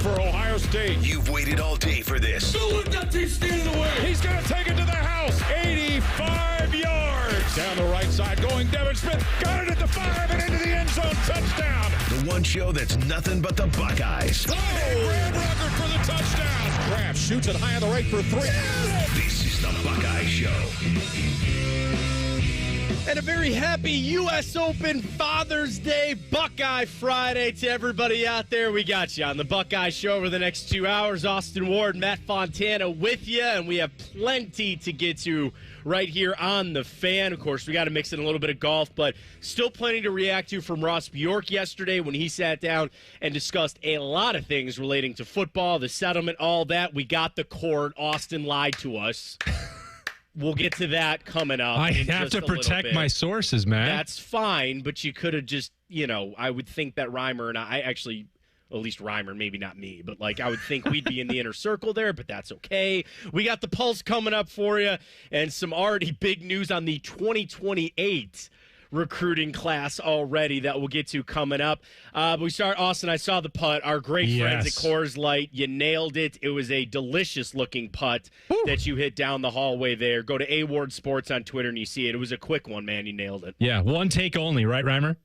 for Ohio State. You've waited all day for this. Don't let that team stand in the way. He's going to take it to the house. 85 yards. Down the right side going Devin Smith. Got it at the 5 and into the end zone. Touchdown. The one show that's nothing but the Buckeyes. Oh, Graham Rucker for the touchdown. Graham shoots it high on the right for 3. This is the Buckeye Show. And a very happy U.S. Open Father's Day Buckeye Friday to everybody out there. We got you on the Buckeye Show over the next 2 hours. Austin Ward, Matt Fontana with you, and we have plenty to get to right here on The Fan. Of course, we got to mix in a little bit of golf, but still plenty to react to from Ross Bjork yesterday when he sat down and discussed a lot of things relating to football, the settlement, all that. We got the court. Austin lied to us. We'll get to that coming up. I have to protect my sources, man. That's fine, but you could have just, I would think that Reimer and I actually, at least Reimer, maybe not me, but I would think we'd be in the inner circle there, but that's okay. We got the Pulse coming up for you and some already big news on the 2028 recruiting class already that we'll get to coming up. But we start, Austin, I saw the putt. Our great friends at Coors Light, you nailed it. It was a delicious-looking putt that you hit down the hallway there. Go to A-Ward Sports on Twitter and you see it. It was a quick one, man. You nailed it. Yeah, one take only, right, Reimer?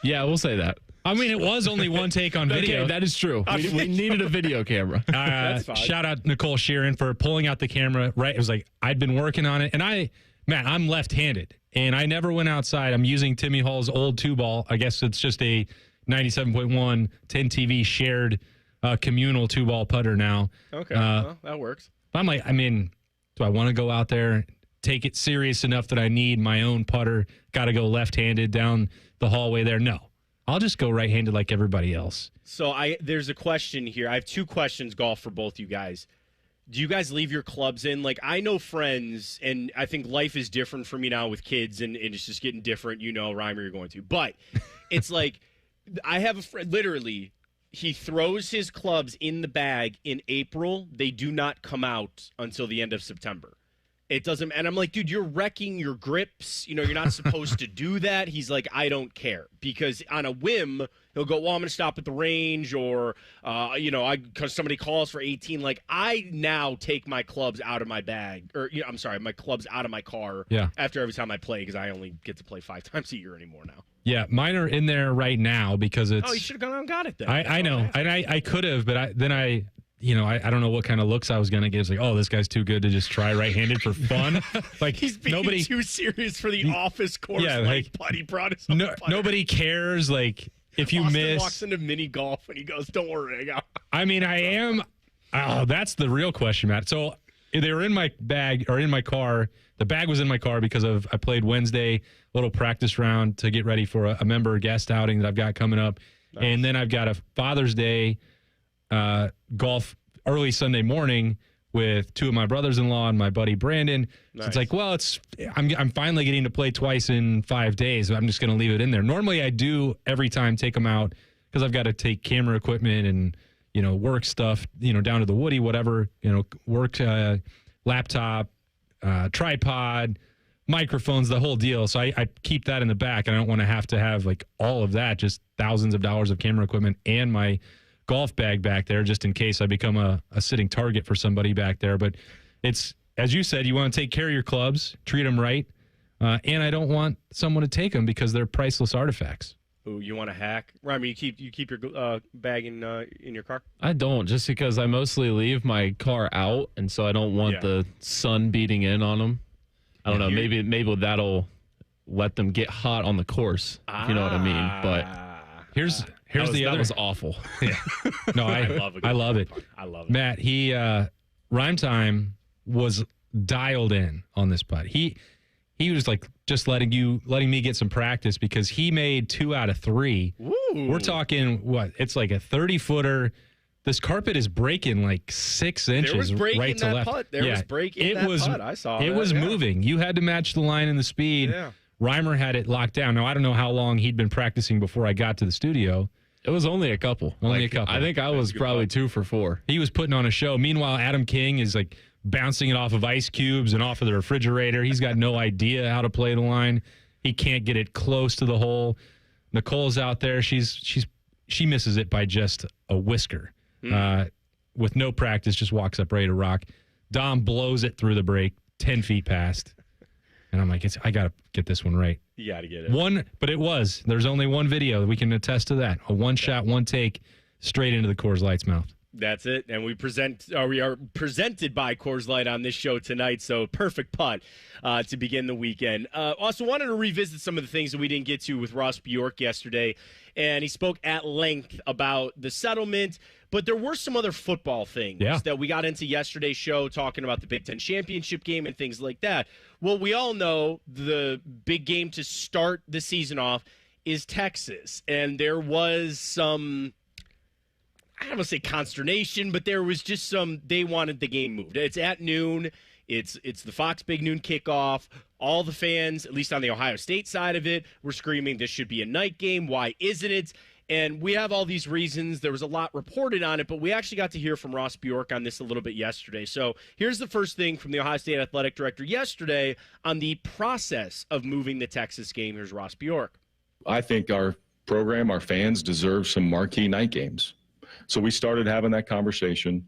Yeah, we'll say that. I mean, it was only one take on video. Okay, that is true. We needed a video camera. That's fine. Shout out Nicole Sheeran for pulling out the camera, right? It was I'd been working on it, and I'm left-handed, and I never went outside. I'm using Timmy Hall's old 2-ball. I guess it's just a 97.1 10 TV shared communal 2-ball putter now. Okay, well, that works. I'm do I want to go out there, take it serious enough that I need my own putter, got to go left-handed down the hallway there? No. I'll just go right-handed like everybody else. So there's a question here. I have 2 questions, golf, for both you guys. Do you guys leave your clubs in? I know friends, and I think life is different for me now with kids, and it's just getting different. Reimer, you're going to. But it's I have a friend, literally, he throws his clubs in the bag in April. They do not come out until the end of September. It doesn't, and I'm like, dude, you're wrecking your grips. You're not supposed to do that. He's like, I don't care, because on a whim, he'll go, well, I'm going to stop at the range, or, because somebody calls for 18. I now take my clubs out of my bag, or, my clubs out of my car after every time I play, because I only get to play 5 times a year anymore now. Yeah, mine are in there right now because it's. Oh, you should have gone out and got it then. I know, and I could have, but I don't know what kind of looks I was going to get. It's this guy's too good to just try right-handed for fun. He's being too serious for the office course. Yeah, buddy brought us nobody cares. If you Austin miss. walks into mini golf and he goes, don't worry. I am. Oh, that's the real question, Matt. So they were in my bag or in my car. The bag was in my car because I played Wednesday, a little practice round to get ready for a member guest outing that I've got coming up. Nice. And then I've got a Father's Day golf early Sunday morning with 2 of my brothers-in-law and my buddy Brandon. Nice. So it's I'm finally getting to play twice in 5 days. I'm just going to leave it in there. Normally I do every time take them out because I've got to take camera equipment and work stuff down to the Woody, whatever, work laptop, tripod, microphones, the whole deal. So I keep that in the back, and I don't want to have all of that, just thousands of dollars of camera equipment and my golf bag back there just in case I become a sitting target for somebody back there. But it's, as you said, you want to take care of your clubs, treat them right, and I don't want someone to take them because they're priceless artifacts. Ooh, you want to hack? Reimer, you keep your bag in your car? I don't, just because I mostly leave my car out, and so I don't want the sun beating in on them. I don't know. Maybe that'll let them get hot on the course, if you know what I mean. But here's the other. That was awful. No, I love it. I love it. I love it. Matt, Rhyme Time was dialed in on this putt. He was just letting me get some practice because he made 2 out of 3. Ooh. We're talking it's a 30-footer. This carpet is breaking 6 inches right to left. Putt. There was break in that putt. I saw it. It was moving. You had to match the line and the speed. Yeah. Reimer had it locked down. Now, I don't know how long he'd been practicing before I got to the studio. It was only a couple. A couple. I think I was probably 2 for 4. He was putting on a show. Meanwhile, Adam King is bouncing it off of ice cubes and off of the refrigerator. He's got no idea how to play the line. He can't get it close to the hole. Nicole's out there. She's she misses it by just a whisker. With no practice, just walks up ready to rock. Dom blows it through the break, 10 feet past. And I'm like, I got to get this one right. You got to get it. But it was. There's only one video. We can attest to that. A one shot, one take, straight into the Coors Light's mouth. That's it. And we are presented by Coors Light on this show tonight, so perfect putt to begin the weekend. Also wanted to revisit some of the things that we didn't get to with Ross Bjork yesterday, and he spoke at length about the settlement, but there were some other football things that we got into yesterday's show, talking about the Big Ten championship game and things like that. Well, we all know the big game to start the season off is Texas, and there was some, I don't want to say consternation, but there was just they wanted the game moved. It's at noon. It's the Fox Big Noon kickoff. All the fans, at least on the Ohio State side of it, were screaming, this should be a night game. Why isn't it? And we have all these reasons. There was a lot reported on it, but we actually got to hear from Ross Bjork on this a little bit yesterday. So here's the first thing from the Ohio State athletic director yesterday on the process of moving the Texas game. Here's Ross Bjork. I think our program, our fans deserve some marquee night games. So we started having that conversation.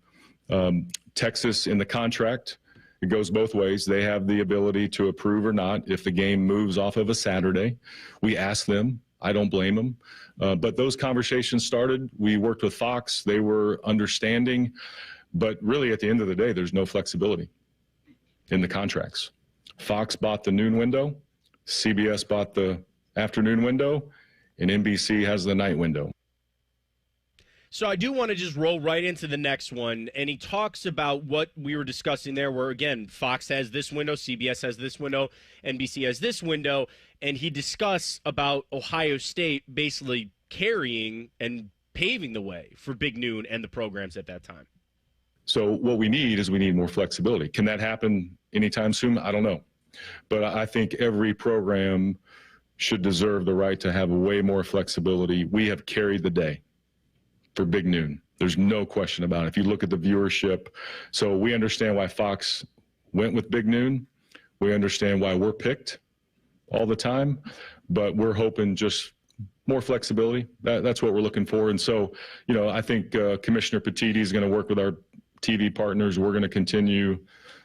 Texas, in the contract, it goes both ways. They have the ability to approve or not if the game moves off of a Saturday. We asked them. I don't blame them. But those conversations started. We worked with Fox. They were understanding. But really, at the end of the day, there's no flexibility in the contracts. Fox bought the noon window. CBS bought the afternoon window. And NBC has the night window. So I do want to just roll right into the next one, and he talks about what we were discussing there, where, again, Fox has this window, CBS has this window, NBC has this window, and he discussed about Ohio State basically carrying and paving the way for Big Noon and the programs at that time. So what we need is more flexibility. Can that happen anytime soon? I don't know. But I think every program should deserve the right to have way more flexibility. We have carried the day for Big Noon. There's no question about it. If you look at the viewership, so we understand why Fox went with Big Noon. We understand why we're picked all the time, but we're hoping just more flexibility. That's what we're looking for. And so, I think Commissioner Petiti is going to work with our TV partners. We're going to continue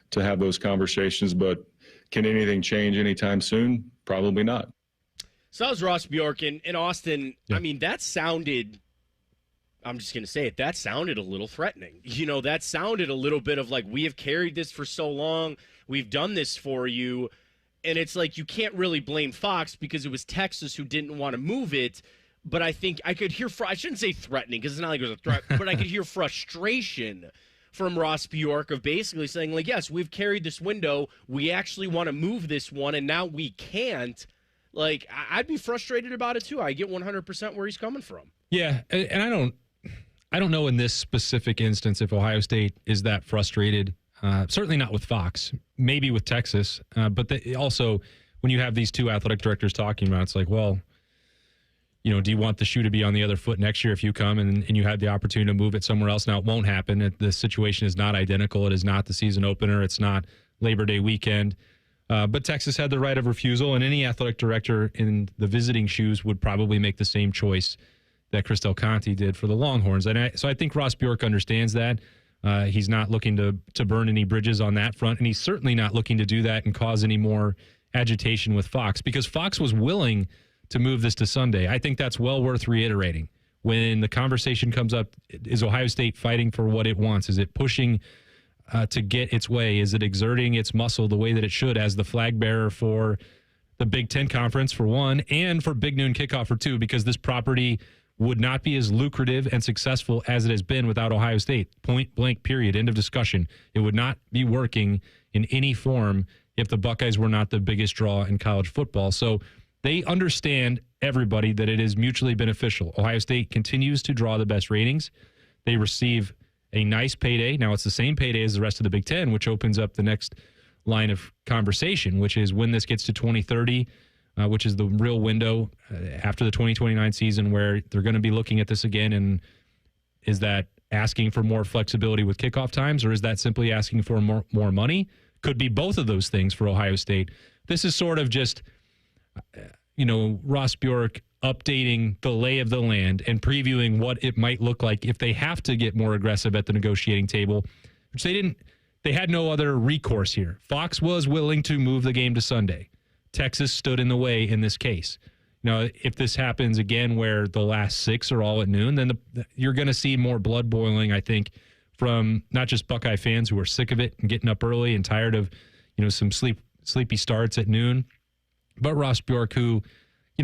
to have those conversations, but can anything change anytime soon? Probably not. So that was Ross Bjork in Austin. Yeah. I mean, that sounded, I'm just going to say it, that sounded a little threatening. That sounded a little bit of like, we have carried this for so long. We've done this for you. And it's like, you can't really blame Fox because it was Texas who didn't want to move it. But I think I could hear, I shouldn't say threatening because it's not like it was a threat, but I could hear frustration from Ross Bjork of basically saying, like, yes, we've carried this window. We actually want to move this one, and now we can't. Like, I'd be frustrated about it too. I get 100% where he's coming from. Yeah, and I don't know in this specific instance if Ohio State is that frustrated. Certainly not with Fox, maybe with Texas. But also, when you have these two athletic directors talking about it, it's like, well, do you want the shoe to be on the other foot next year if you come and you had the opportunity to move it somewhere else? Now, it won't happen. The situation is not identical. It is not the season opener. It's not Labor Day weekend. But Texas had the right of refusal, and any athletic director in the visiting shoes would probably make the same choice that Chris Del Conte did for the Longhorns. So I think Ross Bjork understands that. He's not looking to burn any bridges on that front, and he's certainly not looking to do that and cause any more agitation with Fox, because Fox was willing to move this to Sunday. I think that's well worth reiterating. When the conversation comes up, is Ohio State fighting for what it wants? Is it pushing to get its way? Is it exerting its muscle the way that it should as the flag bearer for the Big Ten Conference, for one, and for Big Noon Kickoff for two, because this property would not be as lucrative and successful as it has been without Ohio State. Point blank, period, end of discussion. It would not be working in any form if the Buckeyes were not the biggest draw in college football. So they understand, everybody, that it is mutually beneficial. Ohio State continues to draw the best ratings. They receive a nice payday. Now, it's the same payday as the rest of the Big Ten, which opens up the next line of conversation, which is when this gets to 2030, which is the real window after the 2029 season where they're going to be looking at this again. And is that asking for more flexibility with kickoff times, or is that simply asking for more money? Could be both of those things for Ohio State. This is sort of just, Ross Bjork updating the lay of the land and previewing what it might look like if they have to get more aggressive at the negotiating table, which they didn't. They had no other recourse here. Fox was willing to move the game to Sunday. Texas stood in the way in this case. Now, if this happens again where the last 6 are all at noon, then you're going to see more blood boiling, I think, from not just Buckeye fans who are sick of it and getting up early and tired of, some sleepy starts at noon, but Ross Bjork, who,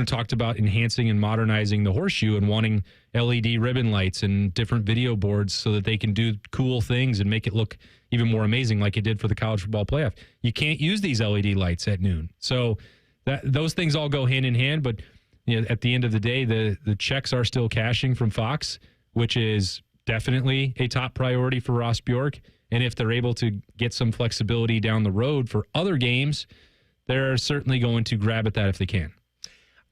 talked about enhancing and modernizing the horseshoe and wanting LED ribbon lights and different video boards so that they can do cool things and make it look even more amazing like it did for the college football playoff. You can't use these LED lights at noon. So those things all go hand in hand, but at the end of the day, the checks are still cashing from Fox, which is definitely a top priority for Ross Bjork. And if they're able to get some flexibility down the road for other games, they're certainly going to grab at that if they can.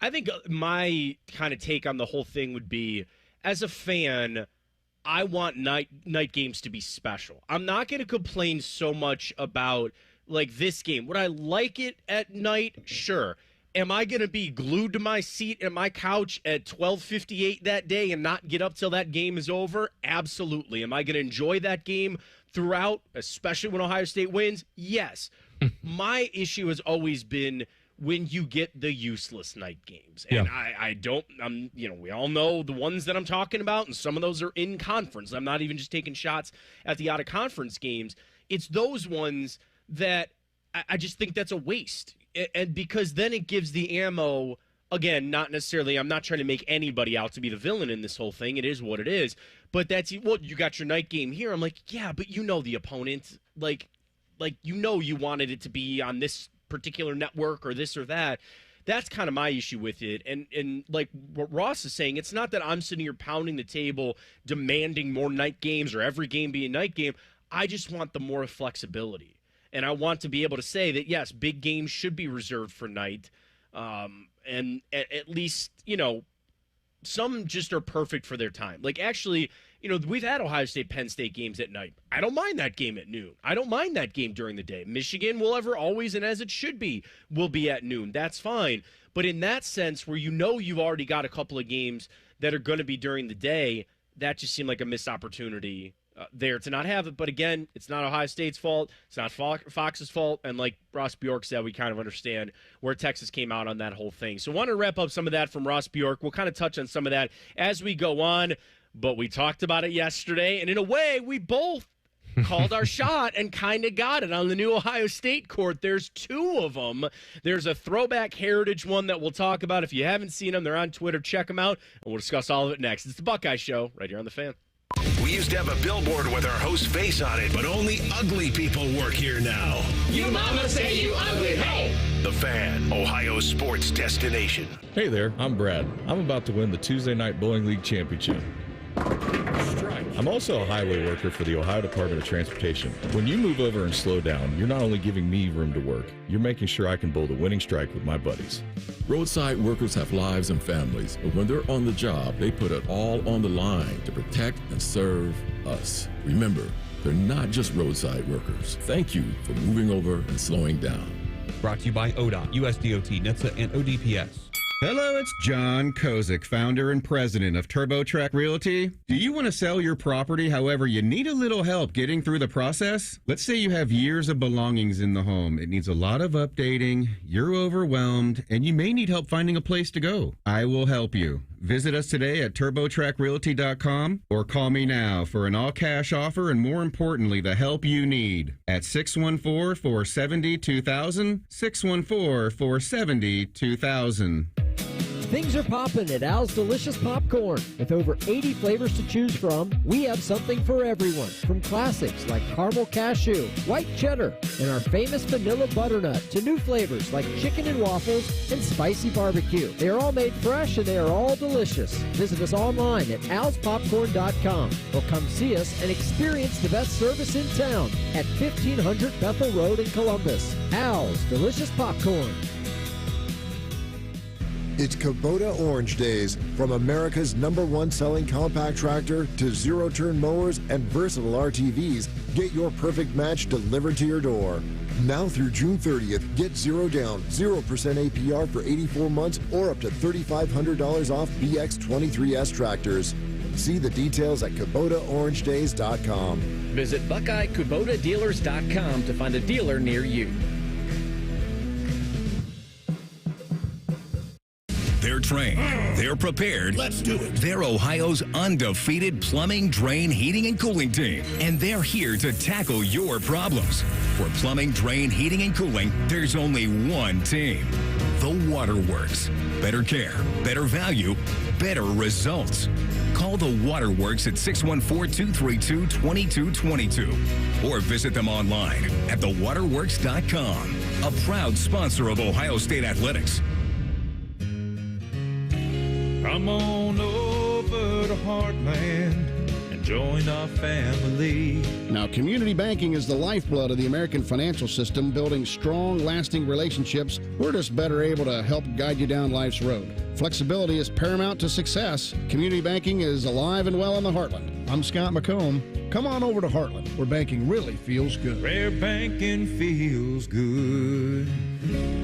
I think my kind of take on the whole thing would be, as a fan, I want night games to be special. I'm not going to complain so much about, like, this game. Would I like it at night? Sure. Am I going to be glued to my seat at my couch at 12:58 that day and not get up till that game is over? Absolutely. Am I going to enjoy that game throughout, especially when Ohio State wins? Yes. My issue has always been when you get the useless night games. And yeah. We all know the ones that I'm talking about, and some of those are in conference. I'm not even just taking shots at the out-of-conference games. It's those ones that I just think that's a waste. And because then it gives the ammo, again, not necessarily, I'm not trying to make anybody out to be the villain in this whole thing. It is what it is. But you got your night game here. I'm like, yeah, but the opponent. Like you wanted it to be on this particular network or this or that. That's kind of my issue with it. And like what Ross is saying, it's not that I'm sitting here pounding the table demanding more night games or every game be a night game. I just want the more flexibility. And I want to be able to say that, yes, big games should be reserved for night. And at least, some just are perfect for their time. Like, actually, we've had Ohio State, Penn State games at night. I don't mind that game at noon. I don't mind that game during the day. Michigan will always, and as it should be, will be at noon. That's fine. But in that sense, where you've already got a couple of games that are going to be during the day, that just seemed like a missed opportunity there to not have it. But again, it's not Ohio State's fault. It's not Fox's fault. And like Ross Bjork said, we kind of understand where Texas came out on that whole thing. So I want to wrap up some of that from Ross Bjork. We'll kind of touch on some of that as we go on. But we talked about it yesterday, and in a way, we both called our shot and kind of got it on the new Ohio State court. There's 2 of them. There's a throwback heritage one that we'll talk about. If you haven't seen them, they're on Twitter. Check them out, and we'll discuss all of it next. It's the Buckeye Show right here on The Fan. We used to have a billboard with our host's face on it, but only ugly people work here now. You mama say you ugly, hey! The Fan, Ohio sports destination. Hey there, I'm Brad. I'm about to win the Tuesday Night Bowling League Championship. I'm also a highway worker for the Ohio Department of Transportation. When you move over and slow down, you're not only giving me room to work, you're making sure I can bowl the winning strike with my buddies. Roadside workers have lives and families, but when they're on the job, they put it all on the line to protect and serve us. Remember, they're not just roadside workers. Thank you for moving over and slowing down. Brought to you by ODOT, USDOT, NHTSA, and ODPS. Hello, it's John Kozik, founder and president of TurboTrack Realty. Do you want to sell your property, however, you need a little help getting through the process? Let's say you have years of belongings in the home. It needs a lot of updating, you're overwhelmed, and you may need help finding a place to go. I will help you. Visit us today at TurboTrackRealty.com or call me now for an all-cash offer and, more importantly, the help you need at 614-470-2000, 614-470-2000. Things are popping at Al's Delicious Popcorn. With over 80 flavors to choose from, we have something for everyone. From classics like caramel cashew, white cheddar, and our famous vanilla butternut to new flavors like chicken and waffles and spicy barbecue. They are all made fresh and they are all delicious. Visit us online at alspopcorn.com or come see us and experience the best service in town at 1500 Bethel Road in Columbus. Al's Delicious Popcorn. It's Kubota Orange Days. From America's #1 selling compact tractor to zero-turn mowers and versatile RTVs, get your perfect match delivered to your door. Now through June 30th, get 0 down, 0% APR for 84 months or up to $3,500 off BX23S tractors. See the details at KubotaOrangeDays.com. Visit BuckeyeKubotaDealers.com to find a dealer near you. They're trained. They're prepared. Let's do it. They're Ohio's undefeated plumbing, drain, heating, and cooling team. And they're here to tackle your problems. For plumbing, drain, heating, and cooling, there's only one team. The Waterworks. Better care, better value, better results. Call the Waterworks at 614-232-2222 or visit them online at thewaterworks.com. A proud sponsor of Ohio State Athletics. Come on over to Heartland and join our family. Now, community banking is the lifeblood of the American financial system, building strong, lasting relationships. We're just better able to help guide you down life's road. Flexibility is paramount to success. Community banking is alive and well in the Heartland. I'm Scott McComb. Come on over to Heartland, where banking really feels good. Where banking feels good.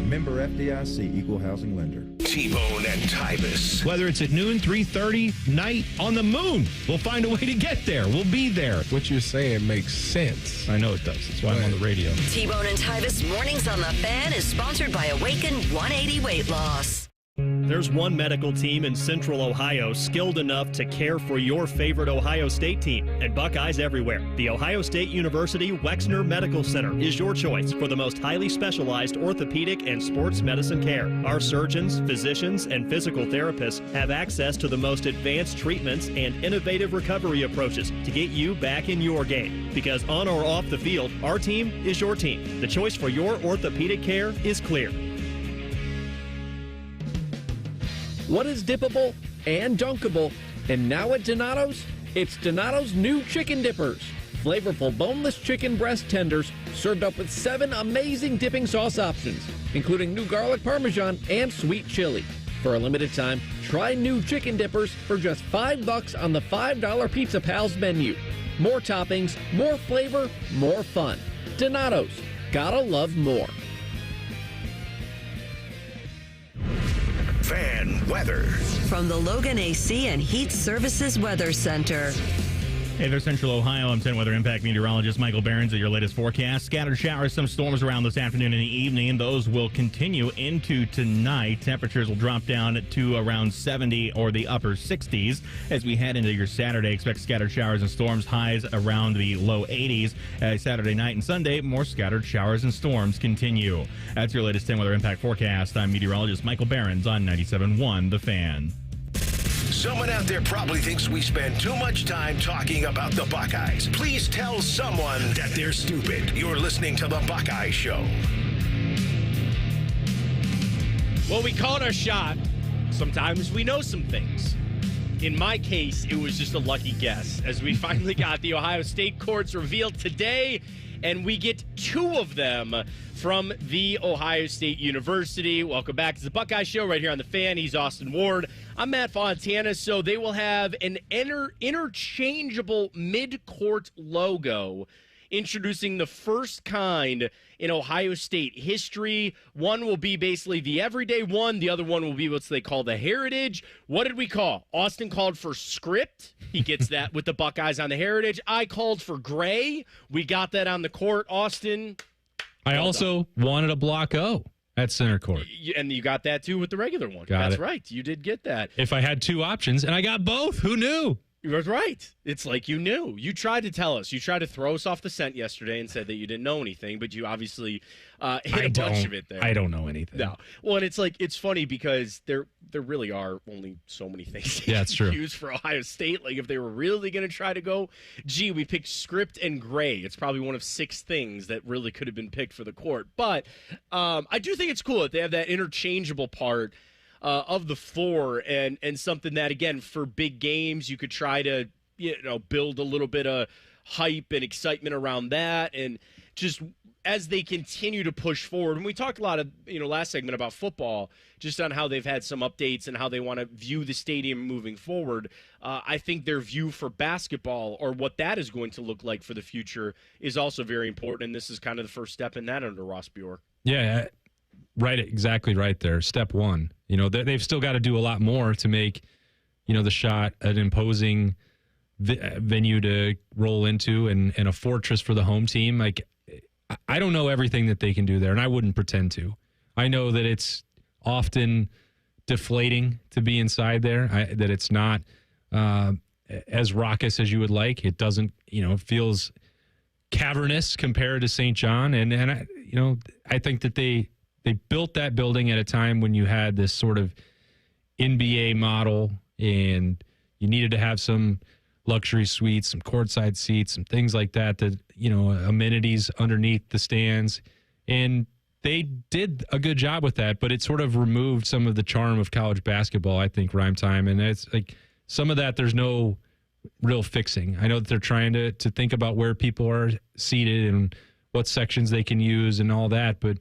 Member FDIC, Equal Housing Lender. T-Bone and Tyvis. Whether it's at noon, 3:30, night, on the moon, we'll find a way to get there. We'll be there. What you're saying makes sense. I know it does. That's why I'm on the radio. T-Bone and Tyvis Mornings on the Fan is sponsored by Awaken 180 Weight Loss. There's one medical team in Central Ohio skilled enough to care for your favorite Ohio State team, and Buckeyes everywhere. The Ohio State University Wexner Medical Center is your choice for the most highly specialized orthopedic and sports medicine care. Our surgeons, physicians, and physical therapists have access to the most advanced treatments and innovative recovery approaches to get you back in your game. Because on or off the field, our team is your team. The choice for your orthopedic care is clear. What is dippable and dunkable? And now at Donato's, it's Donato's new chicken dippers. Flavorful boneless chicken breast tenders served up with 7 amazing dipping sauce options, including new garlic parmesan and sweet chili. For a limited time, try new chicken dippers for just $5 on the $5 Pizza Pals menu. More toppings, more flavor, more fun. Donato's. Gotta love more. Fan weather. From the Logan AC and Heat Services Weather Center. Hey there, Central Ohio. I'm 10 Weather Impact meteorologist Michael Behrens at your latest forecast. Scattered showers, some storms around this afternoon and evening, and those will continue into tonight. Temperatures will drop down to around 70 or the upper 60s. As we head into your Saturday, expect scattered showers and storms, highs around the low 80s. Saturday night and Sunday, more scattered showers and storms continue. That's your latest 10 Weather Impact forecast. I'm meteorologist Michael Behrens on 97.1 The Fan. Someone out there probably thinks we spend too much time talking about the Buckeyes. Please tell someone that they're stupid. You're listening to the Buckeye Show. Well, we called our shot. Sometimes we know some things. In my case, it was just a lucky guess, as we finally got the Ohio State courts revealed today, and we get 2 of them from the Ohio State University. Welcome back to the Buckeye Show right here on The Fan. He's Austin Ward. I'm Matt Fontana. So they will have an interchangeable mid-court logo, introducing the first kind in Ohio State history. One will be basically the everyday one. The other one will be what they call the heritage. What did we call? Austin called for script. He gets that with the Buckeyes on the heritage. I called for gray. We got that on the court. Austin. I also wanted a block O at center court. And you got that too with the regular one. That's right. You did get that. If I had 2 options, and I got both, who knew? You were right. It's like you knew. You tried to tell us. You tried to throw us off the scent yesterday and said that you didn't know anything, but you obviously hit a bunch of it there. I don't know anything. No. Well, and it's like, it's funny because there really are only so many things that's true. Use for Ohio State. Like if they were really going to try to go, we picked script and gray. It's probably one of 6 things that really could have been picked for the court. But I do think it's cool that they have that interchangeable part of the floor, and something that, again, for big games, you could try to build a little bit of hype and excitement around that. And just as they continue to push forward, and we talked a lot of, last segment about football, just on how they've had some updates and how they want to view the stadium moving forward. I think their view for basketball, or what that is going to look like for the future, is also very important, and this is kind of the first step in that under Ross Bjork. Yeah, right, exactly right there. Step one. They've still got to do a lot more to make, the Shot an imposing venue to roll into and a fortress for the home team. Like, I don't know everything that they can do there, and I wouldn't pretend to. I know that it's often deflating to be inside there, that it's not as raucous as you would like. It doesn't, it feels cavernous compared to St. John. And I think that they built that building at a time when you had this sort of NBA model, and you needed to have some luxury suites, some courtside seats, some things like that, amenities underneath the stands. And they did a good job with that, but it sort of removed some of the charm of college basketball, I think, Rhyme Time. And it's like some of that, there's no real fixing. I know that they're trying to think about where people are seated and what sections they can use and all that, but,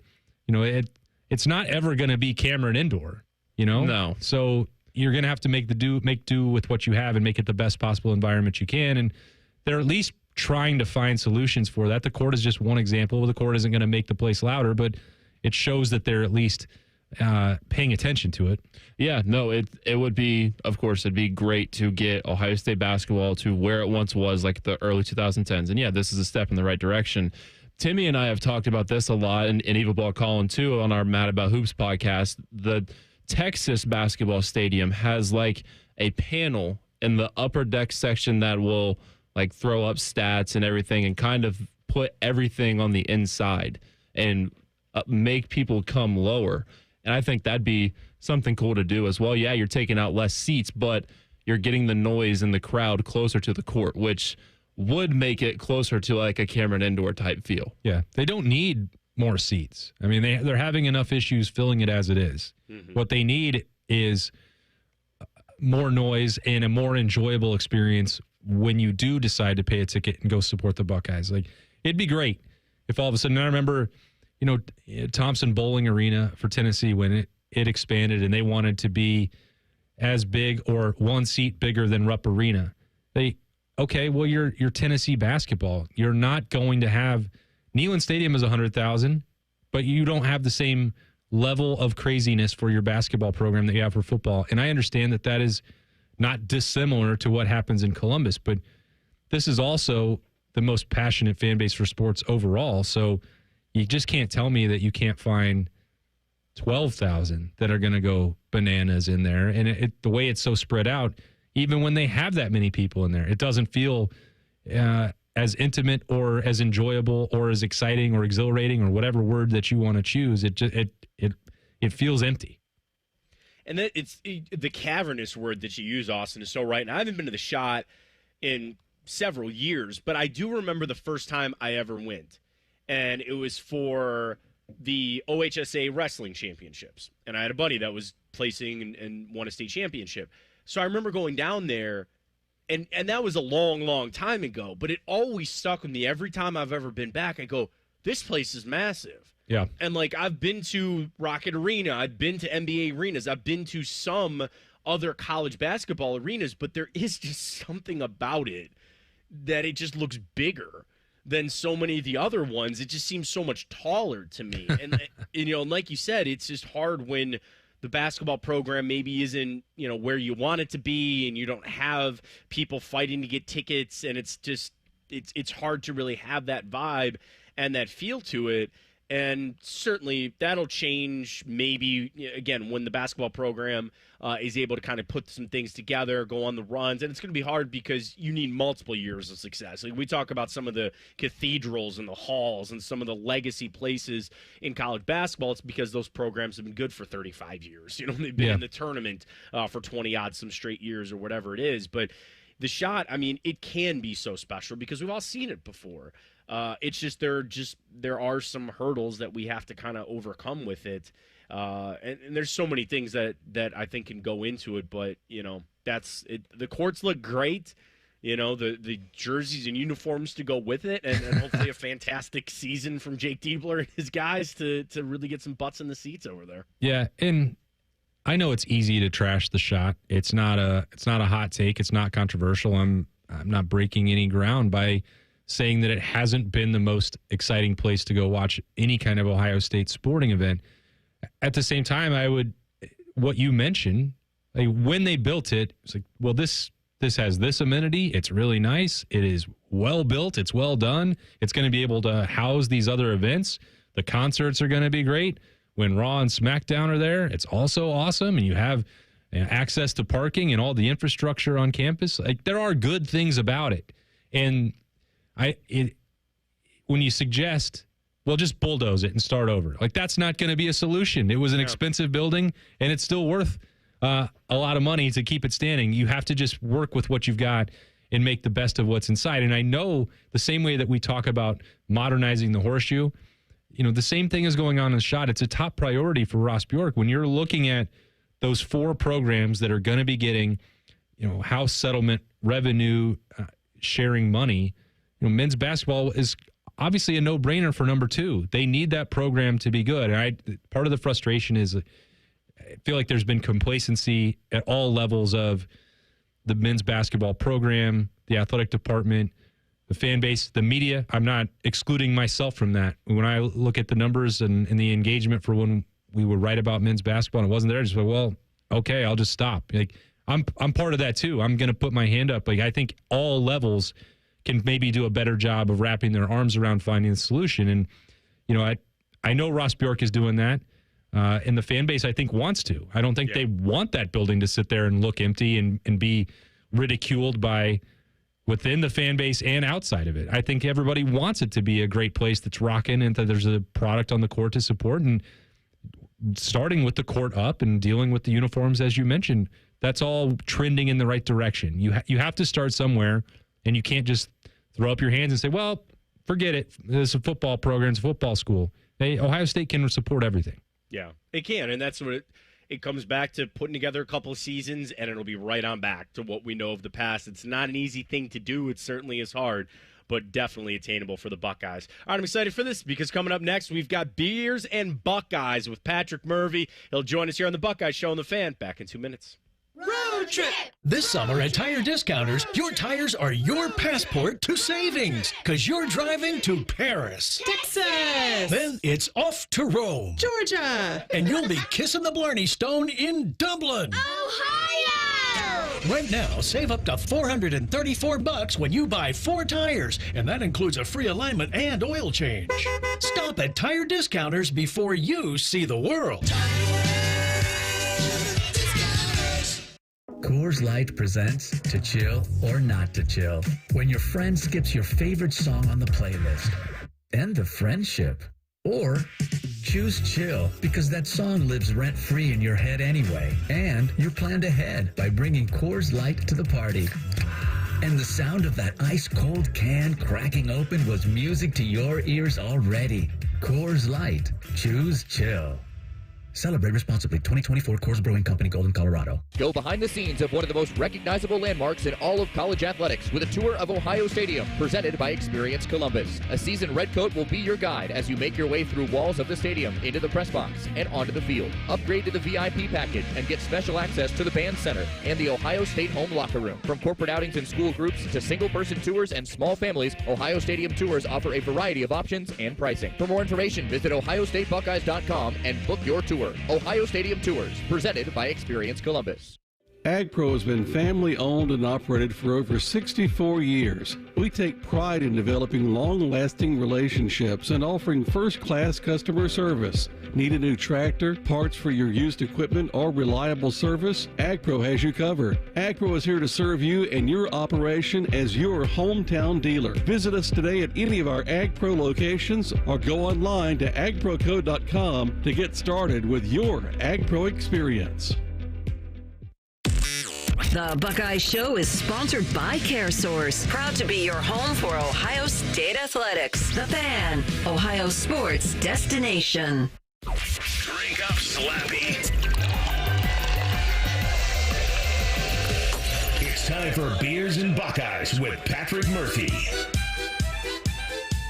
it's not ever going to be Cameron Indoor, No. So you're going to have to make do with what you have and make it the best possible environment you can. And they're at least trying to find solutions for that. The court is just one example. The court isn't going to make the place louder, but it shows that they're at least paying attention to it. Yeah, no, it would be, of course, it'd be great to get Ohio State basketball to where it once was, like the early 2010s. And yeah, this is a step in the right direction. Timmy and I have talked about this a lot, and Eva Ball Colin too, on our Mad About Hoops podcast. The Texas basketball stadium has like a panel in the upper deck section that will like throw up stats and everything and kind of put everything on the inside and make people come lower. And I think that'd be something cool to do as well. Yeah, you're taking out less seats, but you're getting the noise and the crowd closer to the court, which would make it closer to like a Cameron Indoor type feel. Yeah, they don't need more seats. I mean, they're having enough issues filling it as it is. Mm-hmm. What they need is more noise and a more enjoyable experience when you do decide to pay a ticket and go support the Buckeyes. Like, it'd be great if all of a sudden, I remember, Thompson Bowling Arena for Tennessee when it expanded and they wanted to be as big or one seat bigger than Rupp Arena. You're Tennessee basketball. You're not going to have Neyland Stadium is 100,000, but you don't have the same level of craziness for your basketball program that you have for football. And I understand that is not dissimilar to what happens in Columbus, but this is also the most passionate fan base for sports overall. So you just can't tell me that you can't find 12,000 that are going to go bananas in there. And the way it's so spread out, even when they have that many people in there, it doesn't feel as intimate or as enjoyable or as exciting or exhilarating or whatever word that you want to choose. It feels empty. And that it's the cavernous word that you use, Austin, is so right. And I haven't been to the Shot in several years, but I do remember the first time I ever went. And it was for the OHSA wrestling championships. And I had a buddy that was placing and won a state championship. So I remember going down there, and that was a long, long time ago, but it always stuck with me. Every time I've ever been back, I go, this place is massive. Yeah. And, like, I've been to Rocket Arena. I've been to NBA arenas. I've been to some other college basketball arenas, but there is just something about it that it just looks bigger than so many of the other ones. It just seems so much taller to me. And, and like you said, it's just hard when the basketball program maybe isn't, where you want it to be, and you don't have people fighting to get tickets, and it's just it's hard to really have that vibe and that feel to it. And certainly that'll change maybe, again, when the basketball program is able to kind of put some things together, go on the runs. And it's going to be hard because you need multiple years of success. Like, we talk about some of the cathedrals and the halls and some of the legacy places in college basketball. It's because those programs have been good for 35 years. They've been in the tournament for 20-odd some straight years or whatever it is. But the Shot, I mean, it can be so special because we've all seen it before. It's just there are some hurdles that we have to kind of overcome with it, and there's so many things that I think can go into it. But that's it. The courts look great. the jerseys and uniforms to go with it, and hopefully a fantastic season from Jake Diebler and his guys to really get some butts in the seats over there. Yeah, and I know it's easy to trash the shot. It's not a hot take. It's not controversial. I'm not breaking any ground by saying that it hasn't been the most exciting place to go watch any kind of Ohio State sporting event. At the same time, what you mentioned, like when they built it, it's like, well, this has this amenity. It's really nice. It is well built. It's well done. It's going to be able to house these other events. The concerts are going to be great. When Raw and SmackDown are there, it's also awesome. And you have access to parking and all the infrastructure on campus. Like, there are good things about it. And when you suggest, well, just bulldoze it and start over, like, that's not going to be a solution. It was an expensive building, and it's still worth a lot of money to keep it standing. You have to just work with what you've got and make the best of what's inside. And I know the same way that we talk about modernizing the Horseshoe, the same thing is going on in the Shot. It's a top priority for Ross Bjork. When you're looking at those 4 programs that are going to be getting, house settlement revenue sharing money, men's basketball is obviously a no-brainer for number 2. They need that program to be good. And part of the frustration is I feel like there's been complacency at all levels of the men's basketball program, the athletic department, the fan base, the media. I'm not excluding myself from that. When I look at the numbers and the engagement for when we would write about men's basketball and it wasn't there, I just went, well, okay, I'll just stop. Like, I'm part of that too. I'm going to put my hand up. Like, I think all levels can maybe do a better job of wrapping their arms around finding a solution. And, I know Ross Bjork is doing that. And the fan base, I think, wants to. I don't think they want that building to sit there and look empty and be ridiculed by within the fan base and outside of it. I think everybody wants it to be a great place that's rocking and that there's a product on the court to support. And starting with the court up and dealing with the uniforms, as you mentioned, that's all trending in the right direction. You have to start somewhere, and you can't just throw up your hands and say, well, forget it. It's a football program. It's a football school. Ohio State can support everything. Yeah, it can, and that's what it comes back to, putting together a couple of seasons, and it'll be right on back to what we know of the past. It's not an easy thing to do. It certainly is hard, but definitely attainable for the Buckeyes. All right, I'm excited for this because coming up next, we've got Beers and Buckeyes with Patrick Murphy. He'll join us here on the Buckeye Show on the Fan. Back in 2 minutes. Road trip! This summer at Tire Discounters, your tires are your passport to savings, because you're driving to Paris, Texas, then it's off to Rome, Georgia, and you'll be kissing the Blarney Stone in Dublin, Ohio! Right now, save up to $434 when you buy 4 tires, and that includes a free alignment and oil change. Stop at Tire Discounters before you see the world. Coors Light presents To Chill or Not to Chill. When your friend skips your favorite song on the playlist. End the friendship. Or choose chill because that song lives rent-free in your head anyway. And you're planned ahead by bringing Coors Light to the party. And the sound of that ice-cold can cracking open was music to your ears already. Coors Light. Choose chill. Celebrate responsibly. 2024 Coors Brewing Company, Golden, Colorado. Go behind the scenes of one of the most recognizable landmarks in all of college athletics with a tour of Ohio Stadium, presented by Experience Columbus. A seasoned redcoat will be your guide as you make your way through walls of the stadium, into the press box, and onto the field. Upgrade to the VIP package and get special access to the band center and the Ohio State home locker room. From corporate outings and school groups to single-person tours and small families, Ohio Stadium tours offer a variety of options and pricing. For more information, visit ohiostatebuckeyes.com and book your tour. Ohio Stadium Tours, presented by Experience Columbus. AgPro has been family owned and operated for over 64 years. We take pride in developing long-lasting relationships and offering first-class customer service. Need a new tractor, parts for your used equipment, or reliable service? AgPro has you covered. AgPro is here to serve you and your operation as your hometown dealer. Visit us today at any of our AgPro locations or go online to agproco.com to get started with your AgPro experience. The Buckeye Show is sponsored by CareSource, proud to be your home for Ohio State athletics. The Fan, Ohio sports destination. Drink up, Slappy. It's time time for Beers and Buckeyes with Patrick Murphy.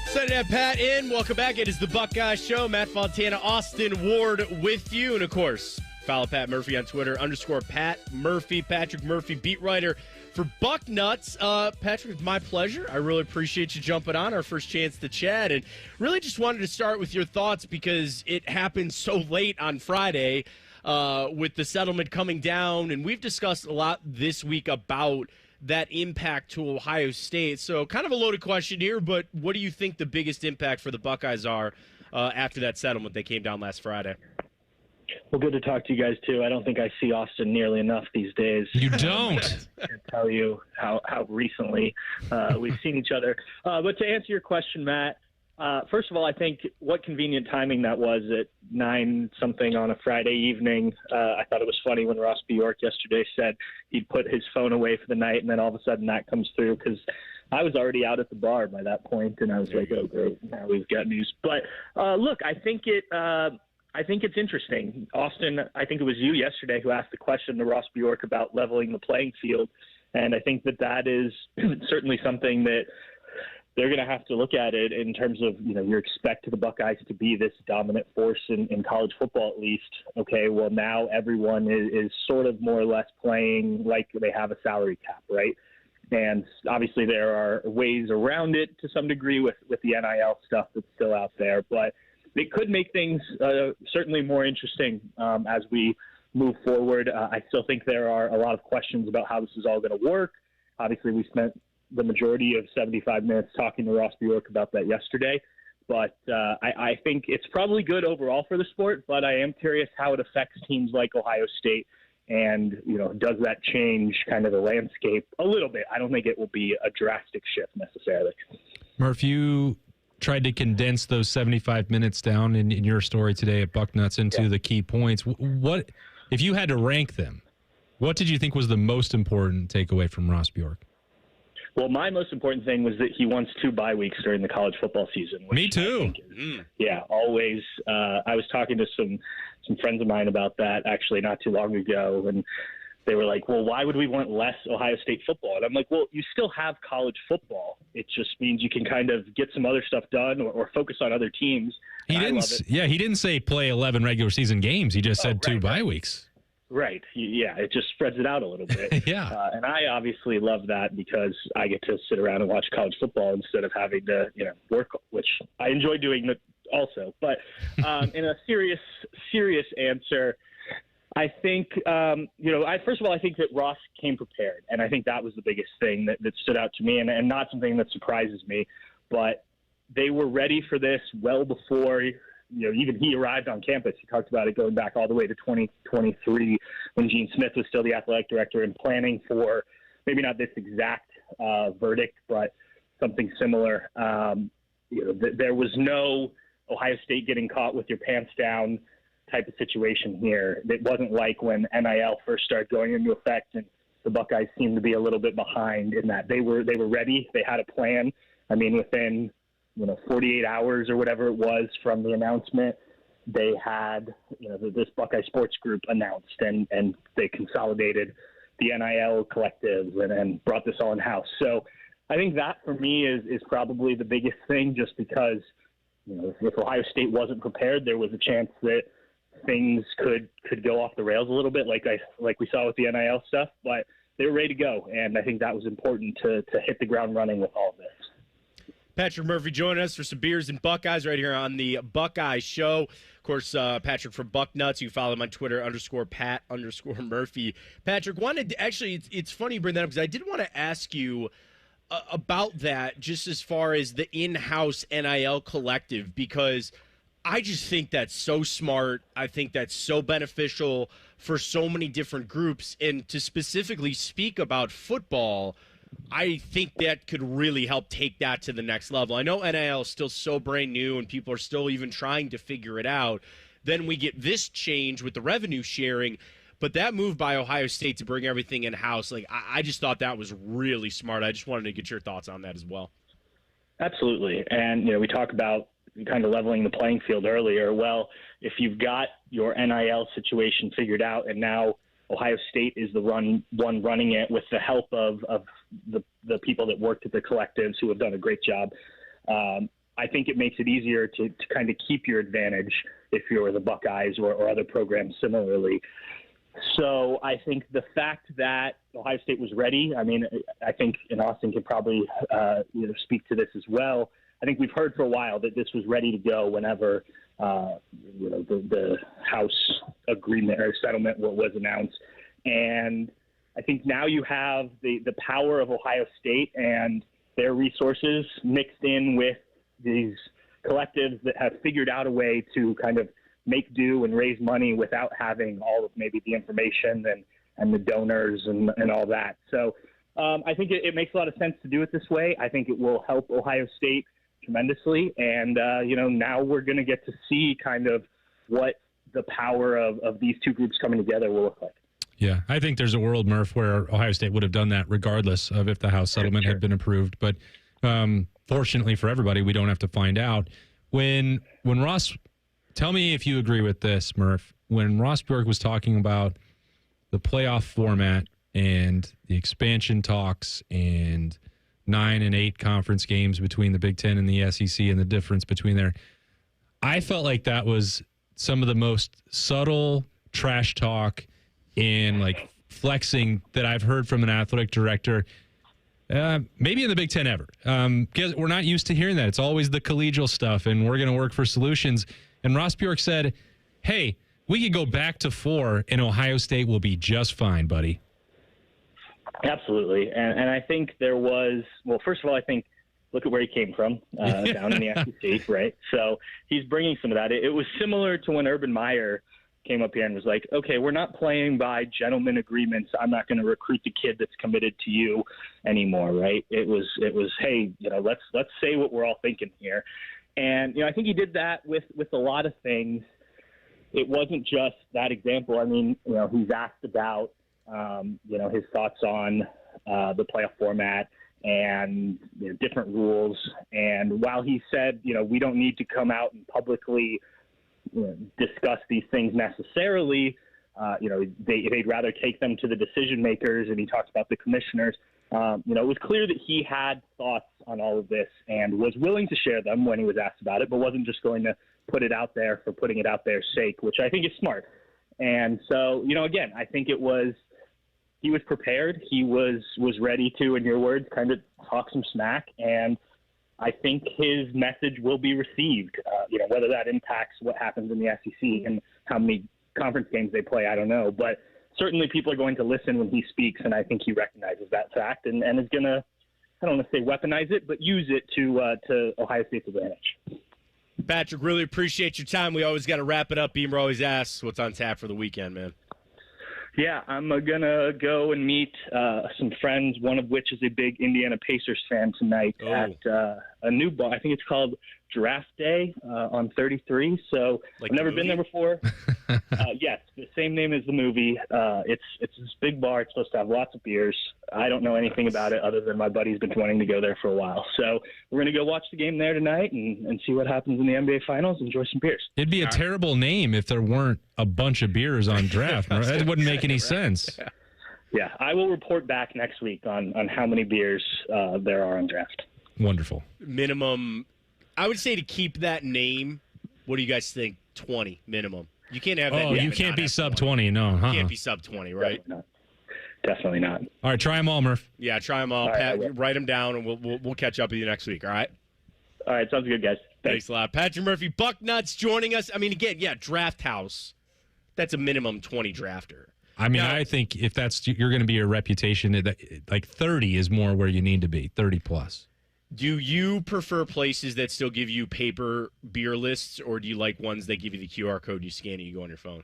Excited to have Pat in. Welcome back. It is the Buckeye Show. Matt Fontana, Austin Ward with you. And, of course, follow Pat Murphy on Twitter, _Pat Murphy, Patrick Murphy, beat writer for Bucknuts. Patrick, it's my pleasure. I really appreciate you jumping on, our first chance to chat. And really just wanted to start with your thoughts because it happened so late on Friday with the settlement coming down. And we've discussed a lot this week about that impact to Ohio State. So kind of a loaded question here, but what do you think the biggest impact for the Buckeyes are after that settlement that came down last Friday? Well, good to talk to you guys, too. I don't think I see Austin nearly enough these days. You don't. I can tell you how recently we've seen each other. But to answer your question, Matt, first of all, I think what convenient timing that was at 9-something on a Friday evening. I thought it was funny when Ross Bjork yesterday said he'd put his phone away for the night, and then all of a sudden that comes through because I was already out at the bar by that point, and I was like, oh, great, now we've got news. But, look, I think it's interesting. Austin, I think it was you yesterday who asked the question to Ross Bjork about leveling the playing field, and I think that is certainly something that they're going to have to look at it in terms of, you expect the Buckeyes to be this dominant force in college football at least. Okay, well, now everyone is sort of more or less playing like they have a salary cap, right? And obviously there are ways around it to some degree with the NIL stuff that's still out there. But it could make things certainly more interesting as we move forward. I still think there are a lot of questions about how this is all going to work. Obviously, we spent the majority of 75 minutes talking to Ross Bjork about that yesterday. But I think it's probably good overall for the sport, but I am curious how it affects teams like Ohio State. And, does that change kind of the landscape a little bit? I don't think it will be a drastic shift necessarily. Murph, you tried to condense those 75 minutes down in your story today at Bucknuts into the key points. What, if you had to rank them, what did you think was the most important takeaway from Ross Bjork? Well, my most important thing was that he wants 2 bye weeks during the college football season. Me too. Always. I was talking to some friends of mine about that actually not too long ago, and they were like, well, why would we want less Ohio State football? And I'm like, well, you still have college football. It just means you can kind of get some other stuff done or focus on other teams. He didn't say play 11 regular season games. He just said 2 bye weeks. Right. Yeah, it just spreads it out a little bit. And I obviously love that because I get to sit around and watch college football instead of having to, work, which I enjoy doing also. But in a serious answer, I think, first of all, I think that Ross came prepared. And I think that was the biggest thing that stood out to me and not something that surprises me. But they were ready for this well before even he arrived on campus. He talked about it going back all the way to 2023 when Gene Smith was still the athletic director and planning for maybe not this exact verdict, but something similar. There was no Ohio State getting caught with your pants down type of situation here. It wasn't like when NIL first started going into effect and the Buckeyes seemed to be a little bit behind in that they were ready. They had a plan. I mean, within 48 hours or whatever it was from the announcement, they had, this Buckeye Sports Group announced and they consolidated the NIL collectives and brought this all in-house. So I think that for me is probably the biggest thing just because, if Ohio State wasn't prepared, there was a chance that things could go off the rails a little bit like we saw with the NIL stuff, but they were ready to go. And I think that was important to hit the ground running with all of this. Patrick Murphy joining us for some Beers and Buckeyes right here on the Buckeye Show. Of course, Patrick from Bucknuts. You can follow him on Twitter, _Pat_Murphy. Patrick, it's funny you bring that up because I did want to ask you about that just as far as the in-house NIL collective because I just think that's so smart. I think that's so beneficial for so many different groups. And to specifically speak about football, I think that could really help take that to the next level. I know NIL is still so brand new and people are still even trying to figure it out. Then we get this change with the revenue sharing, but that move by Ohio State to bring everything in-house, I just thought that was really smart. I just wanted to get your thoughts on that as well. Absolutely. And, we talk about kind of leveling the playing field earlier. Well, if you've got your NIL situation figured out and now Ohio State is the one running it with the help of the people that worked at the collectives who have done a great job. I think it makes it easier to kind of keep your advantage if you're the Buckeyes or other programs similarly. So I think the fact that Ohio State was ready, I mean, I think, and Austin could probably speak to this as well. I think we've heard for a while that this was ready to go whenever the House agreement or settlement was announced. And I think now you have the power of Ohio State and their resources mixed in with these collectives that have figured out a way to kind of make do and raise money without having all of maybe the information and the donors and all that. So I think it makes a lot of sense to do it this way. I think it will help Ohio State tremendously. And, now we're going to get to see kind of what the power of these two groups coming together will look like. Yeah, I think there's a world, Murph, where Ohio State would have done that regardless of if the House settlement had been approved. But fortunately for everybody, we don't have to find out. When Ross, tell me if you agree with this, Murph, when Ross Bjork was talking about the playoff format and the expansion talks and 9 and 8 conference games between the Big Ten and the SEC and the difference between there, I felt like that was some of the most subtle trash talk and like flexing that I've heard from an athletic director, maybe in the Big Ten ever. Because we're not used to hearing that. It's always the collegial stuff, and we're going to work for solutions. And Ross Bjork said, hey, we could go back to 4, and Ohio State will be just fine, buddy. Absolutely. And I think there was, well, first of all, I think look at where he came from, down in the SEC, right? So he's bringing some of that. It was similar to when Urban Meyer came up here and was like, okay, we're not playing by gentleman agreements. I'm not going to recruit the kid that's committed to you anymore, right? It was, hey, let's say what we're all thinking here. And, I think he did that with a lot of things. It wasn't just that example. I mean, he's asked about, his thoughts on the playoff format and different rules. And while he said, we don't need to come out and publicly discuss these things necessarily, they'd rather take them to the decision makers. And he talked about the commissioners. It was clear that he had thoughts on all of this and was willing to share them when he was asked about it, but wasn't just going to put it out there for putting it out there's sake, which I think is smart. And so, again, I think he was prepared. He was ready to, in your words, kind of talk some smack. And I think his message will be received. Whether that impacts what happens in the SEC and how many conference games they play, I don't know. But certainly people are going to listen when he speaks, and I think he recognizes that fact and is going to, I don't want to say weaponize it, but use it to Ohio State's advantage. Patrick, really appreciate your time. We always got to wrap it up. Beamer always asks what's on tap for the weekend, man. Yeah, I'm going to go and meet some friends, one of which is a big Indiana Pacers fan tonight at a new bar. I think it's called Draft Day on 33. So like I've never been there before. Yes, the same name as the movie. It's this big bar. It's supposed to have lots of beers. I don't know anything about it other than my buddy's been wanting to go there for a while. So we're going to go watch the game there tonight and see what happens in the NBA Finals. Enjoy some beers. It'd be a terrible name if there weren't a bunch of beers on draft. That wouldn't make any sense. Yeah, I will report back next week on how many beers there are on draft. Wonderful. Minimum, I would say to keep that name, what do you guys think? 20 minimum. You can't have that. Oh, you can't be sub 20, no. You can't be sub 20, right? Definitely not. All right, try them all, Murph. Yeah, try them all. Pat, write them down, and we'll catch up with you next week, all right? All right, sounds good, guys. Thanks a lot. Patrick Murphy, Bucknuts, joining us. I mean, again, yeah, Draft House. That's a minimum 20 drafter. I mean, I think if you're going to be your reputation, like 30 is more where you need to be, 30 plus. Do you prefer places that still give you paper beer lists, or do you like ones that give you the QR code, you scan it, you go on your phone?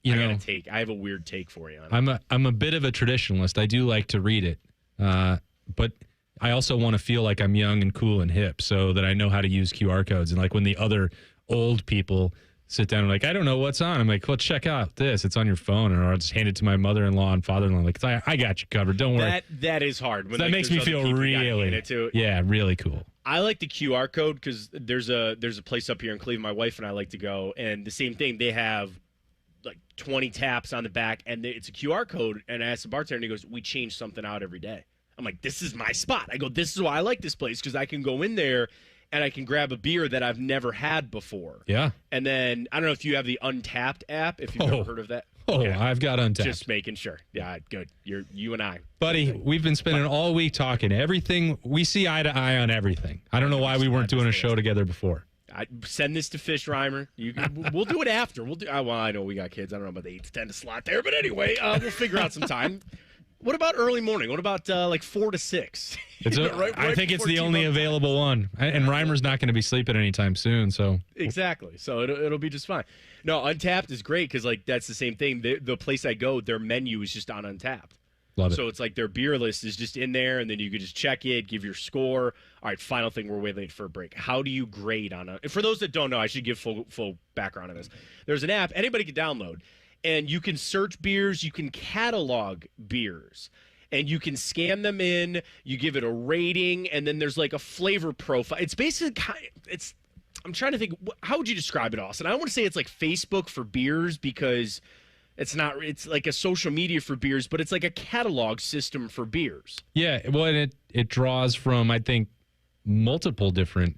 I have a weird take for you on it. I'm a bit of a traditionalist. I do like to read it, but I also want to feel like I'm young and cool and hip, so that I know how to use QR codes. And like when the other old people sit down and like, I don't know what's on. I'm like, well, check out this. It's on your phone, or I'll just hand it to my mother-in-law and father-in-law. Like, I got you covered. Don't worry. That is hard. When, that makes me feel really, really cool. I like the QR code because there's a place up here in Cleveland my wife and I like to go, and the same thing. They have like 20 taps on the back, and it's a QR code. And I asked the bartender, and he goes, "We change something out every day." I'm like, "This is my spot." I go, "This is why I like this place, because I can go in there and I can grab a beer that I've never had before." Yeah. And then I don't know if you have the Untapped app, if you've ever heard of that. Oh, Yeah. I've got Untapped. Just making sure. Yeah, good. You and I. Buddy, we've been spending all week talking. Everything, we see eye to eye on everything. I don't know why we weren't doing a show together before. I send this to Fish Reimer. We'll do it after. We'll do. Well, I know we got kids. I don't know about the 8 to 10 slot there, but anyway, we'll figure out some time. What about early morning? What about like 4 to 6? I think it's the only available one, and Reimer's not going to be sleeping anytime soon. So exactly. So it'll be just fine. No, Untapped is great because like that's the same thing. The place I go, their menu is just on Untapped. Love it. So it's like their beer list is just in there, and then you can just check it, give your score. All right, final thing, we're way late for a break. How do you grade on a? For those that don't know, I should give full background on this. There's an app anybody can download, and you can search beers, you can catalog beers, and you can scan them in. You give it a rating, and then there's like a flavor profile. It's basically I'm trying to think. How would you describe it, Austin? I don't want to say it's like Facebook for beers because it's not. It's like a social media for beers, but it's like a catalog system for beers. Yeah, well, and it draws from, I think, multiple different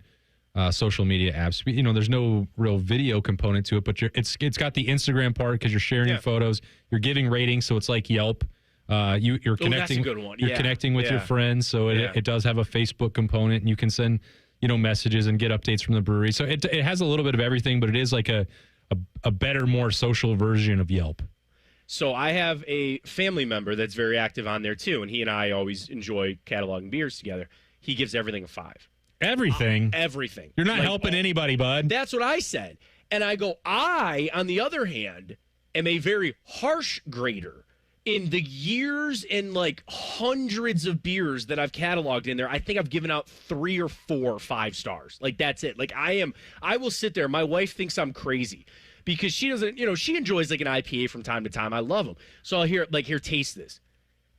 social media apps. You know, there's no real video component to it, but it's got the Instagram part because you're sharing your photos. You're giving ratings, so it's like Yelp. You're connecting. That's a good one. You're connecting with your friends, so it does have a Facebook component, and you can send messages and get updates from the brewery. So it has a little bit of everything, but it is like a better, more social version of Yelp. So I have a family member that's very active on there too, and he and I always enjoy cataloging beers together. He gives everything a 5. Everything? Everything. You're not helping anybody, bud. That's what I said. And I go, I, on the other hand, am a very harsh grader. In the years and like hundreds of beers that I've cataloged in there, I think I've given out 3 or 4 5 stars. Like that's it. Like I will sit there. My wife thinks I'm crazy because she doesn't, she enjoys like an IPA from time to time. I love them. So I'll hear taste this.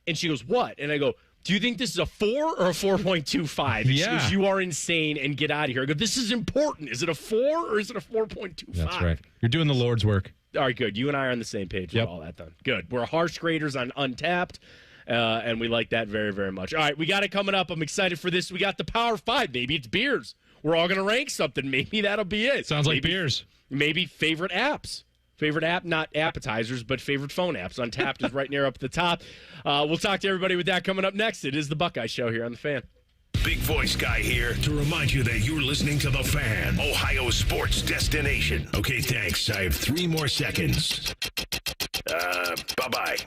And she goes, what? And I go, do you think this is a 4 or a 4.25? And she goes, you are insane and get out of here. I go, this is important. Is it a 4 or is it a 4.25? That's right. You're doing the Lord's work. All right, good. You and I are on the same page with all that done. Good. We're harsh graders on Untapped, and we like that very, very much. All right, we got it coming up. I'm excited for this. We got the Power 5. Maybe it's beers. We're all going to rank something. Maybe that'll be it. Sounds like beers. Maybe favorite apps. Favorite app, not appetizers, but favorite phone apps. Untapped is right near up at the top. We'll talk to everybody with that coming up next. It is the Buckeye Show here on The Fan. Big voice guy here to remind you that you're listening to The Fan, Ohio sports destination. Okay, thanks. I have 3 more seconds. Bye-bye.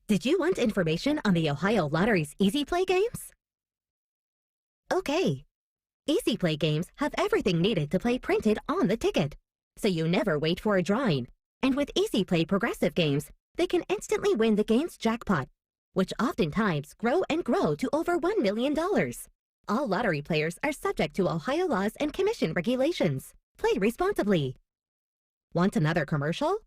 Did you want information on the Ohio Lottery's Easy Play games? Okay. Easy Play games have everything needed to play printed on the ticket, so you never wait for a drawing. And with Easy Play Progressive games, they can instantly win the game's jackpot, which oftentimes grow and grow to over $1 million. All lottery players are subject to Ohio laws and commission regulations. Play responsibly. Want another commercial?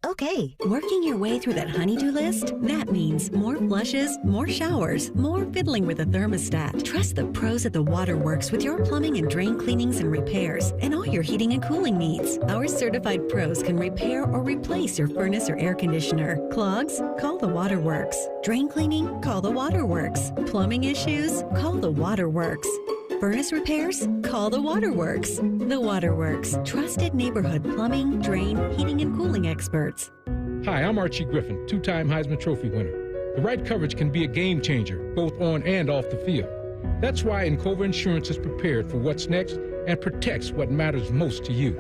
Okay. Working your way through that honey-do list? That means more flushes, more showers, more fiddling with the thermostat. Trust the pros at the Waterworks with your plumbing and drain cleanings and repairs and all your heating and cooling needs. Our certified pros can repair or replace your furnace or air conditioner. Clogs? Call the Waterworks. Drain cleaning? Call the Waterworks. Plumbing issues? Call the Waterworks. Furnace repairs? Call the Waterworks. The Waterworks, trusted neighborhood plumbing, drain, heating, and cooling experts. Hi, I'm Archie Griffin, 2-time Heisman Trophy winner. The right coverage can be a game changer, both on and off the field. That's why Encova Insurance is prepared for what's next and protects what matters most to you.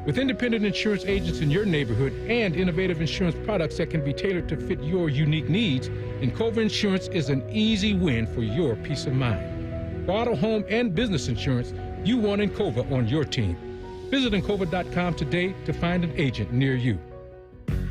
With independent insurance agents in your neighborhood and innovative insurance products that can be tailored to fit your unique needs, Encova Insurance is an easy win for your peace of mind. For auto, home, and business insurance, you want Encova on your team. Visit Encova.com today to find an agent near you.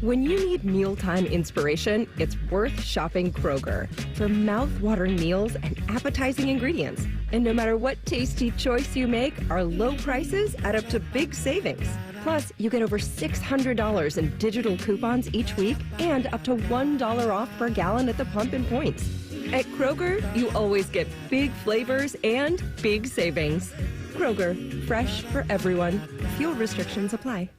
When you need mealtime inspiration, it's worth shopping Kroger for mouth-watering meals and appetizing ingredients. And no matter what tasty choice you make, our low prices add up to big savings. Plus, you get over $600 in digital coupons each week and up to $1 off per gallon at the pump and points. At Kroger, you always get big flavors and big savings. Kroger, fresh for everyone. Fuel restrictions apply.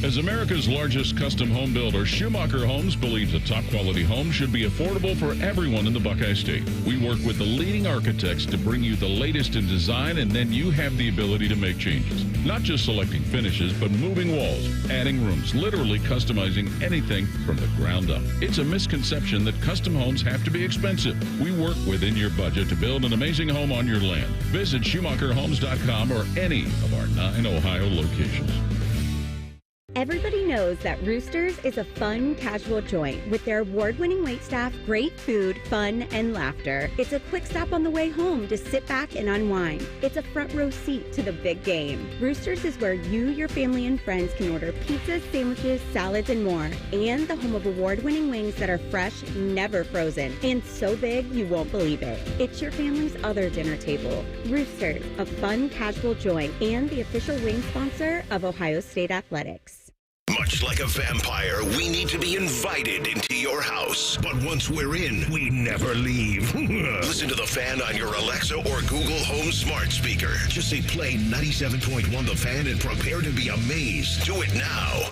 As America's largest custom home builder, Schumacher Homes believes a top-quality home should be affordable for everyone in the Buckeye State. We work with the leading architects to bring you the latest in design, and then you have the ability to make changes. Not just selecting finishes, but moving walls, adding rooms, literally customizing anything from the ground up. It's a misconception that custom homes have to be expensive. We work within your budget to build an amazing home on your land. Visit SchumacherHomes.com or any of our 9 Ohio locations. Everybody knows that Roosters is a fun, casual joint with their award-winning waitstaff, great food, fun, and laughter. It's a quick stop on the way home to sit back and unwind. It's a front row seat to the big game. Roosters is where you, your family, and friends can order pizzas, sandwiches, salads, and more. And the home of award-winning wings that are fresh, never frozen, and so big you won't believe it. It's your family's other dinner table. Roosters, a fun, casual joint, and the official wing sponsor of Ohio State Athletics. Much like a vampire, we need to be invited into your house. But once we're in, we never leave. Listen to The Fan on your Alexa or Google Home smart speaker. Just say play 97.1 The Fan and prepare to be amazed. Do it now.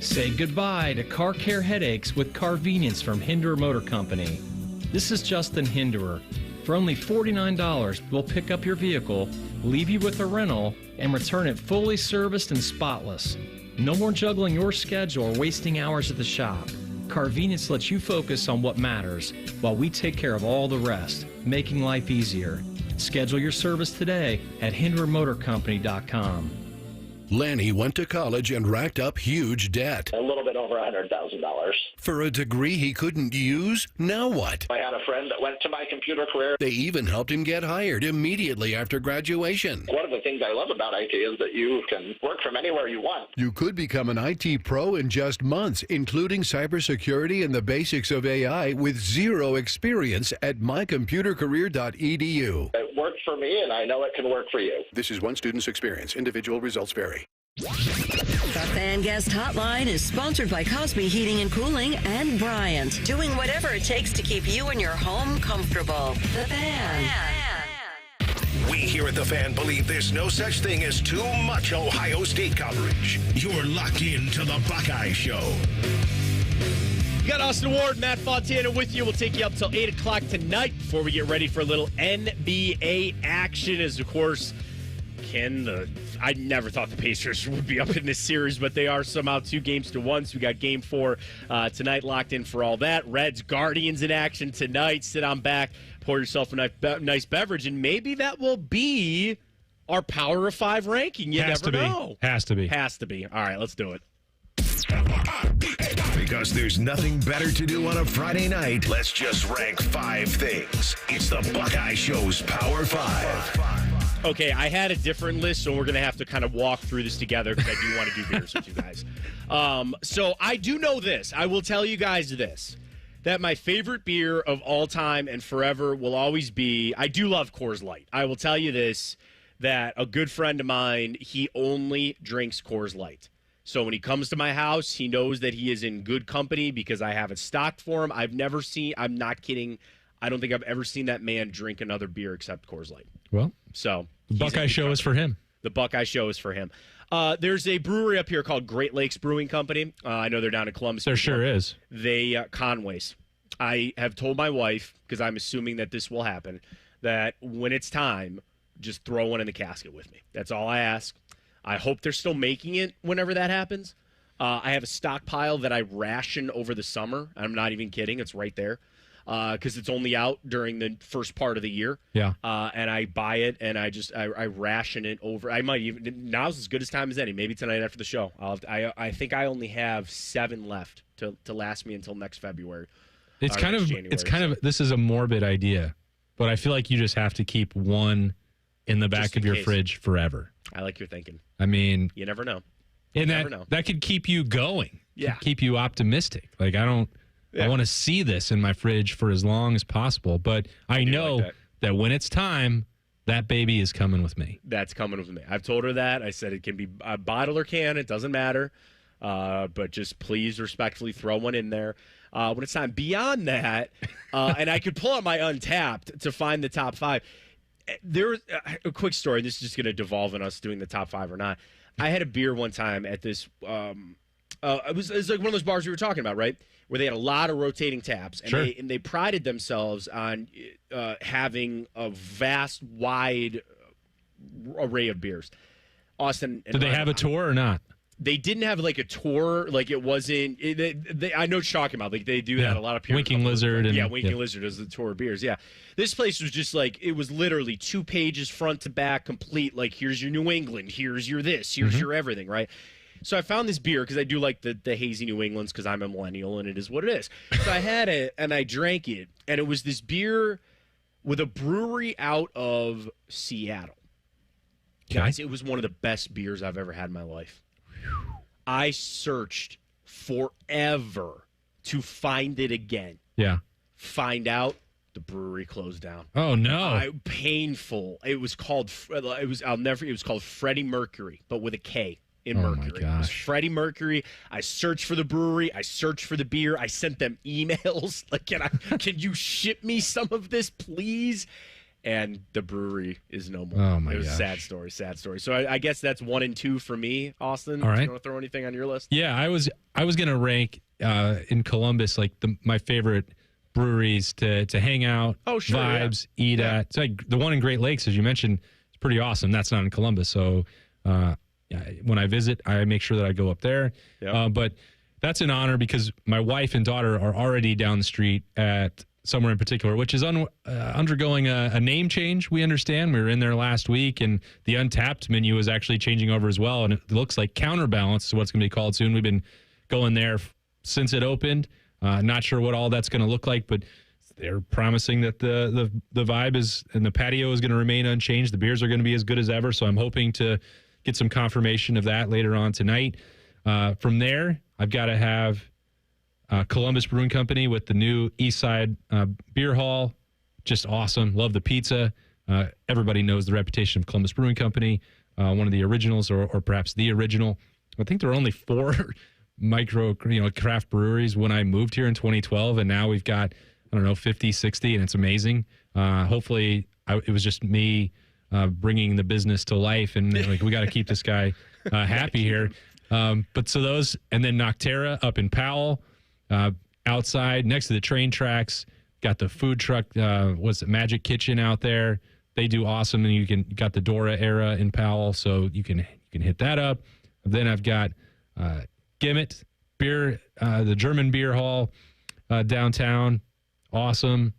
Say goodbye to car care headaches with Carvenience from Hinderer Motor Company. This is Justin Hinderer. For only $49, we'll pick up your vehicle, leave you with a rental, and return it fully serviced and spotless. No more juggling your schedule or wasting hours at the shop. Carvenience lets you focus on what matters while we take care of all the rest, making life easier. Schedule your service today at HindererMotorCompany.com. Lanny went to college and racked up huge debt. A little bit over $100,000. For a degree he couldn't use? Now what? I had a friend that went to my computer career. They even helped him get hired immediately after graduation. One of the things I love about IT is that you can work from anywhere you want. You could become an IT pro in just months, including cybersecurity and the basics of AI with zero experience at mycomputercareer.edu. It worked for me, and I know it can work for you. This is one student's experience. Individual results vary. The Fan Guest Hotline is sponsored by Cosby Heating and Cooling and Bryant, doing whatever it takes to keep you and your home comfortable. The Fan. We here at The Fan believe there's no such thing as too much Ohio State coverage. You're locked into the Buckeye Show. You got Austin Ward, Matt Fontana with you. We'll take you up till 8 o'clock tonight before we get ready for a little NBA action. As, of course, I never thought the Pacers would be up in this series, but they are somehow 2-1. So we got game 4 tonight locked in for all that. Reds, Guardians in action tonight. Sit on back, pour yourself a nice beverage, and maybe that will be our Power of 5 ranking. You never know. Has to be. Has to be. All right, let's do it. Because there's nothing better to do on a Friday night, let's just rank 5 things. It's the Buckeye Show's Power 5. Okay, I had a different list, so we're going to have to kind of walk through this together because I do want to do beers with you guys. So I do know this. I will tell you guys this, that my favorite beer of all time and forever will always be, I do love Coors Light. I will tell you this, that a good friend of mine, he only drinks Coors Light. So when he comes to my house, he knows that he is in good company because I have it stocked for him. I'm not kidding, I don't think I've ever seen that man drink another beer except Coors Light. Well, so the Buckeye Show is for him. The Buckeye Show is for him. There's a brewery up here called Great Lakes Brewing Company. I know they're down in Columbus. There sure is. They Conway's. I have told my wife, because I'm assuming that this will happen, that when it's time, just throw one in the casket with me. That's all I ask. I hope they're still making it whenever that happens. I have a stockpile that I ration over the summer. I'm not even kidding. It's right there. Because it's only out during the first part of the year. Yeah. And I buy it, and I ration it over. I might even, now's as good as time as any. Maybe tonight after the show. I think I only have 7 left to last me until next February. This is a morbid idea, but I feel like you just have to keep one in the back of your fridge forever. I like your thinking. I mean, you never know. And that could keep you going. Yeah. Keep you optimistic. Like, I want to see this in my fridge for as long as possible, but I know that when it's time, that baby is coming with me. That's coming with me. I've told her that. I said it can be a bottle or can. It doesn't matter. But just please respectfully throw one in there when it's time. Beyond that, and I could pull out my Untapped to find the top 5. There's a quick story. This is just going to devolve in us doing the top 5 or not. I had a beer one time at this. It was like one of those bars we were talking about, right? Where they had a lot of rotating taps, and they prided themselves on having a vast, wide array of beers. Austin. Did they have a tour or not? They didn't have like a tour, like it wasn't. I know what you're talking about. Like they do that a lot of. Winking Lizard. Winking Lizard does the tour of beers. Yeah, this place was just like it was literally 2 pages front to back, complete. Like here's your New England, here's your this, here's your everything, right? So I found this beer because I do like the hazy New Englands because I'm a millennial and it is what it is. So I had it and I drank it, and it was this beer with a brewery out of Seattle. Okay. Guys, it was one of the best beers I've ever had in my life. I searched forever to find it again. Yeah. Find out the brewery closed down. Oh no! Painful. It was called. It was called Freddie Mercury, but with a K in Mercury. My gosh. It was Freddie Mercury. I searched for the brewery. I searched for the beer. I sent them emails like, can you ship me some of this, please? And the brewery is no more. Oh, my It was gosh. a sad story. So I guess that's 1 and 2 for me, Austin. All right. Do you want to throw anything on your list? Yeah, I was going to rank in Columbus like my favorite breweries to hang out, vibes, eat at. It's like the one in Great Lakes, as you mentioned, it's pretty awesome. That's not in Columbus, so when I visit, I make sure that I go up there. Yep. But that's an honor because my wife and daughter are already down the street at somewhere in particular, which is undergoing a name change. We understand. We were in there last week, and the Untapped menu is actually changing over as well. And it looks like Counterbalance is what's going to be called soon. We've been going there since it opened. Not sure what all that's going to look like, but they're promising that the vibe is and the patio is going to remain unchanged. The beers are going to be as good as ever. So I'm hoping to get some confirmation of that later on tonight. From there, I've got to have Columbus Brewing Company with the new East Side Beer Hall. Just awesome. Love the pizza. Everybody knows the reputation of Columbus Brewing Company, one of the originals or perhaps the original. I think there are only 4 micro craft breweries when I moved here in 2012, and now we've got, 50, 60, and it's amazing. Hopefully it was just me bringing the business to life, and we got to keep this guy happy here. But so those, and then Noctera up in Powell, outside next to the train tracks, got the food truck, Magic Kitchen out there. They do awesome, and you got the Dora era in Powell, so you can hit that up. Then I've got Gimmet Beer, the German Beer Hall downtown, awesome.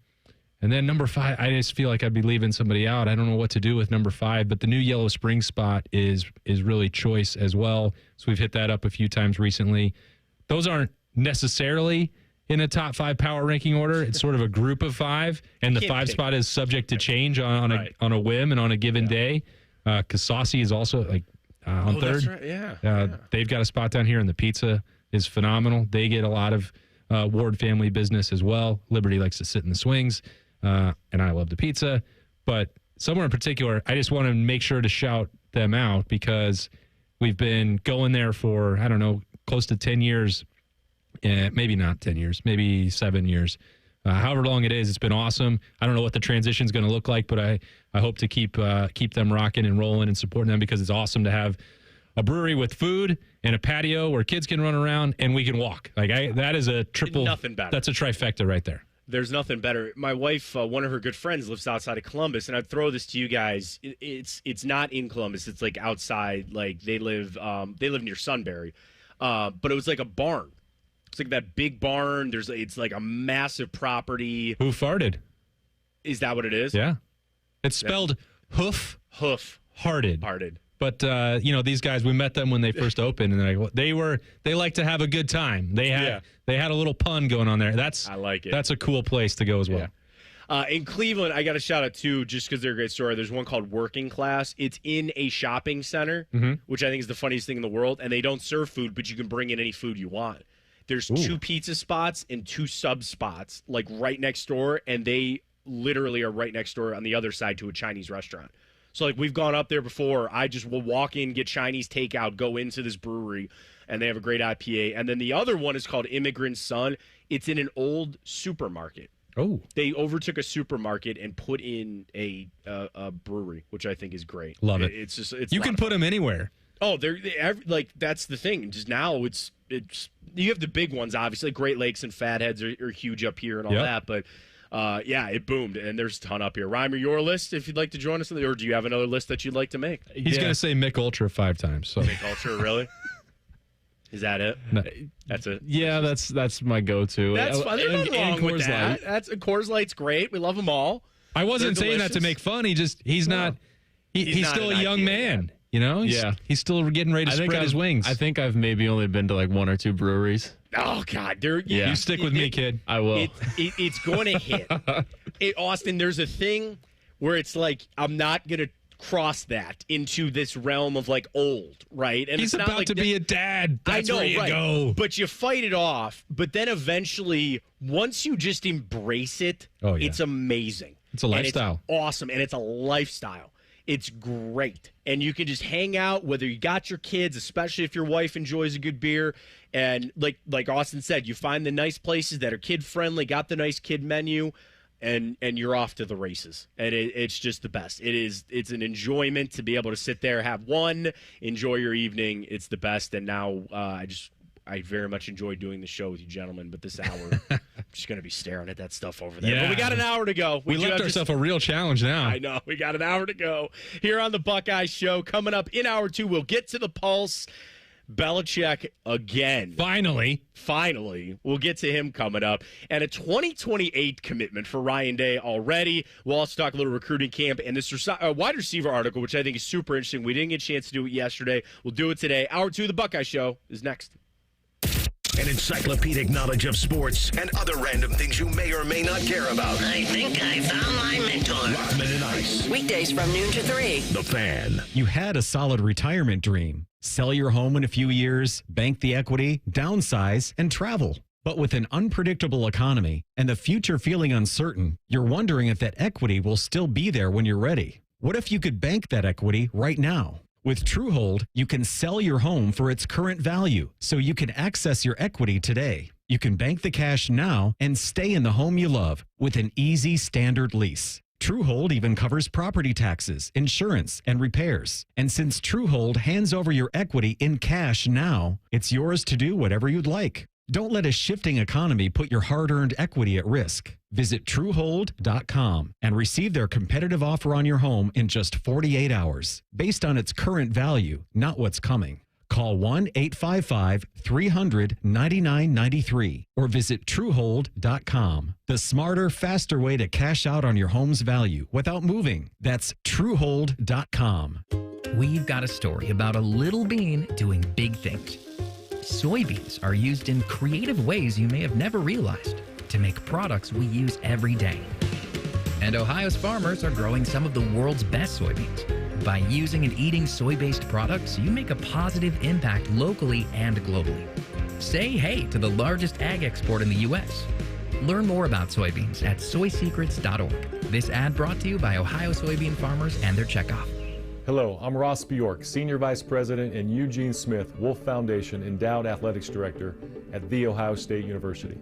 And then number 5, I just feel like I'd be leaving somebody out. I don't know what to do with number 5, but the new Yellow Spring spot is really choice as well. So we've hit that up a few times recently. Those aren't necessarily in a top 5 power ranking order. It's sort of a group of 5, and the 5 spot is subject to change on a whim and on a given day. Because Saucy is also on 3rd. That's right. Yeah. They've got a spot down here, and the pizza is phenomenal. They get a lot of Ward family business as well. Liberty likes to sit in the swings, and I love the pizza. But somewhere in particular, I just want to make sure to shout them out because we've been going there for, close to 10 years. Maybe not 10 years, maybe 7 years. However long it is, it's been awesome. I don't know what the transition is going to look like, but I hope to keep them rocking and rolling and supporting them because it's awesome to have a brewery with food and a patio where kids can run around and we can walk. That is a triple. Nothing better. That's a trifecta right there. There's nothing better. My wife, one of her good friends, lives outside of Columbus, and I'd throw this to you guys. It's not in Columbus. It's like outside. Like they live near Sunbury, but it was like a barn. It's like that big barn. It's like a massive property. Who farted? Is that what it is? Yeah. It's spelled hoof hearted. But these guys, we met them when they first opened, and they like to have a good time. They had a little pun going on there. I like it. That's a cool place to go as well. Yeah. In Cleveland, I got a shout out too, just because they're a great story. There's one called Working Class. It's in a shopping center, which I think is the funniest thing in the world. And they don't serve food, but you can bring in any food you want. There's 2 pizza spots and 2 sub spots, like right next door, and they literally are right next door on the other side to a Chinese restaurant. So, we've gone up there before. I just will walk in, get Chinese takeout, go into this brewery, and they have a great IPA. And then the other one is called Immigrant Son. It's in an old supermarket. Oh. They overtook a supermarket and put in a brewery, which I think is great. Love it. It's you can put them anywhere. Oh, like that's the thing. Just now, it's you have the big ones, obviously. Great Lakes and Fatheads are huge up here and all that, but it boomed, and there's a ton up here. Reimer, your list, if you'd like to join us, or do you have another list that you'd like to make? He's going to say Mick Ultra 5 times. So Mick Ultra, really? Is that it? No. That's it. Yeah, that's my go-to. That's fine. There's nothing wrong with that. Coors Light's great. We love them all. I wasn't saying that to make fun. He's not. He's still a young man. You know? He's still getting ready to spread his wings. I think I've maybe only been to like 1 or 2 breweries. Oh, God. You stick with me, kid. I will. It's going to hit. Austin, there's a thing where it's like, I'm not going to cross that into this realm of like old, right? And he's it's not about like to be a dad. That's where you go. But you fight it off. But then eventually, once you just embrace it, it's amazing. It's a lifestyle. And it's awesome. And it's a lifestyle. It's great. And you can just hang out, whether you got your kids, especially if your wife enjoys a good beer. And like Austin said, you find the nice places that are kid-friendly, got the nice kid menu, and you're off to the races. And it's just the best. It's an enjoyment to be able to sit there, have one, enjoy your evening. It's the best. And now I very much enjoy doing the show with you gentlemen, but this hour, I'm just going to be staring at that stuff over there. Yeah. But we got an hour to go. We left ourselves a real challenge now. I know. We got an hour to go here on the Buckeye Show. Coming up in hour 2, we'll get to the pulse. Belichick again. Finally. We'll get to him coming up. And a 2028 commitment for Ryan Day already. We'll also talk a little recruiting camp and this wide receiver article, which I think is super interesting. We didn't get a chance to do it yesterday. We'll do it today. Hour 2 of the Buckeye Show is next. An encyclopedic knowledge of sports and other random things you may or may not care about. I think I found my mentor. Rothman and Ice. Weekdays from noon to 3. The Fan. You had a solid retirement dream. Sell your home in a few years, bank the equity, downsize, and travel. But with an unpredictable economy and the future feeling uncertain, you're wondering if that equity will still be there when you're ready. What if you could bank that equity right now? With Truehold, you can sell your home for its current value, so you can access your equity today. You can bank the cash now and stay in the home you love with an easy standard lease. Truehold even covers property taxes, insurance, and repairs. And since Truehold hands over your equity in cash now, it's yours to do whatever you'd like. Don't let a shifting economy put your hard-earned equity at risk. Visit Truehold.com and receive their competitive offer on your home in just 48 hours, based on its current value, not what's coming. Call 1-855-300-9993 or visit Truehold.com. The smarter, faster way to cash out on your home's value without moving. That's Truehold.com. We've got a story about a little bean doing big things. Soybeans are used in creative ways you may have never realized to make products we use every day. And Ohio's farmers are growing some of the world's best soybeans. By using and eating soy-based products, you make a positive impact locally and globally. Say hey to the largest ag export in the U.S. Learn more about soybeans at soysecrets.org. This ad brought to you by Ohio soybean farmers and their checkoff. Hello, I'm Ross Bjork, Senior Vice President and Eugene Smith Wolf Foundation Endowed Athletics Director at The Ohio State University.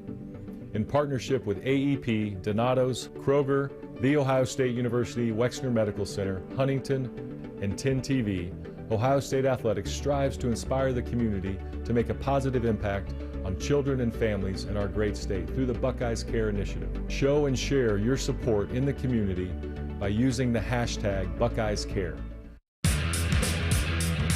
In partnership with AEP, Donato's, Kroger, The Ohio State University Wexner Medical Center, Huntington, and 10 TV, Ohio State Athletics strives to inspire the community to make a positive impact on children and families in our great state through the Buckeyes Care Initiative. Show and share your support in the community by using the hashtag BuckeyesCare.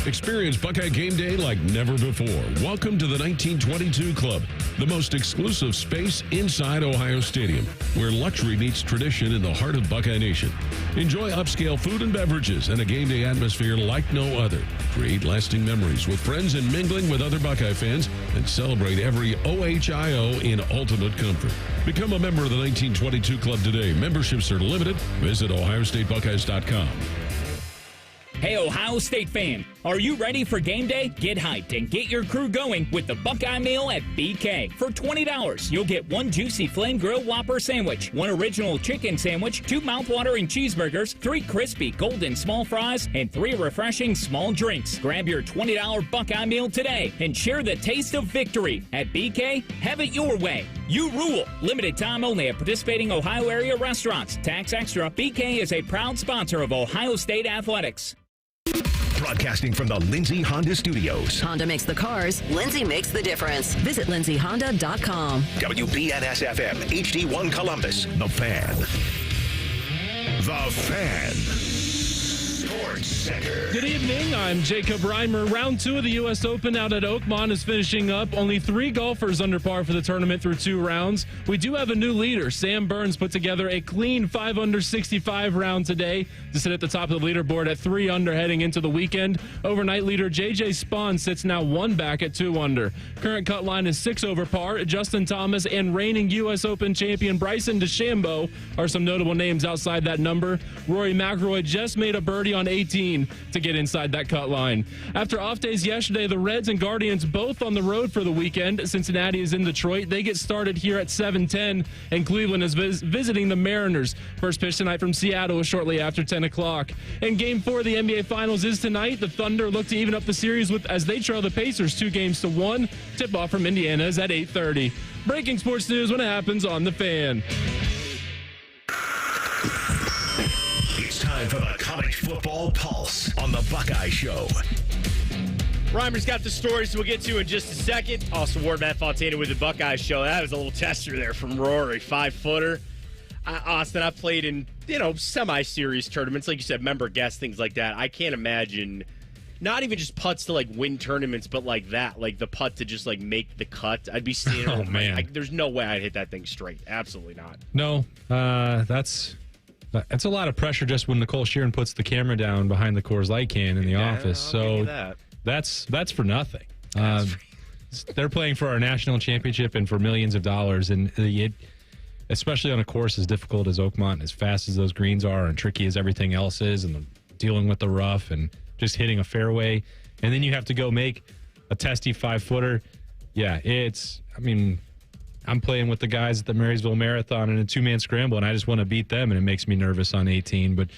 Experience Buckeye Game Day like never before. Welcome to the 1922 Club, the most exclusive space inside Ohio Stadium, where luxury meets tradition in the heart of Buckeye Nation. Enjoy upscale food and beverages and a game day atmosphere like no other. Create lasting memories with friends and mingling with other Buckeye fans, and celebrate every OHIO in ultimate comfort. Become a member of the 1922 Club today. Memberships are limited. Visit OhioStateBuckeyes.com. Hey, Ohio State fan, are you ready for game day? Get hyped and get your crew going with the Buckeye Meal at BK. For $20, you'll get 1 juicy flame grilled Whopper sandwich, 1 original chicken sandwich, 2 mouthwatering cheeseburgers, 3 crispy golden small fries, and 3 refreshing small drinks. Grab your $20 Buckeye Meal today and share the taste of victory. At BK, have it your way. You rule. Limited time only at participating Ohio area restaurants. Tax extra. BK is a proud sponsor of Ohio State Athletics. Broadcasting from the Lindsay Honda Studios. Honda makes the cars. Lindsay makes the difference. Visit lindsayhonda.com. WBNS-FM, HD1 Columbus. The Fan. The Fan. Sports Center. Good evening. I'm Jacob Reimer. Round 2 of the U.S. Open out at Oakmont is finishing up. Only 3 golfers under par for the tournament through 2 rounds. We do have a new leader. Sam Burns put together a clean 5 under 65 round today to sit at the top of the leaderboard at 3 under heading into the weekend. Overnight leader J.J. Spahn sits now 1 back at 2 under. Current cut line is 6 over par. Justin Thomas and reigning U.S. Open champion Bryson DeChambeau are some notable names outside that number. Rory McIlroy just made a birdie on 18 to get inside that cut line. After off days yesterday, the Reds and Guardians both on the road for the weekend. Cincinnati is in Detroit. They get started here at 7:10, and Cleveland is visiting the Mariners. First pitch tonight from Seattle is shortly after 10 o'clock. And Game 4 of the NBA Finals is tonight. The Thunder look to even up the series as they trail the Pacers 2-1. Tip-off from Indiana is at 8:30. Breaking sports news when it happens on The Fan. Time for the College Football Pulse on the Buckeye Show. Reimer's got the stories we'll get to in just a second. Austin Ward, Matt Fontana with the Buckeye Show. That was a little tester there from Rory, 5-footer. Austin, I've played in, semi-series tournaments, like you said, member guest, things like that. I can't imagine, not even just putts to, win tournaments, but like that, like the putt to just, make the cut. I'd be standing there. Man. There's no way I'd hit that thing straight. Absolutely not. No, that's a lot of pressure just when Nicole Sheeran puts the camera down behind the Coors Light can in the office. So that's for nothing. They're playing for our national championship and for millions of dollars. And especially on a course as difficult as Oakmont, as fast as those greens are and tricky as everything else is, and dealing with the rough and just hitting a fairway. And then you have to go make a testy 5-footer. Yeah, I'm playing with the guys at the Marysville Marathon in a 2-man scramble, and I just want to beat them, and it makes me nervous on 18. But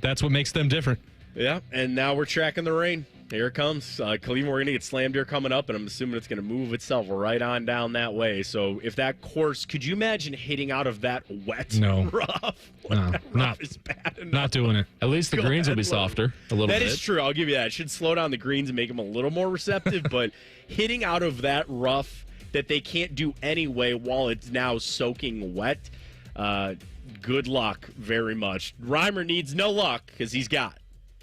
that's what makes them different. Yeah, and now we're tracking the rain. Here it comes. Cleveland, we're going to get slammed here coming up, and I'm assuming it's going to move itself right on down that way. So if that course, could you imagine hitting out of that wet rough? Rough is bad enough. Not doing it. At least the greens will be softer a little bit. That is true. I'll give you that. It should slow down the greens and make them a little more receptive, but hitting out of that rough that they can't do anyway while it's now soaking wet. Good luck very much. Reimer needs no luck because he's got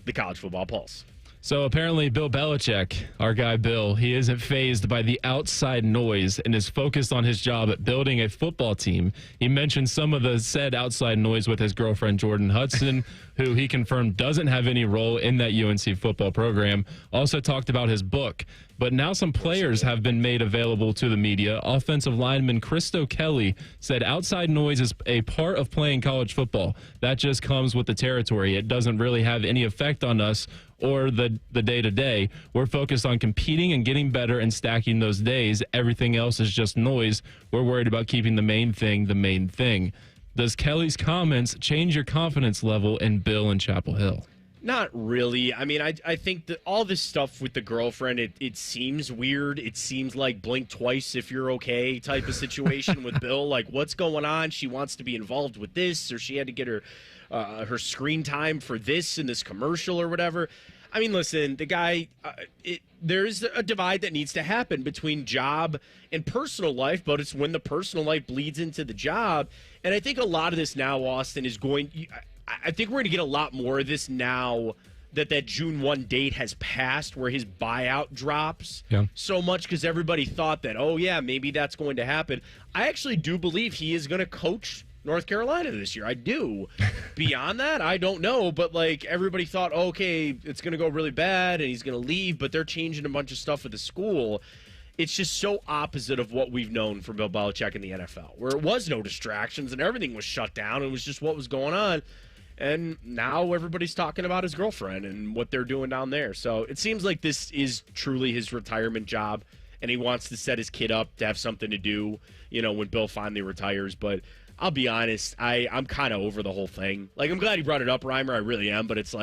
the College Football Pulse. So apparently Bill Belichick, our guy Bill, he isn't fazed by the outside noise and is focused on his job at building a football team. He mentioned some of the said outside noise with his girlfriend Jordan Hudson, who he confirmed doesn't have any role in that UNC football program. Also talked about his book. But now some players have been made available to the media. Offensive lineman Christo Kelly said outside noise is a part of playing college football. That just comes with the territory. It doesn't really have any effect on us or the day-to-day. We're focused on competing and getting better and stacking those days. Everything else is just noise. We're worried about keeping the main thing the main thing. Does Kelly's comments change your confidence level in Bill and Chapel Hill? Not really. I mean, I think that all this stuff with the girlfriend, it seems weird. It seems like blink twice if you're okay type of situation with Bill. Like, what's going on? She wants to be involved with this, or she had to get her screen time for this in this commercial or whatever. I mean, listen, the guy, there's a divide that needs to happen between job and personal life, but it's when the personal life bleeds into the job. And I think a lot of this now, Austin, is I think we're going to get a lot more of this now that June 1 date has passed, where his buyout drops so much because everybody thought that, oh, yeah, maybe that's going to happen. I actually do believe he is going to coach North Carolina this year. I do. Beyond that, I don't know. But, everybody thought, okay, it's going to go really bad and he's going to leave, but they're changing a bunch of stuff with the school. It's just so opposite of what we've known from Bill Belichick in the NFL, where it was no distractions and everything was shut down. It was just what was going on. And now everybody's talking about his girlfriend and what they're doing down there. So it seems like this is truly his retirement job, and he wants to set his kid up to have something to do, when Bill finally retires. But I'll be honest, I'm kind of over the whole thing. I'm glad you brought it up, Reimer. I really am. But it's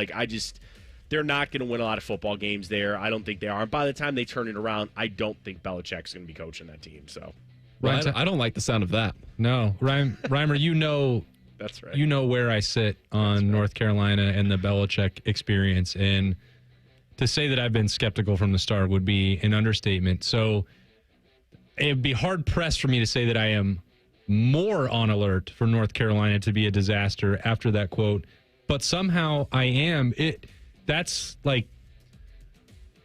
they're not going to win a lot of football games there. I don't think they are. And by the time they turn it around, I don't think Belichick's going to be coaching that team. So, well, I don't like the sound of that. No, Reimer, that's right. You know where I sit on North Carolina and the Belichick experience. And to say that I've been skeptical from the start would be an understatement. So it'd be hard pressed for me to say that I am more on alert for North Carolina to be a disaster after that quote, but somehow I am. That's like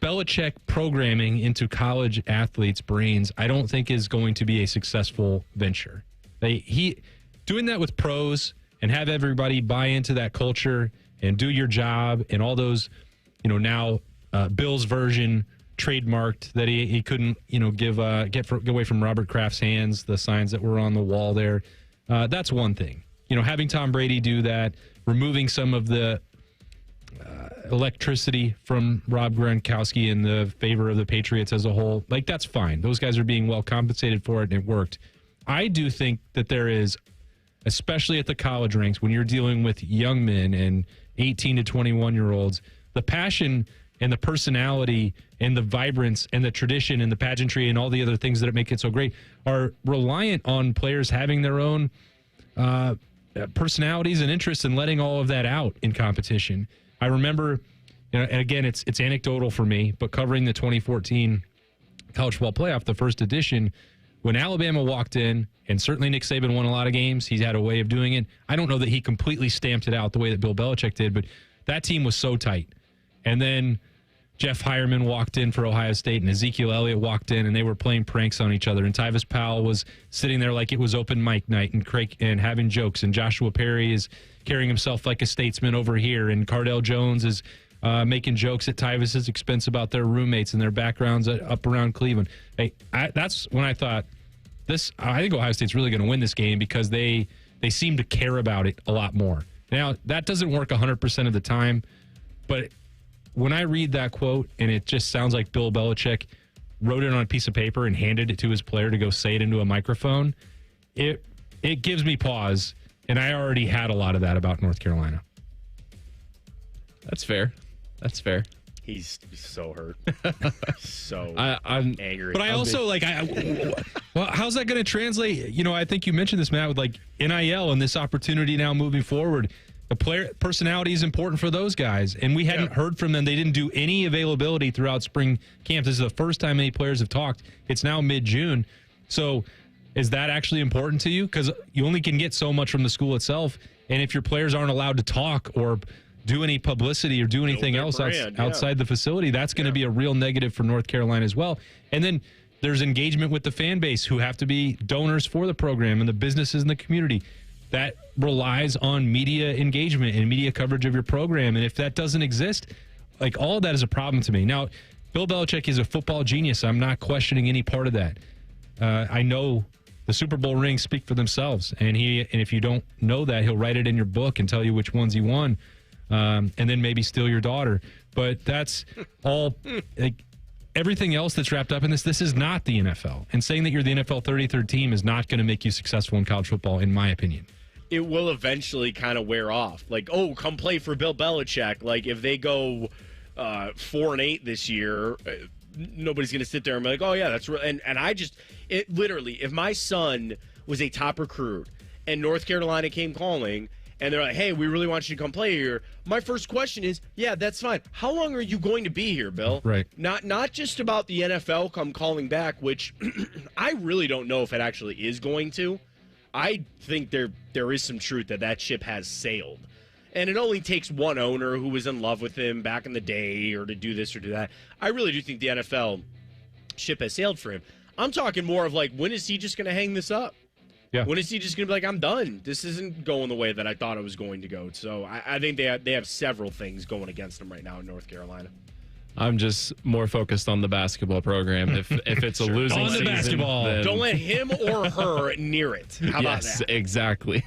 Belichick programming into college athletes' brains. I don't think is going to be a successful venture. He doing that with pros and have everybody buy into that culture and do your job and all those, now Bill's version trademarked that he couldn't, get away from Robert Kraft's hands, the signs that were on the wall there. That's one thing. Having Tom Brady do that, removing some of the electricity from Rob Gronkowski in the favor of the Patriots as a whole, like that's fine. Those guys are being well compensated for it, and it worked. I do think that there is, especially at the college ranks, when you're dealing with young men and 18 to 21-year-olds, the passion and the personality and the vibrance and the tradition and the pageantry and all the other things that make it so great are reliant on players having their own personalities and interests and letting all of that out in competition. I remember, and again, it's anecdotal for me, but covering the 2014 college football playoff, the first edition, when Alabama walked in, and certainly Nick Saban won a lot of games, he's had a way of doing it. I don't know that he completely stamped it out the way that Bill Belichick did, but that team was so tight. And then Jeff Hireman walked in for Ohio State, and Ezekiel Elliott walked in, and they were playing pranks on each other. And Tyvis Powell was sitting there like it was open mic night and having jokes. And Joshua Perry is carrying himself like a statesman over here. And Cardell Jones is making jokes at Tyvis's expense about their roommates and their backgrounds up around Cleveland. That's when I thought, I think Ohio State's really going to win this game because they seem to care about it a lot more. Now, that doesn't work 100% of the time, but when I read that quote and it just sounds like Bill Belichick wrote it on a piece of paper and handed it to his player to go say it into a microphone, it gives me pause, and I already had a lot of that about North Carolina. That's fair. He's so hurt. I'm angry. But I also well, how's that going to translate? I think you mentioned this, Matt, with like NIL and this opportunity now moving forward. The player personality is important for those guys, and we hadn't heard from them. They didn't do any availability throughout spring camp. This is the first time any players have talked. It's now mid-June. So is that actually important to you? Because you only can get so much from the school itself, and if your players aren't allowed to talk or do any publicity or do anything else outside the facility, that's going to be a real negative for North Carolina as well. And then there's engagement with the fan base who have to be donors for the program and the businesses in the community. That relies on media engagement and media coverage of your program. And if that doesn't exist, like all of that is a problem to me. Now, Bill Belichick is a football genius. I'm not questioning any part of that. I know the Super Bowl rings speak for themselves. And if you don't know that, he'll write it in your book and tell you which ones he won. And then maybe steal your daughter. But that's all everything else that's wrapped up in this. This is not the NFL. And saying that you're the NFL 33rd team is not going to make you successful in college football, in my opinion. It will eventually kind of wear off. Like, oh, come play for Bill Belichick. Like, if they go 4-8 this year, nobody's going to sit there and be like, oh, yeah, that's real. And I just, literally, if my son was a top recruit and North Carolina came calling and they're like, hey, we really want you to come play here, my first question is, yeah, that's fine. How long are you going to be here, Bill? Right. Not just about the NFL come calling back, which I really don't know if it actually is going to. I think there is some truth that ship has sailed. And it only takes one owner who was in love with him back in the day or to do this or do that. I really do think the NFL ship has sailed for him. I'm talking more of like, when is he just going to hang this up? Yeah. When is he just going to be like, I'm done? This isn't going the way that I thought it was going to go. So I think they have several things going against them right now in North Carolina. I'm just more focused on the basketball program. If it's a losing on the season, basketball, then... don't let him or her near it. How about yes, that? Exactly.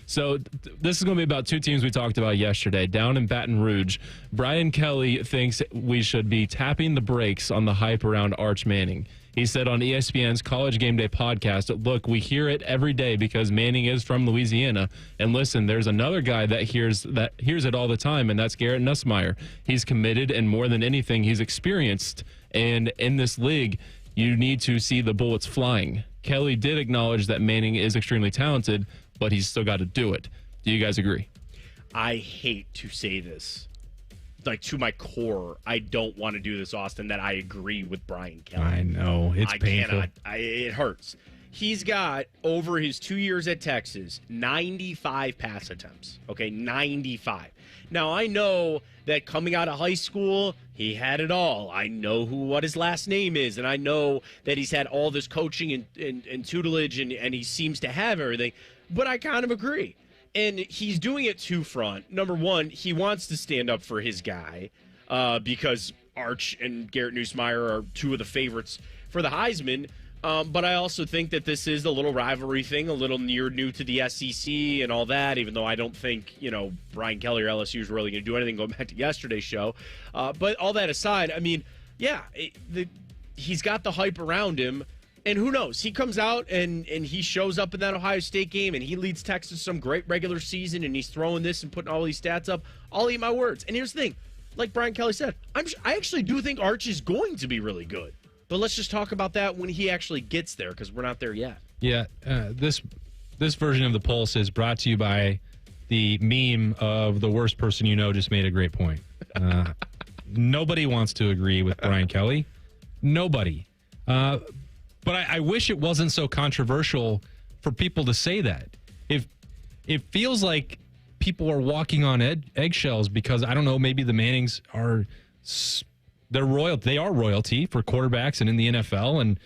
So this is going to be about two teams we talked about yesterday. Down in Baton Rouge, Brian Kelly thinks we should be tapping the brakes on the hype around Arch Manning. He said on ESPN's College Game Day podcast, look, we hear it every day because Manning is from Louisiana. And listen, there's another guy that hears it all the time, and that's Garrett Nussmeier. He's committed, and more than anything, he's experienced. And in this league, you need to see the bullets flying. Kelly did acknowledge that Manning is extremely talented, but he's still got to do it. Do you guys agree? I hate to say this. like to my core, I don't want to do this, Austin, that I agree with Brian Kelly. I know. It's painful. It hurts. He's got, over his 2 years at Texas, 95 pass attempts. Okay, 95. Now, I know that coming out of high school, he had it all. I know what his last name is, and I know that he's had all this coaching and tutelage, and he seems to have everything. But I kind of agree. And he's doing it two-front. Number one, he wants to stand up for his guy because Arch and Garrett Nussmeier are two of the favorites for the Heisman. But I also think that this is a little rivalry thing, a little new to the SEC and all that, even though I don't think, Brian Kelly or LSU is really going to do anything going back to yesterday's show. But all that aside, I mean, yeah, he's got the hype around him. And who knows? He comes out and he shows up in that Ohio State game and he leads Texas some great regular season and he's throwing this and putting all these stats up. I'll eat my words. And here's the thing. Like Brian Kelly said, I actually do think Arch is going to be really good. But let's just talk about that when he actually gets there because we're not there yet. Yeah, this version of the Pulse is brought to you by the meme of the worst person you know just made a great point. Nobody wants to agree with Brian Kelly. Nobody. But I wish it wasn't so controversial for people to say that. If it feels like people are walking on eggshells because, I don't know, maybe the Mannings are they are royalty for quarterbacks and in the NFL, and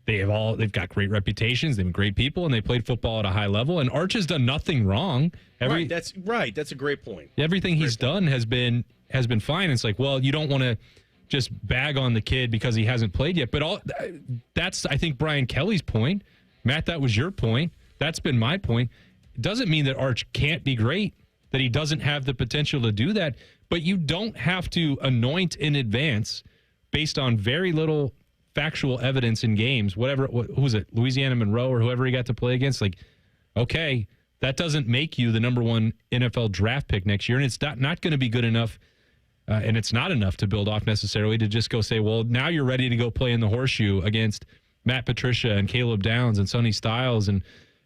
they've got great reputations, they've been great people, and they played football at a high level. And Arch has done nothing wrong. That's right. That's a great point. Everything he's done has been fine. It's like, well, you don't want to just bag on the kid because he hasn't played yet. But that's, I think, Brian Kelly's point. Matt, that was your point. That's been my point. It doesn't mean that Arch can't be great, that he doesn't have the potential to do that. But you don't have to anoint in advance based on very little factual evidence in games. Who was it? Louisiana Monroe or whoever he got to play against? Like, okay, that doesn't make you the number one NFL draft pick next year. And it's not going to be good enough. And it's not enough to build off necessarily to just go say, well, now you're ready to go play in the horseshoe against Matt Patricia and Caleb Downs and Sonny Styles and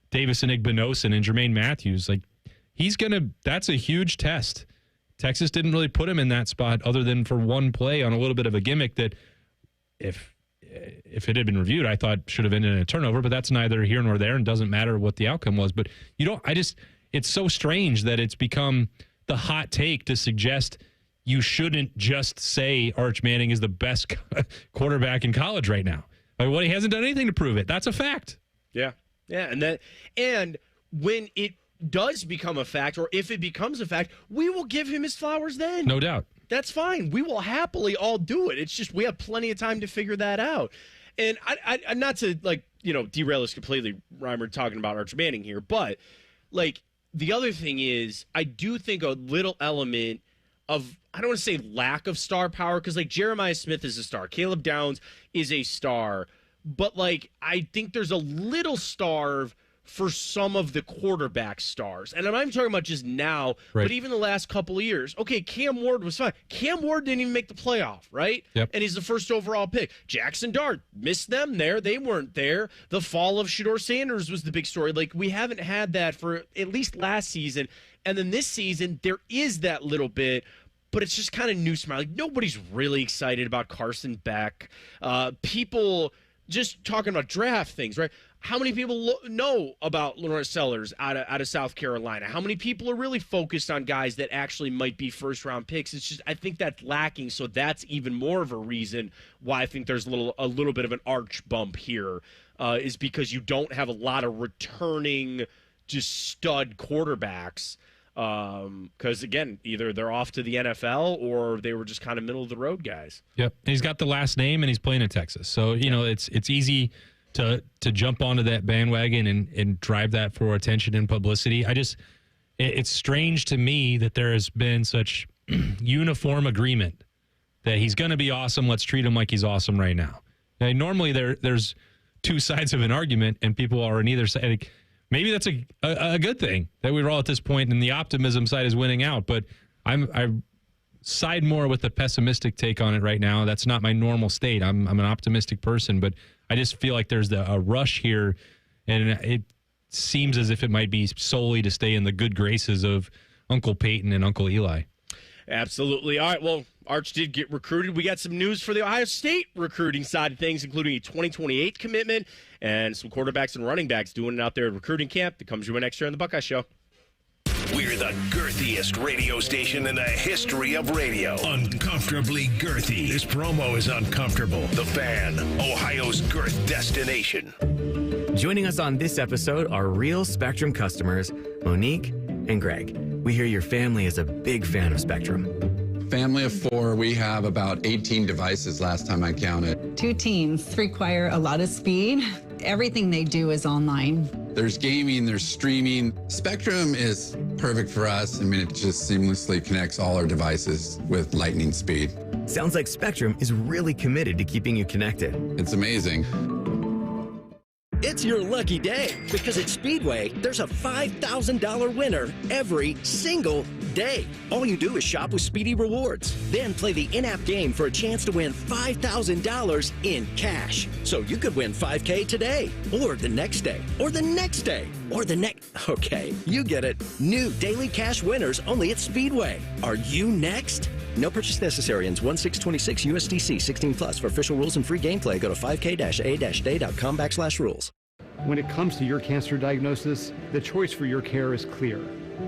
Davison Igbinosun and Jermaine Matthews. Like, that's a huge test. Texas didn't really put him in that spot other than for one play on a little bit of a gimmick that if it had been reviewed, I thought should have ended in a turnover, but that's neither here nor there and doesn't matter what the outcome was. But it's so strange that it's become the hot take to suggest you shouldn't just say Arch Manning is the best quarterback in college right now. Like, well, he hasn't done anything to prove it. That's a fact. Yeah. Yeah. And when it does become a fact, or if it becomes a fact, we will give him his flowers then. No doubt. That's fine. We will happily all do it. It's just we have plenty of time to figure that out. And I not to derail us completely, Reimer, talking about Arch Manning here, but like the other thing is I do think a little element of, I don't want to say lack of star power, because like Jeremiah Smith is a star, Caleb Downs is a star, but like I think there's a little starve for some of the quarterback stars. And I'm not even talking about just now, right, but even the last couple of years. Okay, Cam Ward was fine. Cam Ward didn't even make the playoff, right? Yep. And he's the first overall pick. Jackson Dart, missed them there. They weren't there. The fall of Shedeur Sanders was the big story. Like, we haven't had that for at least last season. And then this season, there is that little bit, but it's just kind of new smile. Like, nobody's really excited about Carson Beck. People just talking about draft things, right? How many people know about Lawrence Sellers out of South Carolina? How many people are really focused on guys that actually might be first-round picks? It's just, I think that's lacking, so that's even more of a reason why I think there's a little bit of an arch bump here, is because you don't have a lot of returning just stud quarterbacks. Because, again, either they're off to the NFL or they were just kind of middle-of-the-road guys. Yep. He's got the last name, and he's playing in Texas. So, you know, it's easy to jump onto that bandwagon and drive that for attention and publicity. It's strange to me that there has been such uniform agreement that he's going to be awesome. Let's treat him like he's awesome right now. And normally there's two sides of an argument, and people are on either side. Like, maybe that's a good thing that we're all at this point, and the optimism side is winning out. But I side more with the pessimistic take on it right now. That's not my normal state. I'm an optimistic person, but I just feel like there's a rush here, and it seems as if it might be solely to stay in the good graces of Uncle Peyton and Uncle Eli. Absolutely. All right, well, Arch did get recruited. We got some news for the Ohio State recruiting side of things, including a 2028 commitment and some quarterbacks and running backs doing it out there at recruiting camp. That comes your way next year on the Buckeye Show. We're the girthiest radio station in the history of radio. Uncomfortably girthy. This promo is uncomfortable. The Fan, Ohio's girth destination. Joining us on this episode are real Spectrum customers, Monique and Greg. We hear your family is a big fan of Spectrum. Family of 4, we have about 18 devices last time I counted. 2 teams require a lot of speed. Everything they do is online. There's gaming, there's streaming. Spectrum is perfect for us. I mean, it just seamlessly connects all our devices with lightning speed. Sounds like Spectrum is really committed to keeping you connected. It's amazing. It's your lucky day because at Speedway, there's a $5,000 winner every single day. All you do is shop with Speedy Rewards. Then play the in-app game for a chance to win $5,000 in cash. So you could win $5K today, or the next day, or the next day, or the next... Okay, you get it. New daily cash winners only at Speedway. Are you next? No purchase necessary. Ends 1/6/26 USDC 16+. For official rules and free gameplay, go to 5k-a-day.com/rules. When it comes to your cancer diagnosis, the choice for your care is clear.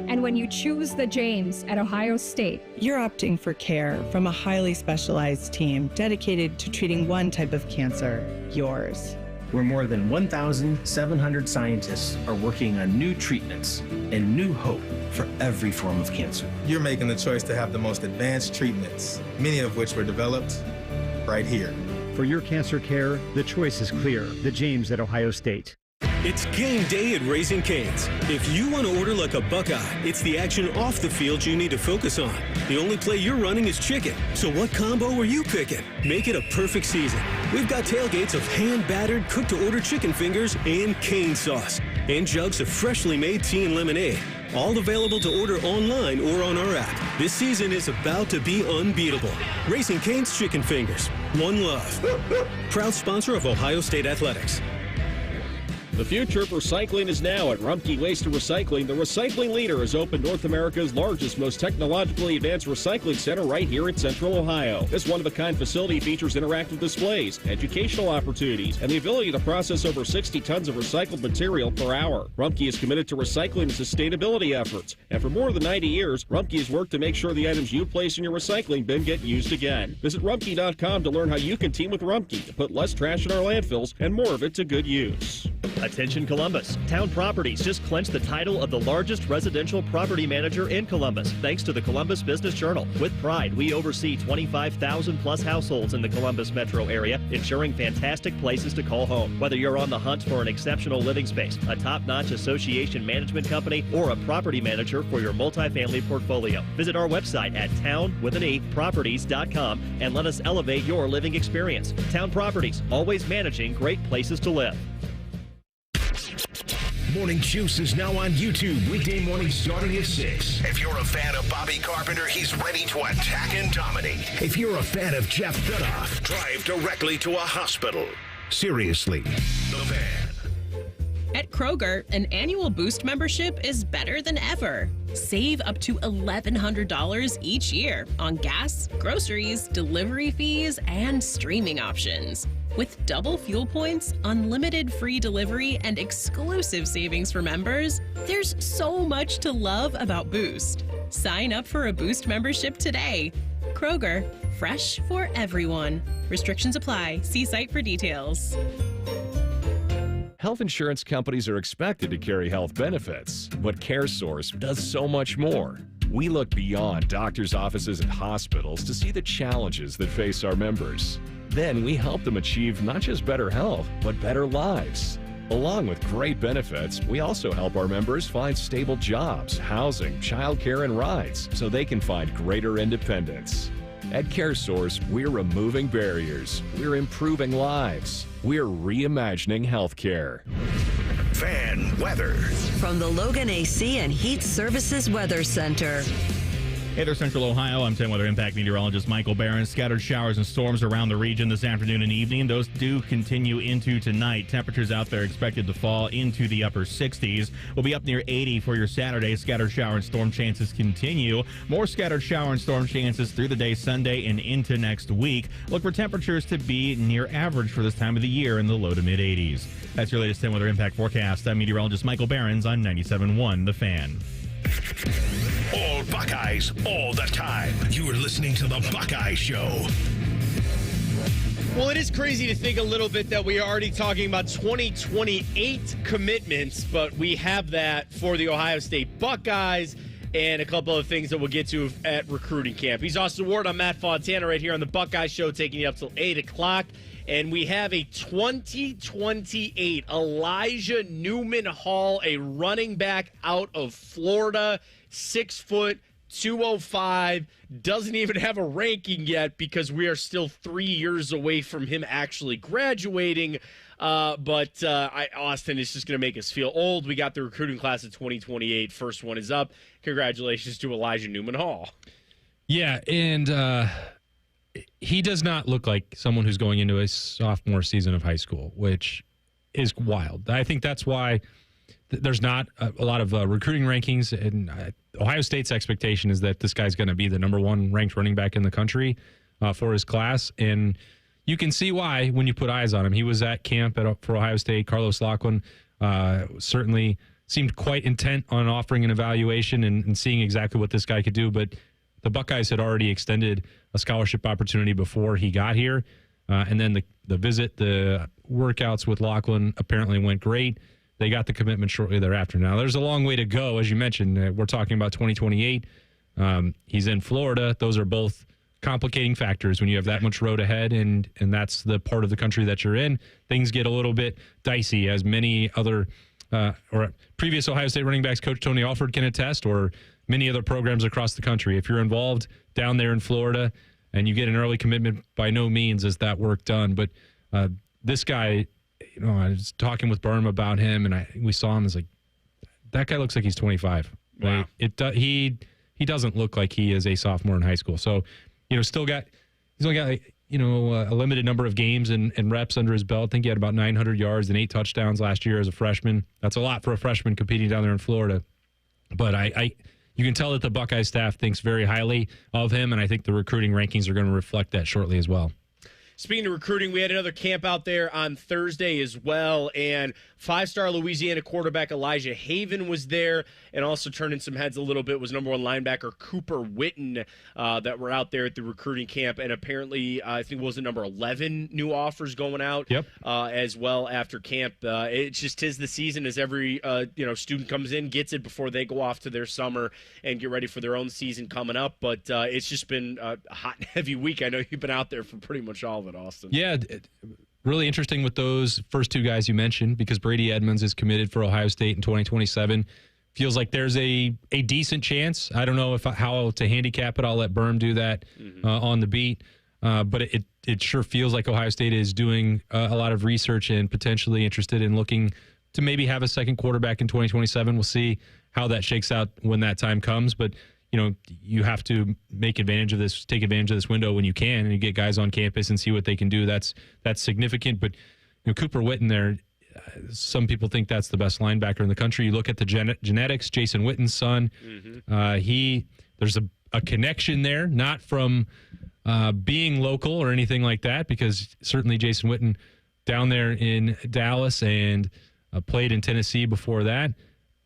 And when you choose the James at Ohio State, you're opting for care from a highly specialized team dedicated to treating one type of cancer, yours. Where more than 1,700 scientists are working on new treatments and new hope for every form of cancer. You're making the choice to have the most advanced treatments, many of which were developed right here. For your cancer care, the choice is clear. The James at Ohio State. It's game day at Raising Cane's. If you want to order like a Buckeye, it's the action off the field you need to focus on. The only play you're running is chicken. So what combo are you picking? Make it a perfect season. We've got tailgates of hand-battered, cooked-to-order chicken fingers and cane sauce. And jugs of freshly made tea and lemonade. All available to order online or on our app. This season is about to be unbeatable. Raising Cane's Chicken Fingers. One love. Proud sponsor of Ohio State Athletics. The future of recycling is now at Rumpke Waste and Recycling. The recycling leader has opened North America's largest, most technologically advanced recycling center right here in Central Ohio. This one-of-a-kind facility features interactive displays, educational opportunities, and the ability to process over 60 tons of recycled material per hour. Rumpke is committed to recycling and sustainability efforts. And for more than 90 years, Rumpke has worked to make sure the items you place in your recycling bin get used again. Visit Rumpke.com to learn how you can team with Rumpke to put less trash in our landfills and more of it to good use. Attention Columbus. Town Properties just clinched the title of the largest residential property manager in Columbus, thanks to the Columbus Business Journal. With pride, we oversee 25,000 plus households in the Columbus metro area, ensuring fantastic places to call home. Whether you're on the hunt for an exceptional living space, a top-notch association management company, or a property manager for your multifamily portfolio, visit our website at town.properties.com and let us elevate your living experience. Town Properties, always managing great places to live. Morning Juice is now on YouTube, weekday mornings starting at 6. If you're a fan of Bobby Carpenter, he's ready to attack and dominate. If you're a fan of Jeff Bidoff, drive directly to a hospital. Seriously, The Fan. At Kroger, an annual Boost membership is better than ever. Save up to $1,100 each year on gas, groceries, delivery fees, and streaming options. With double fuel points, unlimited free delivery, and exclusive savings for members, there's so much to love about Boost. Sign up for a Boost membership today. Kroger, fresh for everyone. Restrictions apply. See site for details. Health insurance companies are expected to carry health benefits, but CareSource does so much more. We look beyond doctors' offices and hospitals to see the challenges that face our members. Then we help them achieve not just better health, but better lives. Along with great benefits, we also help our members find stable jobs, housing, childcare, and rides so they can find greater independence. At CareSource, we're removing barriers, we're improving lives, we're reimagining healthcare. Fan weather. From the Logan AC and Heat Services Weather Center. Hey there, Central Ohio. I'm 10 Weather Impact meteorologist Michael Barron. Scattered showers and storms around the region this afternoon and evening. Those do continue into tonight. Temperatures out there expected to fall into the upper 60s. We'll be up near 80 for your Saturday. Scattered shower and storm chances continue. More scattered shower and storm chances through the day Sunday and into next week. Look for temperatures to be near average for this time of the year in the low to mid 80s. That's your latest 10 Weather Impact forecast. I'm meteorologist Michael Barron on 97.1 The Fan. All Buckeyes, all the time. You are listening to the Buckeye Show. Well, it is crazy to think a little bit that we are already talking about 2028 commitments, but we have that for the Ohio State Buckeyes and a couple of things that we'll get to at recruiting camp. He's Austin Ward. I'm Matt Fontana right here on the Buckeye Show, taking you up till 8 o'clock. And we have a 2028 Elijah Newman Hall, a running back out of Florida, 6 foot, 205, doesn't even have a ranking yet because we are still 3 years away from him actually graduating. But Austin is just going to make us feel old. We got the recruiting class of 2028. First one is up. Congratulations to Elijah Newman Hall. Yeah, and he does not look like someone who's going into a sophomore season of high school, which is wild. I think that's why there's not a lot of recruiting rankings. And Ohio State's expectation is that this guy's going to be the number one ranked running back in the country for his class. And you can see why when you put eyes on him. He was at camp for Ohio State. Carlos Lachlan certainly seemed quite intent on offering an evaluation and seeing exactly what this guy could do. But the Buckeyes had already extended a scholarship opportunity before he got here. And then the visit, the workouts with Lachlan apparently went great. They got the commitment shortly thereafter. Now, there's a long way to go. As you mentioned, we're talking about 2028. He's in Florida. Those are both complicating factors when you have that much road ahead, and that's the part of the country that you're in. Things get a little bit dicey, as many other or previous Ohio State running backs coach Tony Alford can attest, or many other programs across the country. If you're involved down there in Florida and you get an early commitment, by no means is that work done. But this guy, I was talking with Burma about him, and we saw him as like, that guy looks like he's 25. Right? Wow. He doesn't look like he is a sophomore in high school. So, he's only got a limited number of games and reps under his belt. I think he had about 900 yards and 8 touchdowns last year as a freshman. That's a lot for a freshman competing down there in Florida. But you can tell that the Buckeye staff thinks very highly of him, and I think the recruiting rankings are going to reflect that shortly as well. Speaking of recruiting, we had another camp out there on Thursday as well, and 5-star Louisiana quarterback Elijah Haven was there, and also turning some heads a little bit was number 1 linebacker Cooper Witten that were out there at the recruiting camp, and apparently I think was it number 11 new offers going out as well after camp. It just is the season as every student comes in, gets it before they go off to their summer and get ready for their own season coming up. But it's just been a hot and heavy week. I know you've been out there for pretty much all of it, Austin. Yeah, really interesting with those first 2 guys you mentioned, because Brady Edmonds is committed for Ohio State in 2027. Feels like there's a decent chance. I don't know how to handicap it. I'll let Berm do that on the beat. But it sure feels like Ohio State is doing a lot of research and potentially interested in looking to maybe have a second quarterback in 2027. We'll see how that shakes out when that time comes. But you have to take advantage of this window when you can, and you get guys on campus and see what they can do. That's significant. But Cooper Witten there, some people think that's the best linebacker in the country. You look at the genetics, Jason Witten's son. There's a connection there, not from being local or anything like that, because certainly Jason Witten down there in Dallas and played in Tennessee before that,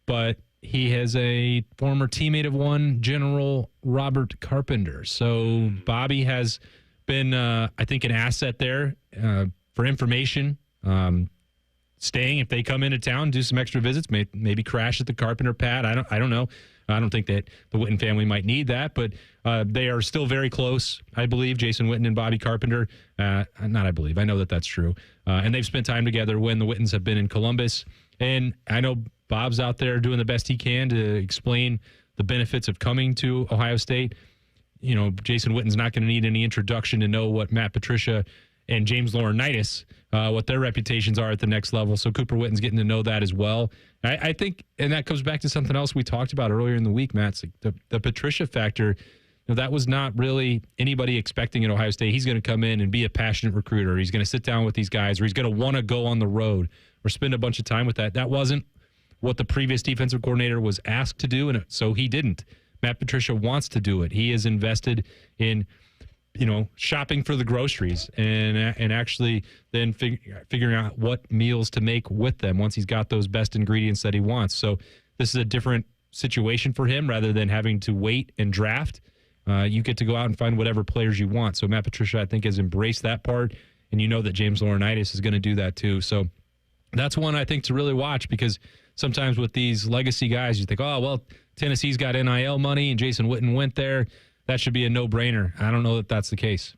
but he has a former teammate of one, General Robert Carpenter. So Bobby has been, I think, an asset there for information. Staying, if they come into town, do some extra visits, maybe crash at the Carpenter pad. I don't know. I don't think that the Witten family might need that, but they are still very close, I believe, Jason Witten and Bobby Carpenter. Not I believe. I know that that's true. And they've spent time together when the Wittens have been in Columbus. And I know Bob's out there doing the best he can to explain the benefits of coming to Ohio State. Jason Witten's not going to need any introduction to know what Matt Patricia and James Laurinaitis, what their reputations are at the next level. So Cooper Witten's getting to know that as well. I think, and that goes back to something else we talked about earlier in the week, Matt. It's like the Patricia factor that was not really anybody expecting at Ohio State. He's going to come in and be a passionate recruiter. He's going to sit down with these guys, or he's going to want to go on the road or spend a bunch of time with that. That wasn't what the previous defensive coordinator was asked to do, and so he didn't. Matt Patricia wants to do it. He is invested in, shopping for the groceries and actually then figuring out what meals to make with them once he's got those best ingredients that he wants. So this is a different situation for him rather than having to wait and draft. You get to go out and find whatever players you want. So Matt Patricia, I think, has embraced that part, and that James Laurinaitis is going to do that too. So that's one I think to really watch, because sometimes with these legacy guys, you think, oh, well, Tennessee's got NIL money and Jason Witten went there. That should be a no-brainer. I don't know that that's the case.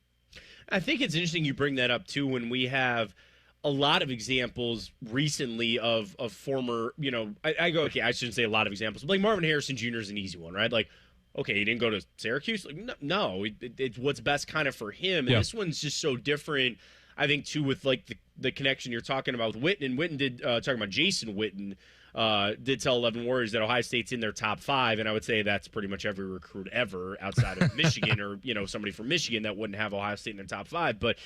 I think it's interesting you bring that up, too, when we have a lot of examples recently of former, I go, okay, I shouldn't say a lot of examples. But like Marvin Harrison Jr. is an easy one, right? Like, okay, he didn't go to Syracuse? Like, no, it's what's best kind of for him. And this one's just so different, I think, too, with like the connection you're talking about with Witten. And Witten did, talking about Jason Witten, did tell 11 Warriors that Ohio State's in their top 5, and I would say that's pretty much every recruit ever outside of Michigan or, somebody from Michigan that wouldn't have Ohio State in their top 5. But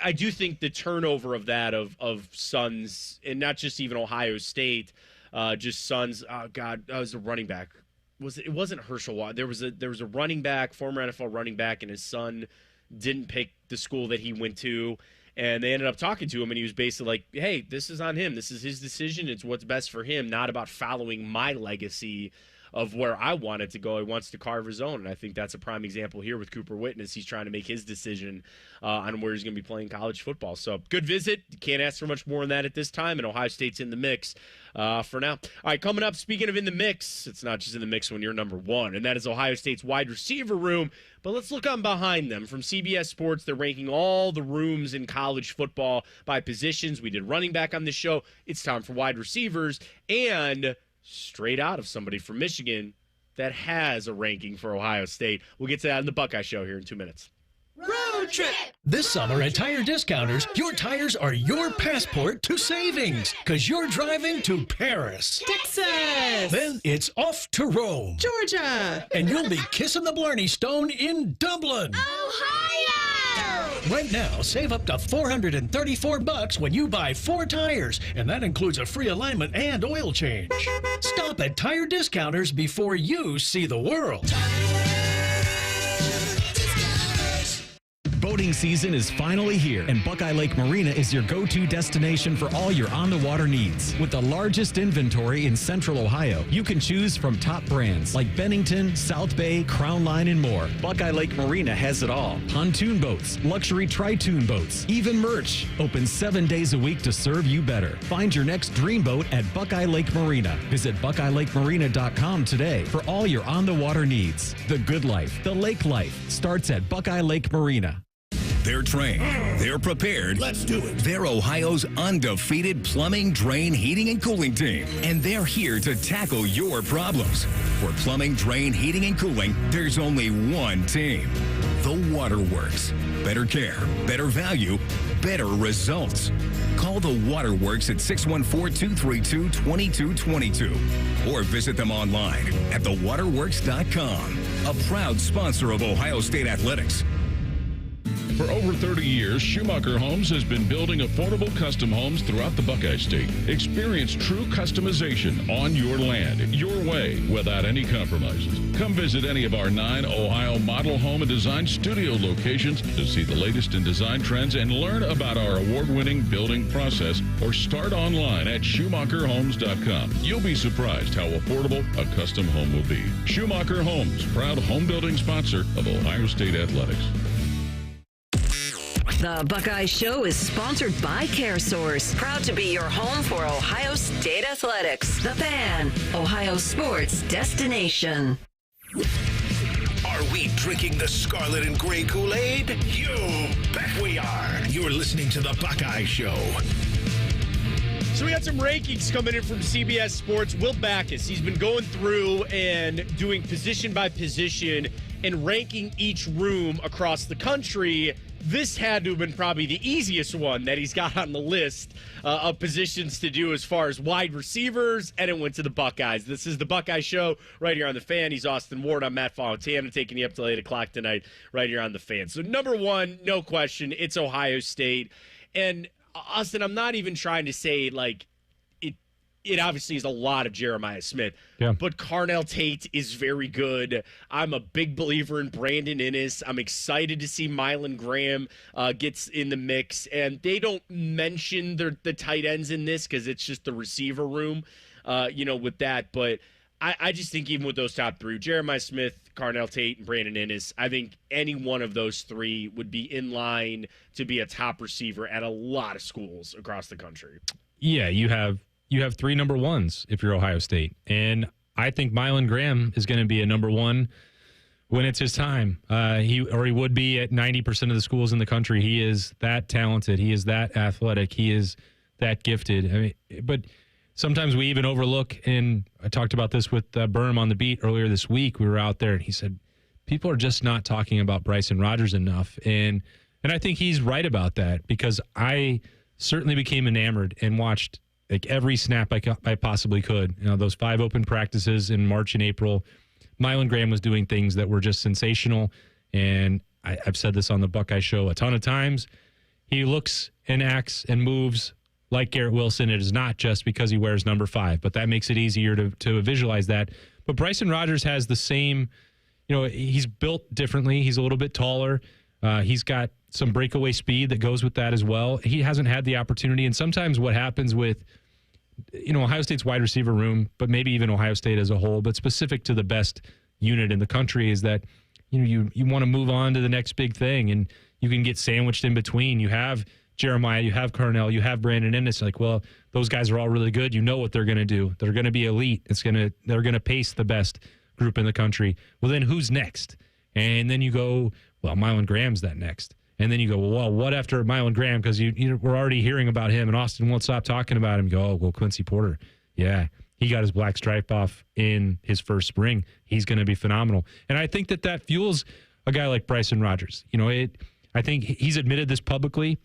I do think the turnover of that of sons, and not just even Ohio State, just sons, was a running back. It wasn't Herschel Watt. There was a running back, former NFL running back, and his son didn't pick the school that he went to. And they ended up talking to him, and he was basically like, hey, this is on him. This is his decision. It's what's best for him, not about following my legacy of where I wanted to go. He wants to carve his own, and I think that's a prime example here with Cooper Witten as he's trying to make his decision on where he's going to be playing college football. So good visit. You can't ask for much more than that at this time, and Ohio State's in the mix for now. All right, coming up, speaking of in the mix, it's not just in the mix when you're number one, and that is Ohio State's wide receiver room. But let's look on behind them. From CBS Sports, they're ranking all the rooms in college football by positions. We did running back on this show. It's time for wide receivers, and straight out of somebody from Michigan that has a ranking for Ohio State. We'll get to that in the Buckeye Show here in 2 minutes. Road trip! This summer at Tire Discounters, your tires are your passport to savings, because you're driving to Paris, Texas, then it's off to Rome, Georgia, and you'll be kissing the Blarney Stone in Dublin, Ohio! Right now, save up to $434 when you buy 4 tires, and that includes a free alignment and oil change. Stop at Tire Discounters before you see the world. Boating season is finally here, and Buckeye Lake Marina is your go-to destination for all your on-the-water needs. With the largest inventory in Central Ohio, you can choose from top brands like Bennington, South Bay, Crown Line, and more. Buckeye Lake Marina has it all. Pontoon boats, luxury tri-toon boats, even merch. Open 7 days a week to serve you better. Find your next dream boat at Buckeye Lake Marina. Visit BuckeyeLakeMarina.com today for all your on-the-water needs. The good life, the lake life, starts at Buckeye Lake Marina. They're trained. They're prepared. Let's do it. They're Ohio's undefeated plumbing, drain, heating, and cooling team. And they're here to tackle your problems. For plumbing, drain, heating, and cooling, there's only one team. The Waterworks. Better care, better value, better results. Call the Waterworks at 614-232-2222 or visit them online at thewaterworks.com. A proud sponsor of Ohio State Athletics. For over 30 years, Schumacher Homes has been building affordable custom homes throughout the Buckeye State. Experience true customization on your land, your way, without any compromises. Come visit any of our 9 Ohio model home and design studio locations to see the latest in design trends and learn about our award-winning building process, or start online at SchumacherHomes.com. You'll be surprised how affordable a custom home will be. Schumacher Homes, proud home building sponsor of Ohio State Athletics. The Buckeye Show is sponsored by CareSource, proud to be your home for Ohio State Athletics. The Fan, Ohio sports destination. Are we drinking the scarlet and gray Kool-Aid? You bet we are. You're listening to The Buckeye Show. So we got some rankings coming in from CBS Sports. Will Backus, he's been going through and doing position by position and ranking each room across the country. this had to have been probably the easiest one that he's got on the list of positions to do as far as wide receivers, and it went to the Buckeyes. This is the Buckeye Show right here on The Fan. He's Austin Ward. I'm Matt Fontana, taking you up till 8 o'clock tonight right here on The Fan. So number one, no question, it's Ohio State. And Austin, I'm not even trying to say, like, it obviously is a lot of Jeremiah Smith, but Carnell Tate is very good. I'm a big believer in Brandon Innes. I'm excited to see Mylan Graham gets in the mix, and they don't mention the tight ends in this because it's just the receiver room, with that. But I just think even with those top three, Jeremiah Smith, Carnell Tate, and Brandon Innes, I think any one of those three would be in line to be a top receiver at a lot of schools across the country. Yeah, you have three number ones if you're Ohio State. And I think Mylan Graham is going to be a number one when it's his time. He would be at 90% of the schools in the country. He is that talented. He is that athletic. He is that gifted. I mean, but sometimes we even overlook, and I talked about this with Berm on the beat earlier this week. We were out there, and he said, people are just not talking about Bryson Rodgers enough. And I think he's right about that, because I certainly became enamored and watched like every snap I possibly could. Those 5 open practices in March and April, Mylan Graham was doing things that were just sensational. And I've said this on the Buckeye Show a ton of times. He looks and acts and moves like Garrett Wilson. It is not just because he wears number 5, but that makes it easier to visualize that. But Bryson Rodgers has the same, he's built differently. He's a little bit taller. He's got some breakaway speed that goes with that as well. He hasn't had the opportunity. And sometimes what happens with, Ohio State's wide receiver room, but maybe even Ohio State as a whole, but specific to the best unit in the country, is that, you want to move on to the next big thing, and you can get sandwiched in between. You have Jeremiah, you have Carnell, you have Brandon Innes. Like, well, those guys are all really good. You know what they're going to do. They're going to be elite. They're going to pace the best group in the country. Well, then who's next? And then you go, well, Mylan Graham's that next. And then you go, well, what after Mylan Graham? Because we're already hearing about him, and Austin won't stop talking about him. You go, oh, well, Quincy Porter. Yeah, he got his black stripe off in his first spring. He's going to be phenomenal. And I think that fuels a guy like Bryson Rodgers. I think he's admitted this publicly.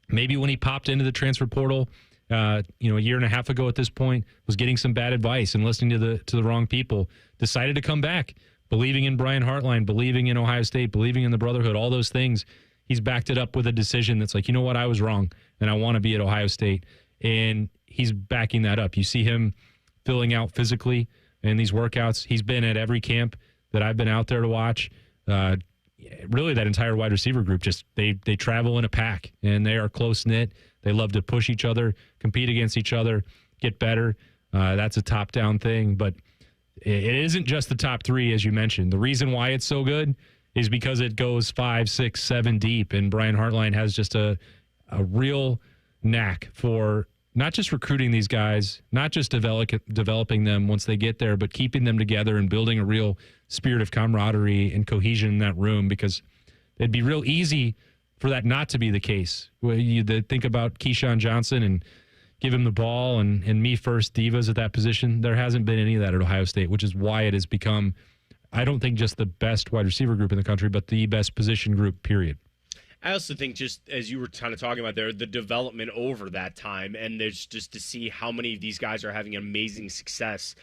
Maybe when he popped into the transfer portal, a year and a half ago at this point, was getting some bad advice and listening to the wrong people, decided to come back, believing in Brian Hartline, believing in Ohio State, believing in the brotherhood, all those things. He's backed it up with a decision that's like, you know what, I was wrong, and I want to be at Ohio State. And he's backing that up. You see him filling out physically in these workouts. He's been at every camp that I've been out there to watch. Really, that entire wide receiver group, just they travel in a pack, and they are close-knit. They love to push each other, compete against each other, get better. That's a top-down thing. But it isn't just the top three, as you mentioned. The reason why it's so good is because it goes 5, 6, 7 deep, and Brian Hartline has just a real knack for not just recruiting these guys, not just developing them once they get there, but keeping them together and building a real spirit of camaraderie and cohesion in that room, because it'd be real easy for that not to be the case. You think about Keyshawn Johnson and give him the ball and me first divas at that position. There hasn't been any of that at Ohio State, which is why it has become, I don't think just the best wide receiver group in the country, but the best position group, period. I also think, just as you were kind of talking about there, the development over that time, and there's just to see how many of these guys are having amazing success,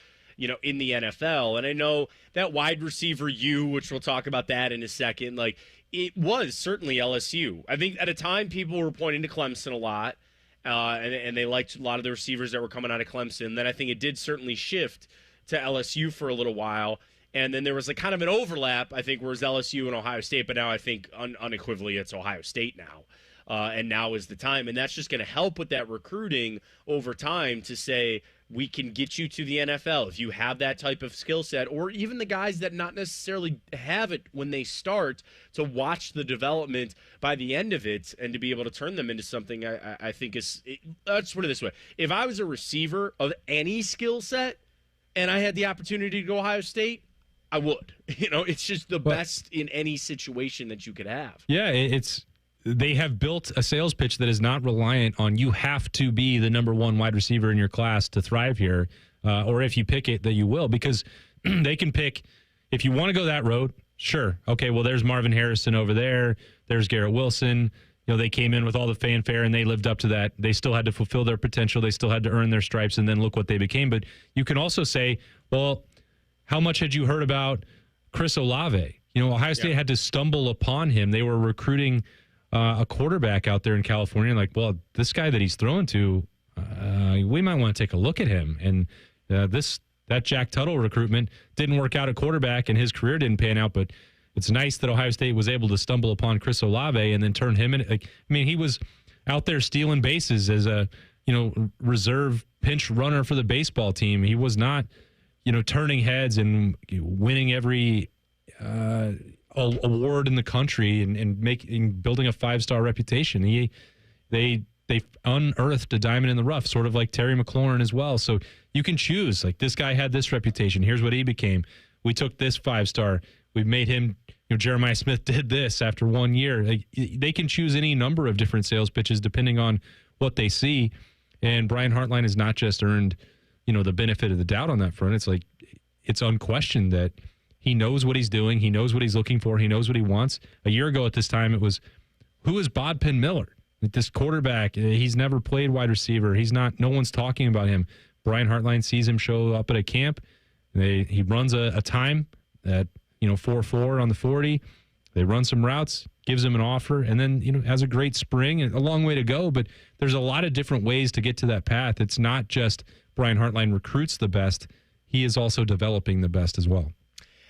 in the NFL. And I know that wide receiver which we'll talk about that in a second, like, it was certainly LSU. I think at a time people were pointing to Clemson a lot, and they liked a lot of the receivers that were coming out of Clemson. Then I think it did certainly shift to LSU for a little while. And then there was kind of an overlap, I think, whereas LSU and Ohio State. But now I think unequivocally it's Ohio State now. And now is the time. And that's just going to help with that recruiting over time to say, we can get you to the NFL if you have that type of skill set, or even the guys that not necessarily have it when they start, to watch the development by the end of it and to be able to turn them into something I think is – let's put it this way. If I was a receiver of any skill set and I had the opportunity to go Ohio State, I would. It's just the best in any situation that you could have. Yeah, they have built a sales pitch that is not reliant on you have to be the number one wide receiver in your class to thrive here, or if you pick it, that you will, because they can pick, if you want to go that road, Sure. Okay, well, there's Marvin Harrison over there. There's Garrett Wilson. They came in with all the fanfare, and they lived up to that. They still had to fulfill their potential. They still had to earn their stripes, and then look what they became. But you can also say, well, how much had you heard about Chris Olave? Ohio State had to stumble upon him. They were recruiting a quarterback out there in California. Like, well, this guy that he's throwing to, we might want to take a look at him. And that Jack Tuttle recruitment didn't work out at quarterback, and his career didn't pan out. But it's nice that Ohio State was able to stumble upon Chris Olave and then turn him in. He was out there stealing bases as a reserve pinch runner for the baseball team. He was not turning heads and winning every award in the country and building a 5-star reputation. They unearthed a diamond in the rough, sort of like Terry McLaurin as well. So you can choose. Like, this guy had this reputation. Here's what he became. We took this 5-star. We've made him. Jeremiah Smith did this after 1 year. They can choose any number of different sales pitches depending on what they see. And Brian Hartline has not just earned, the benefit of the doubt on that front. It's unquestioned that he knows what he's doing. He knows what he's looking for. He knows what he wants. A year ago at this time, it was, who is Bodpin Miller? This quarterback, he's never played wide receiver. No one's talking about him. Brian Hartline sees him show up at a camp. He runs a time at 4.4 on the 40. They run some routes, gives him an offer, and then has a great spring. A long way to go, but there's a lot of different ways to get to that path. It's not just Brian Hartline recruits the best. He is also developing the best as well.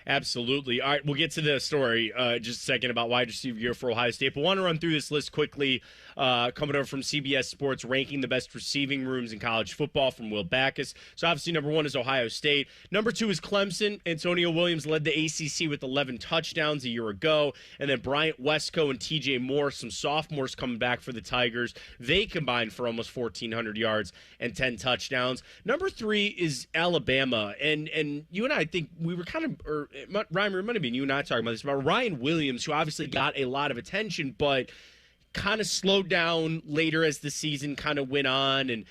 Absolutely. All right, we'll get to the story just a second about wide receiver year for Ohio State. But I want to run through this list quickly. Coming over from CBS Sports, ranking the best receiving rooms in college football from Will Backus. So obviously number 1 is Ohio State. Number 2 is Clemson. Antonio Williams led the ACC with 11 touchdowns a year ago. And then Bryant Wesco and TJ Moore, some sophomores coming back for the Tigers. They combined for almost 1,400 yards and 10 touchdowns. Number 3 is Alabama. And you and I think we were kind of, Ryan, it might have been you and I talking about this, about Ryan Williams, who obviously got a lot of attention, but kind of slowed down later as the season kind of went on and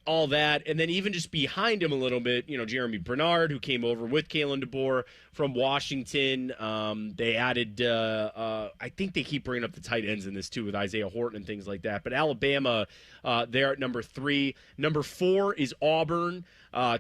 all that. And then even just behind him a little bit, Jeremy Bernard, who came over with Kalen DeBoer from Washington. They added, I think they keep bringing up the tight ends in this too with Isaiah Horton and things like that. But Alabama, they're at number 3. Number 4 is Auburn.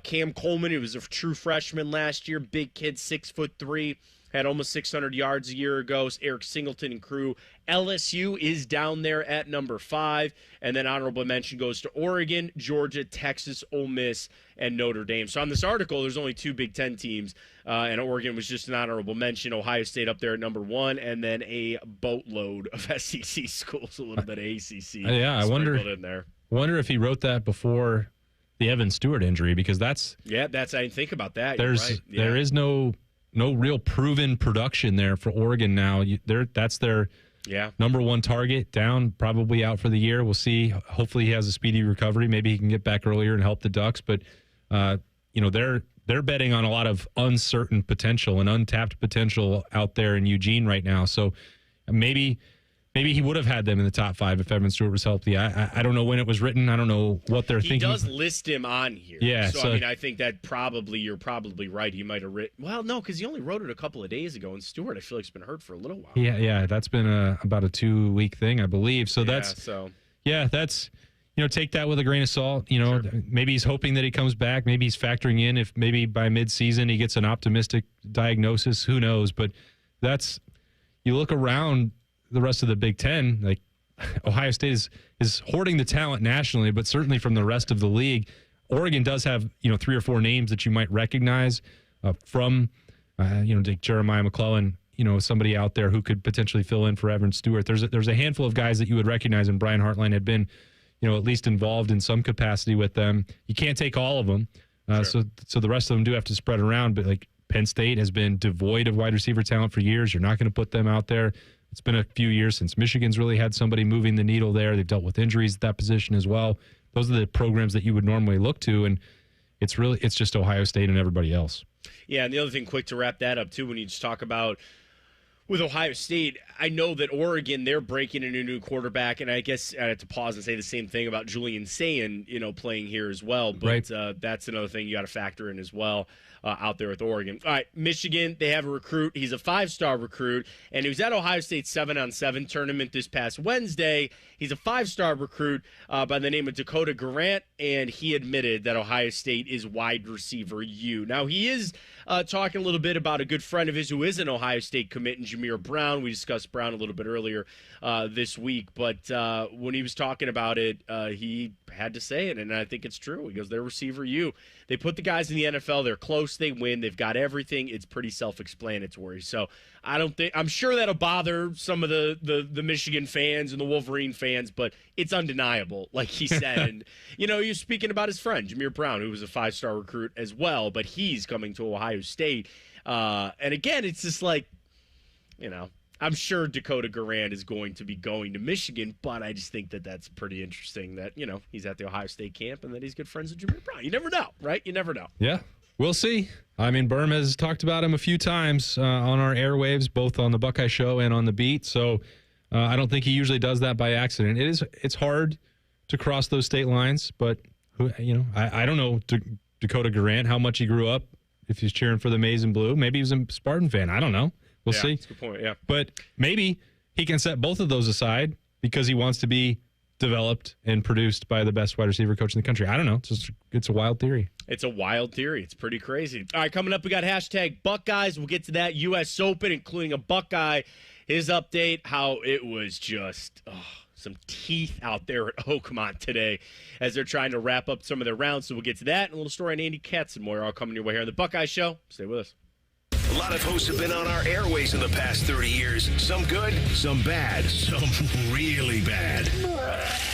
Cam Coleman, who was a true freshman last year, big kid, 6'3", had almost 600 yards a year ago. Eric Singleton and crew. LSU is down there at number 5. And then honorable mention goes to Oregon, Georgia, Texas, Ole Miss, and Notre Dame. So on this article, there's only 2 Big Ten teams, and Oregon was just an honorable mention. Ohio State up there at number 1, and then a boatload of SEC schools, a little bit of ACC. Yeah, I wonder if he wrote that before the Evan Stewart injury, because I didn't think about that. There is no real proven production there for Oregon now. That's their number 1 target, down, probably out for the year. We'll see. Hopefully he has a speedy recovery. Maybe he can get back earlier and help the Ducks. But they're betting on a lot of uncertain potential and untapped potential out there in Eugene right now. So maybe he would have had them in the top 5 if Evan Stewart was healthy. I don't know when it was written. I don't know what they're thinking. He does list him on here. Yeah. So I think that you're probably right. He might have written. Well, no, because he only wrote it a couple of days ago. And Stewart, I feel like, has been hurt for a little while. Yeah. That's been about a 2-week thing, I believe. So that's take that with a grain of salt. Maybe he's hoping that he comes back. Maybe he's factoring in if maybe by midseason he gets an optimistic diagnosis. Who knows? But you look around the rest of the Big Ten, like Ohio State is hoarding the talent nationally, but certainly from the rest of the league. Oregon does have 3 or 4 names that you might recognize from Jeremiah McClellan, somebody out there who could potentially fill in for Evan Stewart. There's a handful of guys that you would recognize, and Brian Hartline had been at least involved in some capacity with them. You can't take all of them, so the rest of them do have to spread around. But like Penn State has been devoid of wide receiver talent for years. You're not going to put them out there. It's been a few years since Michigan's really had somebody moving the needle there. They've dealt with injuries at that position as well. Those are the programs that you would normally look to, and it's just Ohio State and everybody else. Yeah, and the other thing, quick to wrap that up too, when you just talk about With Ohio State, I know that Oregon, they're breaking in a new quarterback, and I guess I have to pause and say the same thing about Julian Sayin, playing here as well. But that's another thing you got to factor in as well out there with Oregon. All right, Michigan, they have a recruit. He's a 5-star recruit, and he was at Ohio State's 7-on-7 tournament this past Wednesday. He's a 5-star recruit by the name of Dakota Grant, and he admitted that Ohio State is wide receiver U. Now, he is talking a little bit about a good friend of his who is an Ohio State commit in Jameer Brown. We discussed Brown a little bit earlier this week, but when he was talking about it, he had to say it, and I think it's true. He goes, they're receiver U. They put the guys in the NFL. They're close. They win. They've got everything. It's pretty self-explanatory. So I'm sure that'll bother some of the Michigan fans and the Wolverine fans, but it's undeniable, like he said. And, you're speaking about his friend, Jameer Brown, who was a 5-star recruit as well, but he's coming to Ohio State. And again, it's just like, I'm sure Dakota Grant is going to be going to Michigan, but I just think that that's pretty interesting that, he's at the Ohio State camp and that he's good friends with Jameer Brown. You never know, right? You never know. Yeah, we'll see. I mean, Berm has talked about him a few times on our airwaves, both on the Buckeye Show and on the beat. So I don't think he usually does that by accident. It's hard to cross those state lines, but, I don't know Dakota Grant, how much he grew up, if he's cheering for the Maize and Blue. Maybe he was a Spartan fan. I don't know. We'll see. That's a good point, yeah. But maybe he can set both of those aside because he wants to be developed and produced by the best wide receiver coach in the country. I don't know. It's a wild theory. It's a wild theory. It's pretty crazy. All right, coming up, we got hashtag Buckeyes. We'll get to that. U.S. Open, including a Buckeye. His update, how it was just some teeth out there at Oakmont today as they're trying to wrap up some of their rounds. So we'll get to that and a little story on Andy Katz and more all coming your way here on the Buckeye Show. Stay with us. A lot of hosts have been on our airways in the past 30 years. Some good, some bad, some really bad.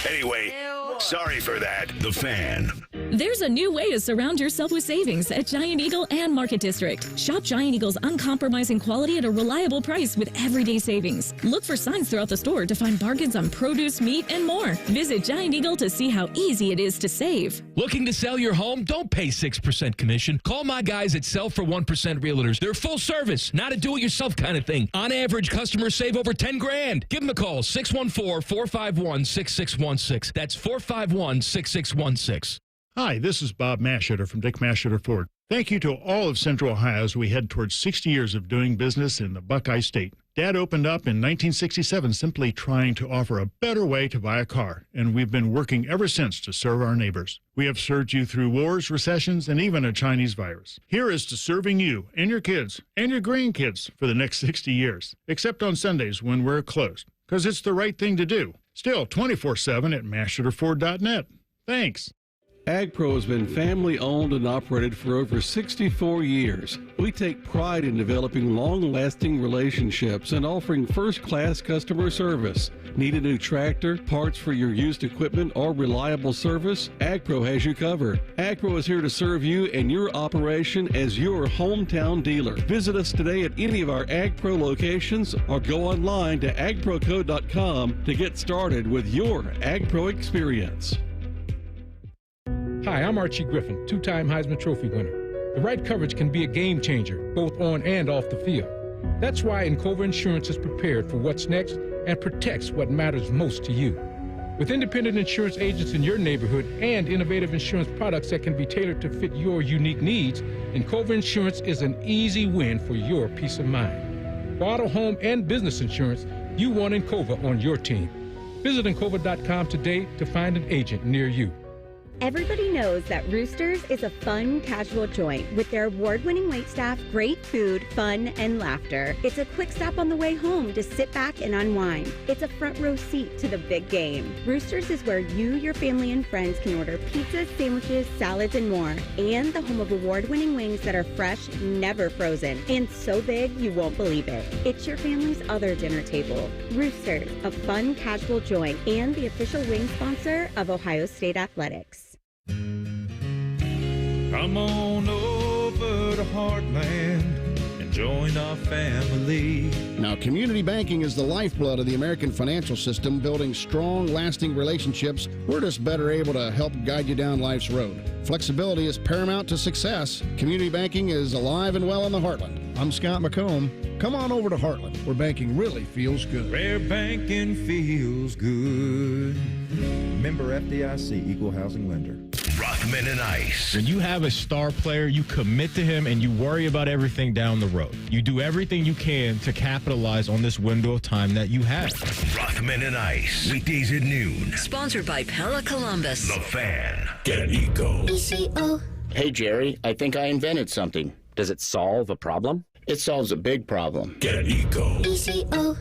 Anyway, sorry for that. The Fan. There's a new way to surround yourself with savings at Giant Eagle and Market District. Shop Giant Eagle's uncompromising quality at a reliable price with everyday savings. Look for signs throughout the store to find bargains on produce, meat, and more. Visit Giant Eagle to see how easy it is to save. Looking to sell your home? Don't pay 6% commission. Call my guys at Sell for 1% Realtors. They're full service, not a do-it-yourself kind of thing. On average, customers save over $10,000. Give them a call, 614-451-6616. That's 451-6616. Hi, this is Bob Mashetter from Dick Mashetter Ford. Thank you to all of Central Ohio as we head towards 60 years of doing business in the Buckeye State. Dad opened up in 1967 simply trying to offer a better way to buy a car, and we've been working ever since to serve our neighbors. We have served you through wars, recessions, and even a Chinese virus. Here is to serving you and your kids and your grandkids for the next 60 years, except on Sundays when we're closed, because it's the right thing to do. Still 24/7 at mashetterford.net. Thanks. AgPro has been family-owned and operated for over 64 years. We take pride in developing long-lasting relationships and offering first-class customer service. Need a new tractor, parts for your used equipment, or reliable service? AgPro has you covered. AgPro is here to serve you and your operation as your hometown dealer. Visit us today at any of our AgPro locations or go online to agproco.com to get started with your AgPro experience. Hi, I'm Archie Griffin, two-time Heisman Trophy winner. The right coverage can be a game changer, both on and off the field. That's why Encova Insurance is prepared for what's next and protects what matters most to you. With independent insurance agents in your neighborhood and innovative insurance products that can be tailored to fit your unique needs, Encova Insurance is an easy win for your peace of mind. For auto, home, and business insurance, you want Encova on your team. Visit Encova.com today to find an agent near you. Everybody knows that Roosters is a fun, casual joint with their award-winning waitstaff, great food, fun, and laughter. It's a quick stop on the way home to sit back and unwind. It's a front row seat to the big game. Roosters is where you, your family, and friends can order pizzas, sandwiches, salads, and more. And the home of award-winning wings that are fresh, never frozen, and so big you won't believe it. It's your family's other dinner table. Roosters, a fun, casual joint, and the official wing sponsor of Ohio State Athletics. Come on over to Heartland and Join our family. Now, community banking is the lifeblood of the American financial system, building strong, lasting relationships. We're just better able to help guide you down life's road. Flexibility is paramount to success. Community banking is alive and well in the Heartland. I'm Scott McComb. Come on over to Heartland, where banking really feels good. Where banking feels good. Member FDIC, Equal Housing Lender. Rothman and Ice. When you have a star player, you commit to him and you worry about everything down the road. You do everything you can to capitalize on this window of time that you have. Rothman and Ice. Weekdays at noon. Sponsored by Pella Columbus. The Fan. Get an Eco. ECO. Hey, Jerry, I think I invented something. Does it solve a problem? It solves a big problem. Get an Eco. ECO.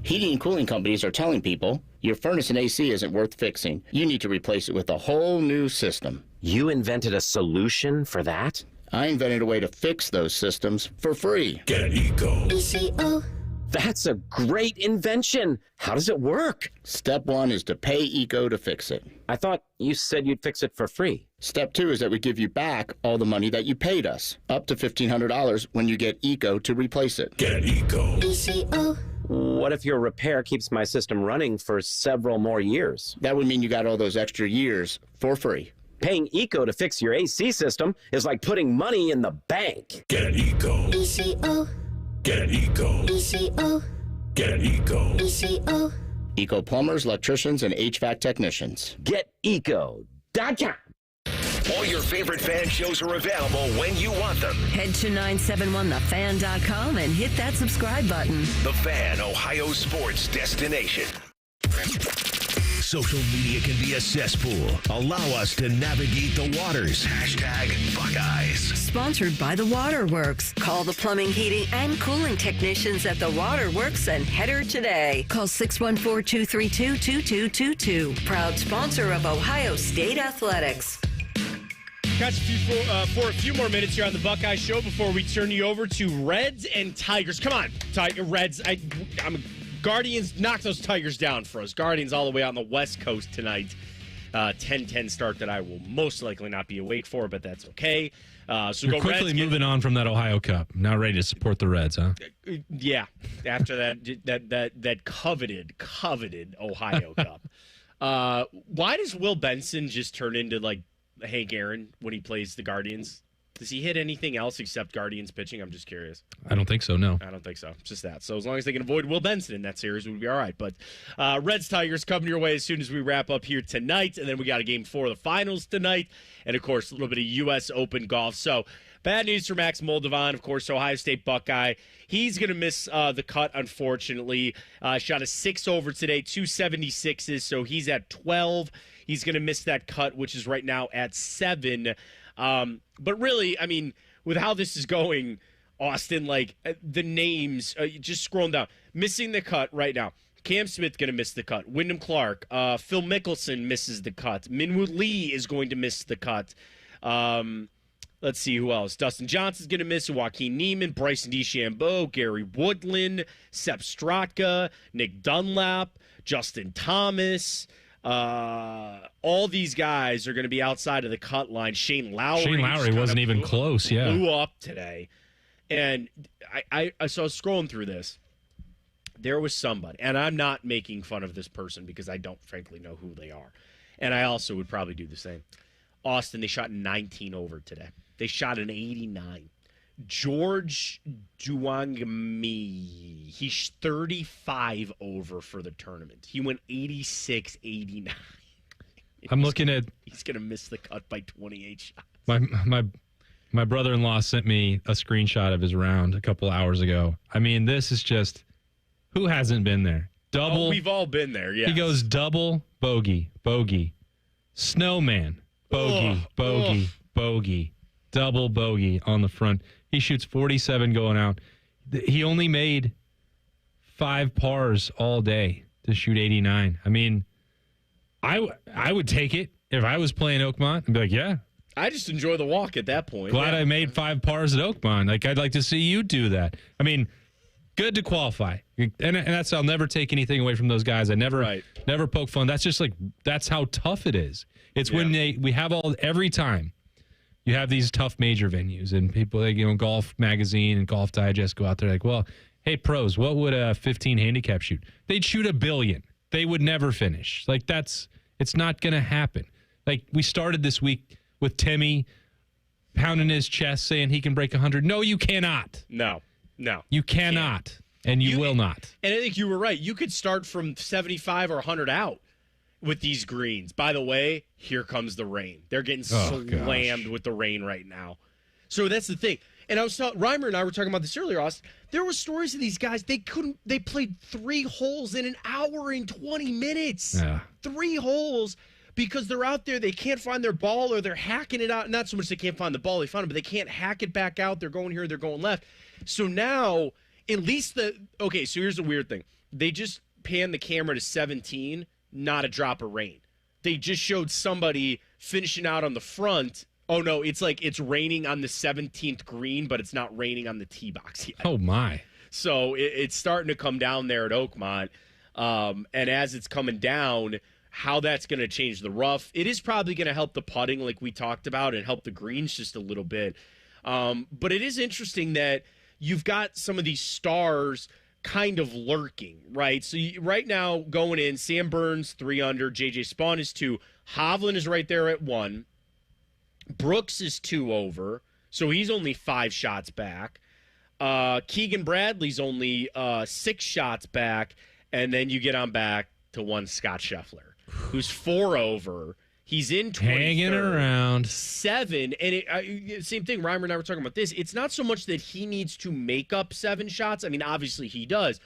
Heating and cooling companies are telling people your furnace and AC isn't worth fixing. You need to replace it with a whole new system. You invented a solution for that? I invented a way to fix those systems for free. Get an Eco. ECO. That's a great invention. How does it work? Step 1 is to pay ECO to fix it. I thought you said you'd fix it for free. Step 2 is that we give you back all the money that you paid us, up to $1,500 when you get ECO to replace it. Get an Eco. ECO. What if your repair keeps my system running for several more years? That would mean you got all those extra years for free. Paying ECO to fix your AC system is like putting money in the bank. Get an Eco. ECO. Get an Eco. ECO. Get an Eco. ECO. Eco plumbers, electricians, and HVAC technicians. GetEco.com. All your favorite fan shows are available when you want them. Head to 971thefan.com and hit that subscribe button. The Fan, Ohio sports destination. Social media can be a cesspool. Allow us to navigate the waters. #Buckeyes. Sponsored by the Waterworks. Call the plumbing, heating, and cooling technicians at the Waterworks and header today. Call 614-232-2222. Proud sponsor of Ohio State Athletics. Got you for a few more minutes here on the Buckeye Show before we turn you over to Reds and Tigers. Come on, Reds. Guardians, knock those Tigers down for us. Guardians all the way out on the West Coast tonight. 10-10 start that I will most likely not be awake for, but that's okay. So You're go quickly Reds, moving on from that Ohio Cup. Now ready to support the Reds, huh? Yeah, after that coveted Ohio Cup. Why does Will Benson just turn into like Hank Aaron when he plays the Guardians? Does he hit anything else except Guardians pitching? I'm just curious. I don't think so, no. I don't think so. It's just that. So as long as they can avoid Will Benson in that series, we'll be all right. But Reds, Tigers coming your way as soon as we wrap up here tonight. And then we got a game 4 of the finals tonight. And, of course, a little bit of U.S. Open golf. So bad news for Max Moldovan, of course, Ohio State Buckeye. He's going to miss the cut, unfortunately. Shot a 6-over today, 276s. So he's at 12. He's going to miss that cut, which is right now at 7. But really, I mean, with how this is going, Austin, like the names, just scrolling down, missing the cut right now. Cam Smith going to miss the cut. Wyndham Clark, Phil Mickelson misses the cut. Minwoo Lee is going to miss the cut. Let's see who else. Dustin Johnson's going to miss. Joaquin Neiman, Bryson DeChambeau, Gary Woodland, Sepp Straka, Nick Dunlap, Justin Thomas. All these guys are going to be outside of the cut line. Shane Lowry wasn't even close. Yeah, blew up today. And I so I was scrolling through this. There was somebody, and I'm not making fun of this person because I don't frankly know who they are. And I also would probably do the same. Austin, they shot 19 over today. They shot an 89. George Duangmi, he's 35 over for the tournament. He went 86, 89. I'm looking at... He's going to miss the cut by 28 shots. My brother-in-law sent me a screenshot of his round a couple hours ago. I mean, this is just... Who hasn't been there? Double... Oh, we've all been there, yeah. He goes double, bogey, bogey. Snowman, bogey, bogey, bogey. Double bogey on the front. He shoots 47 going out. He only made 5 pars all day to shoot 89. I mean, I would take it if I was playing Oakmont and be like, yeah. I just enjoy the walk at that point. Glad I made 5 pars at Oakmont. Like, I'd like to see you do that. I mean, good to qualify. And that's, I'll never take anything away from those guys. I never poke fun. That's just like, that's how tough it is. It's when we have every time you have these tough major venues, and people like, Golf Magazine and Golf Digest go out there like, well, hey, pros, what would a 15 handicap shoot? They'd shoot 1 billion. They would never finish. Like, it's not going to happen. Like, we started this week with Timmy pounding his chest saying he can break 100. No, you cannot. No. You cannot, and you will not. And I think you were right. You could start from 75 or 100 out with these greens. By the way, here comes the rain. They're getting slammed with the rain right now. So that's the thing. And Reimer and I were talking about this earlier, Austin. There were stories of these guys. They played 3 holes in an hour and 20 minutes. Yeah. 3 holes because they're out there. They can't find their ball, or they're hacking it out. Not so much they can't find the ball. They found it, but they can't hack it back out. They're going here. They're going left. So now, at least so here's the weird thing. They just panned the camera to 17, not a drop of rain. They just showed somebody finishing out on the front. Oh, no, it's like it's raining on the 17th green, but it's not raining on the tee box yet. Oh, my. So it's starting to come down there at Oakmont. And as it's coming down, how that's going to change the rough. It is probably going to help the putting like we talked about and help the greens just a little bit. But it is interesting that you've got some of these stars kind of lurking, right? So right now going in, Sam Burns 3 under, JJ Spawn is 2, Hovland is right there at 1. Brooks is 2 over, so he's only 5 shots back. Keegan Bradley's only 6 shots back, and then you get on back to 1 Scott Scheffler, who's 4 over. He's in 23rd, hanging around 7, and same thing. Reimer and I were talking about this. It's not so much that he needs to make up 7 shots. I mean, obviously he does.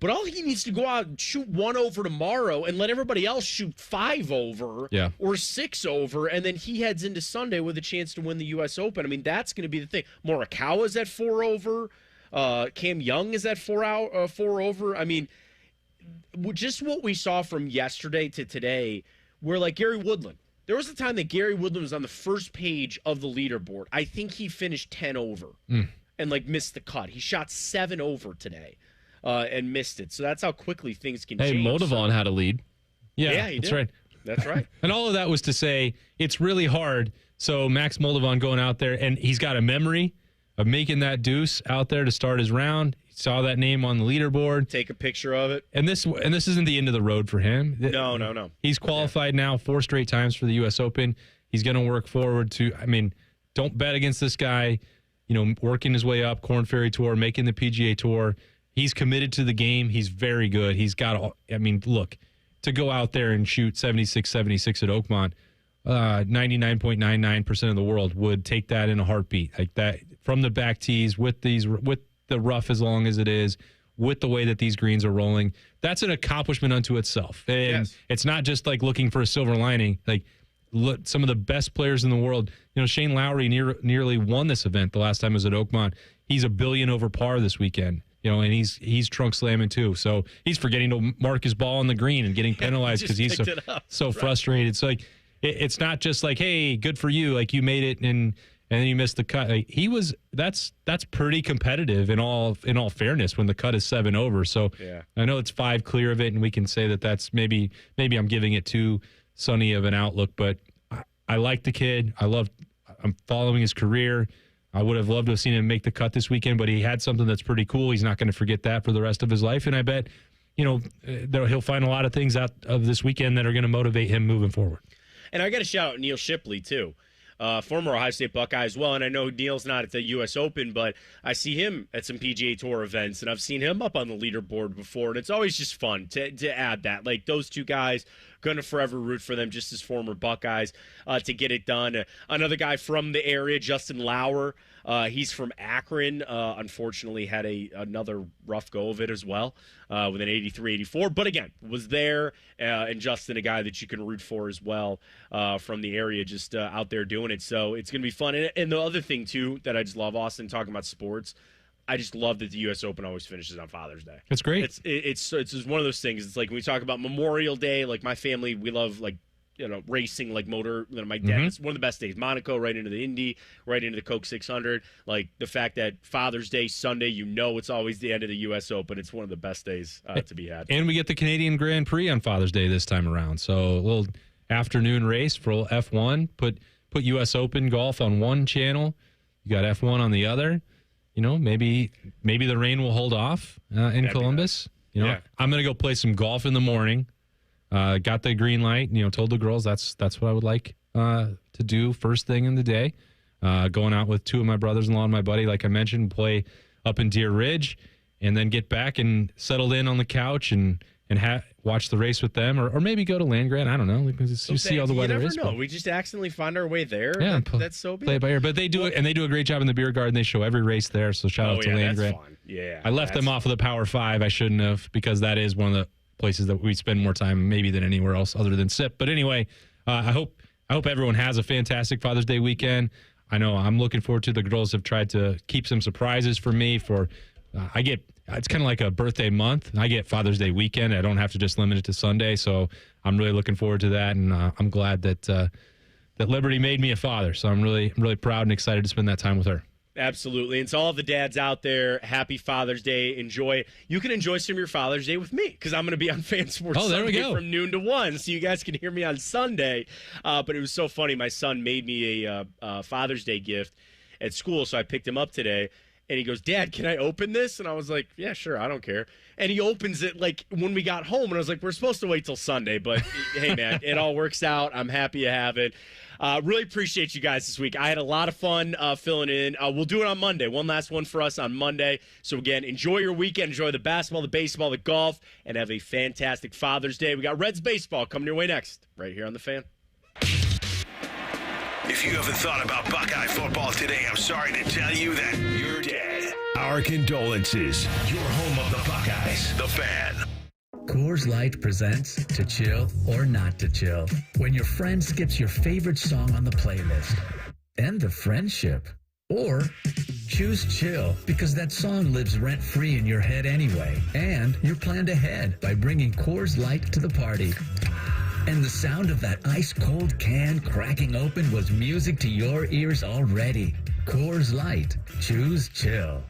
But all he needs to go out and shoot 1 over tomorrow and let everybody else shoot 5 over or 6 over, and then he heads into Sunday with a chance to win the U.S. Open. I mean, that's going to be the thing. Morikawa's at 4 over. Cam Young is at 4 over. I mean, just what we saw from yesterday to today, where like Gary Woodland. There was a time that Gary Woodland was on the first page of the leaderboard. I think he finished 10 over and like missed the cut. He shot 7 over today. And missed it. So that's how quickly things can change. Hey, Moldovan had a lead. Yeah, he that's did. right. That's right. And all of that was to say it's really hard. So Max Moldovan going out there, and he's got a memory of making that deuce out there to start his round. He saw that name on the leaderboard. Take a picture of it. And this isn't the end of the road for him. No. He's qualified now 4 straight times for the U.S. Open. He's going to work forward to, don't bet against this guy, working his way up, Korn Ferry Tour, making the PGA Tour. He's committed to the game. He's very good. He's got, look, to go out there and shoot 76-76 at Oakmont, 99.99% of the world would take that in a heartbeat. Like that from the back tees with the rough as long as it is, with the way that these greens are rolling. That's an accomplishment unto itself. And it's not just like looking for a silver lining. Like, look, some of the best players in the world, Shane Lowry nearly won this event the last time it was at Oakmont. He's $1 billion over par this weekend. And he's trunk slamming too. So he's forgetting to mark his ball on the green and getting penalized because he's so frustrated. So like, it's not just like, hey, good for you, like you made it and then you missed the cut. Like, that's pretty competitive in all fairness when the cut is 7 over. So I know it's 5 clear of it, and we can say that that's maybe I'm giving it too sunny of an outlook, but I like the kid. I'm following his career. I would have loved to have seen him make the cut this weekend, but he had something that's pretty cool. He's not going to forget that for the rest of his life. And I bet, he'll find a lot of things out of this weekend that are going to motivate him moving forward. And I got to shout out Neil Shipley, too. Former Ohio State Buckeye as well. And I know Neil's not at the U.S. Open, but I see him at some PGA Tour events, and I've seen him up on the leaderboard before. And it's always just fun to add that. Like, those two guys, going to forever root for them just as former Buckeyes to get it done. Another guy from the area, Justin Lauer. He's from Akron. Unfortunately, had another rough go of it as well with an 83-84. But again, was there. And Justin, a guy that you can root for as well from the area, just out there doing it. So it's going to be fun. And the other thing, too, that I just love, Austin, talking about sports, I just love that the U.S. Open always finishes on Father's Day. That's great. It's just one of those things. It's like when we talk about Memorial Day, like my family, we love racing, like motor. My dad, it's one of the best days. Monaco, right into the Indy, right into the Coke 600. Like the fact that Father's Day, Sunday, it's always the end of the U.S. Open. It's one of the best days to be had. And we get the Canadian Grand Prix on Father's Day this time around. So a little afternoon race for F1. Put put U.S. Open golf on one channel. You got F1 on the other. You know, maybe the rain will hold off in Columbus. You know, I'm going to go play some golf in the morning. Got the green light. You know, told the girls that's what I would like to do first thing in the day. Going out with two of my brothers-in-law and my buddy, like I mentioned, play up in Deer Ridge, and then get back and settled in on the couch and watch the race with them, or maybe go to Land Grant. I don't know. You see how the weather is. You never know. We just accidentally find our way there. Yeah, that's so big. Play it by ear. But they do it, and they do a great job in the beer garden. They show every race there, so shout out to Land Grant. Fun. Yeah, I left them off of the Power 5. I shouldn't have, because that is one of the places that we spend more time maybe than anywhere else other than SIP. But anyway, I hope everyone has a fantastic Father's Day weekend. I know I'm looking forward to. The girls have tried to keep some surprises for me. It's kind of like a birthday month. I get Father's Day weekend. I don't have to just limit it to Sunday. So I'm really looking forward to that. And I'm glad that Liberty made me a father. So I'm really proud and excited to spend that time with her. Absolutely. And to all the dads out there, happy Father's Day. You can enjoy some of your Father's Day with me, because I'm going to be on Fan Sports Sunday from noon to 1, so you guys can hear me on Sunday. But it was so funny. My son made me a Father's Day gift at school, so I picked him up today. And he goes, "Dad, can I open this?" And I was like, "Yeah, sure, I don't care." And he opens it like when we got home, and I was like, "We're supposed to wait till Sunday, but hey, man, it all works out. I'm happy to have it." Really appreciate you guys this week. I had a lot of fun filling in. We'll do it on Monday. One last one for us on Monday. So again, enjoy your weekend. Enjoy the basketball, the baseball, the golf, and have a fantastic Father's Day. We got Reds baseball coming your way next, right here on The Fan. If you haven't thought about Buckeye football today, I'm sorry to tell you that you're dead. Our condolences. Your home of the Buckeyes, The Fan. Coors Light presents To Chill or Not to Chill. When your friend skips your favorite song on the playlist. End the friendship. Or choose chill, because that song lives rent-free in your head anyway. And you're planned ahead by bringing Coors Light to the party. And the sound of that ice-cold can cracking open was music to your ears already. Coors Light. Choose chill.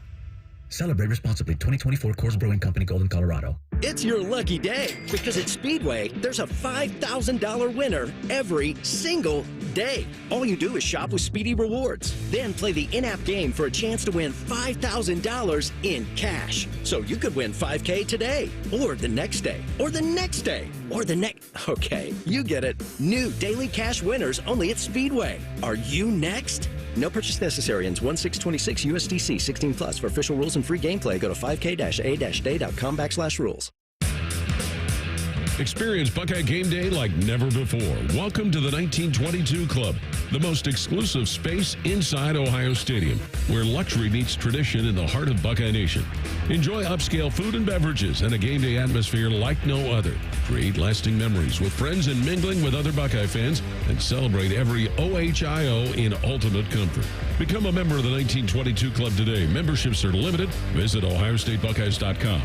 Celebrate responsibly. 2024 Coors Brewing Company, Golden, Colorado. It's your lucky day, because at Speedway, there's a $5,000 winner every single day. All you do is shop with Speedy Rewards. Then play the in-app game for a chance to win $5,000 in cash. So you could win $5K today, or the next day, or the next day, or the next... Okay, you get it. New daily cash winners only at Speedway. Are you next? No purchase necessary. Ends 1/6/26 USDC 16 plus. For official rules and free gameplay, go to 5k-a-day.com/rules. Experience Buckeye Game Day like never before. Welcome to the 1922 Club, the most exclusive space inside Ohio Stadium, where luxury meets tradition in the heart of Buckeye Nation. Enjoy upscale food and beverages and a game day atmosphere like no other. Create lasting memories with friends and mingling with other Buckeye fans, and celebrate every OHIO in ultimate comfort. Become a member of the 1922 Club today. Memberships are limited. Visit OhioStateBuckeyes.com.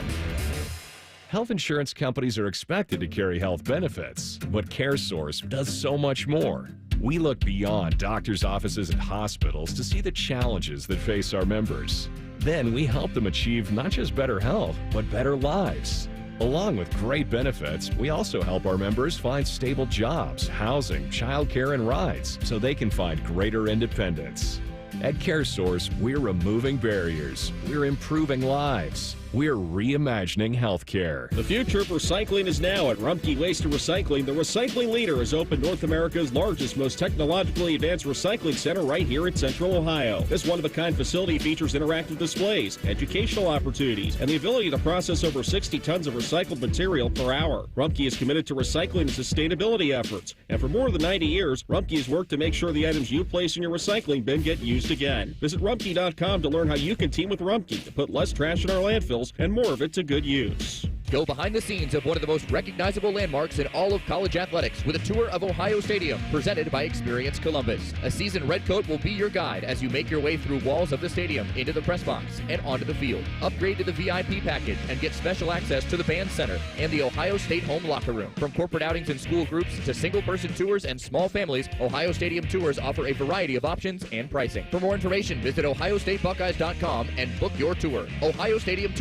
Health insurance companies are expected to carry health benefits, but CareSource does so much more. We look beyond doctors' offices and hospitals to see the challenges that face our members. Then we help them achieve not just better health, but better lives. Along with great benefits, we also help our members find stable jobs, housing, childcare, and rides so they can find greater independence. At CareSource, we're removing barriers. We're improving lives. We're reimagining healthcare. The future of recycling is now at Rumpke Waste and Recycling. The recycling leader has opened North America's largest, most technologically advanced recycling center right here in Central Ohio. This one-of-a-kind facility features interactive displays, educational opportunities, and the ability to process over 60 tons of recycled material per hour. Rumpke is committed to recycling and sustainability efforts. And for more than 90 years, Rumpke has worked to make sure the items you place in your recycling bin get used again. Visit Rumpke.com to learn how you can team with Rumpke to put less trash in our landfills and more of it to good use. Go behind the scenes of one of the most recognizable landmarks in all of college athletics with a tour of Ohio Stadium presented by Experience Columbus. A seasoned redcoat will be your guide as you make your way through walls of the stadium, into the press box, and onto the field. Upgrade to the VIP package and get special access to the band center and the Ohio State home locker room. From corporate outings and school groups to single-person tours and small families, Ohio Stadium tours offer a variety of options and pricing. For more information, visit OhioStateBuckeyes.com and book your tour. Ohio Stadium Tour.